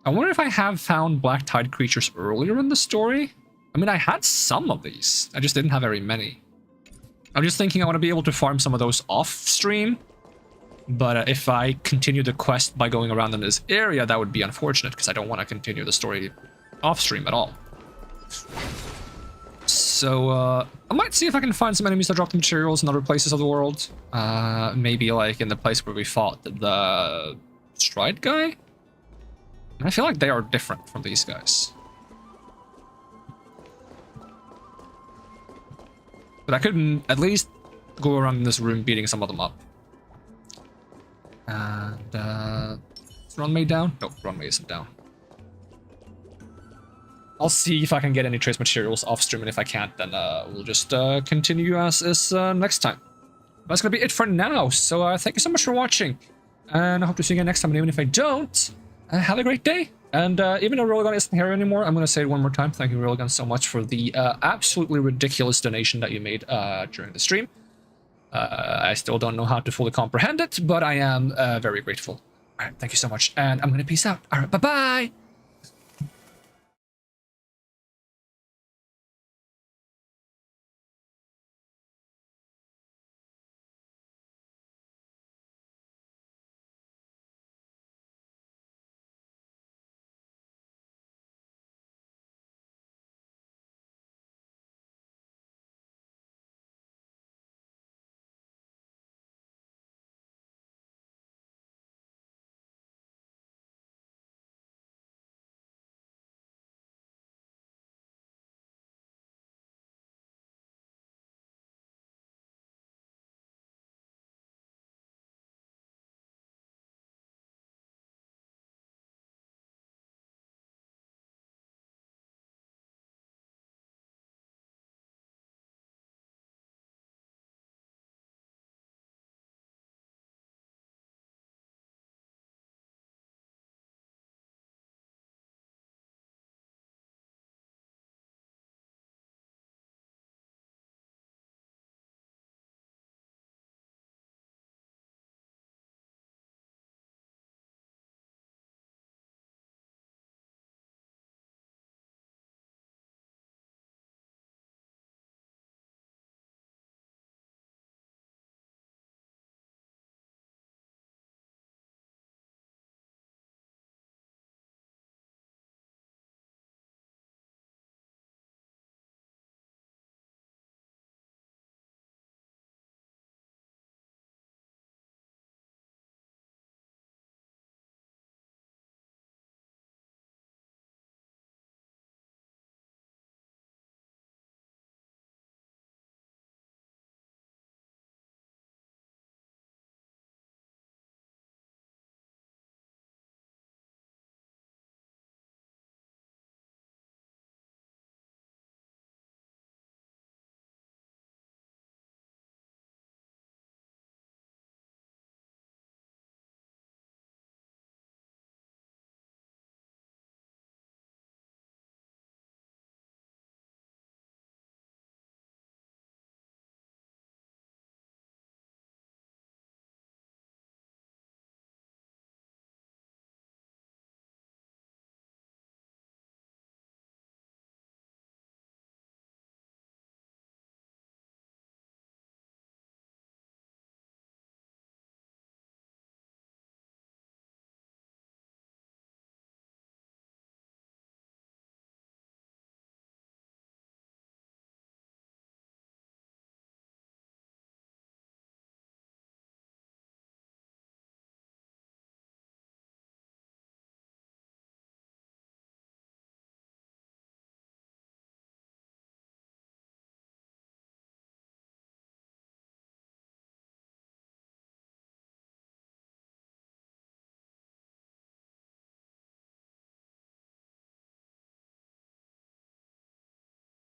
I wonder if I have found Black Tide creatures earlier in the story. I mean, I had some of these. I just didn't have very many. I'm just thinking I want to be able to farm some of those off-stream. But if I continue the quest by going around in this area, that would be unfortunate, because I don't want to continue the story off-stream at all. So, I might see if I can find some enemies that drop the materials in other places of the world. Maybe, like, in the place where we fought the Stride guy? And I feel like they are different from these guys. But I could at least go around in this room beating some of them up. And, is Runway down? Nope, Runway isn't down. I'll see if I can get any trace materials off stream, and if I can't, then we'll just continue as is next time. That's gonna be it for now, so thank you so much for watching, and I hope to see you again next time, and even if I don't, have a great day. And even though Rolligan isn't here anymore, I'm gonna say it one more time. Thank you, Rolligan, so much for the absolutely ridiculous donation that you made during the stream. I still don't know how to fully comprehend it, but I am very grateful. Alright, thank you so much, and I'm gonna peace out. Alright, bye-bye!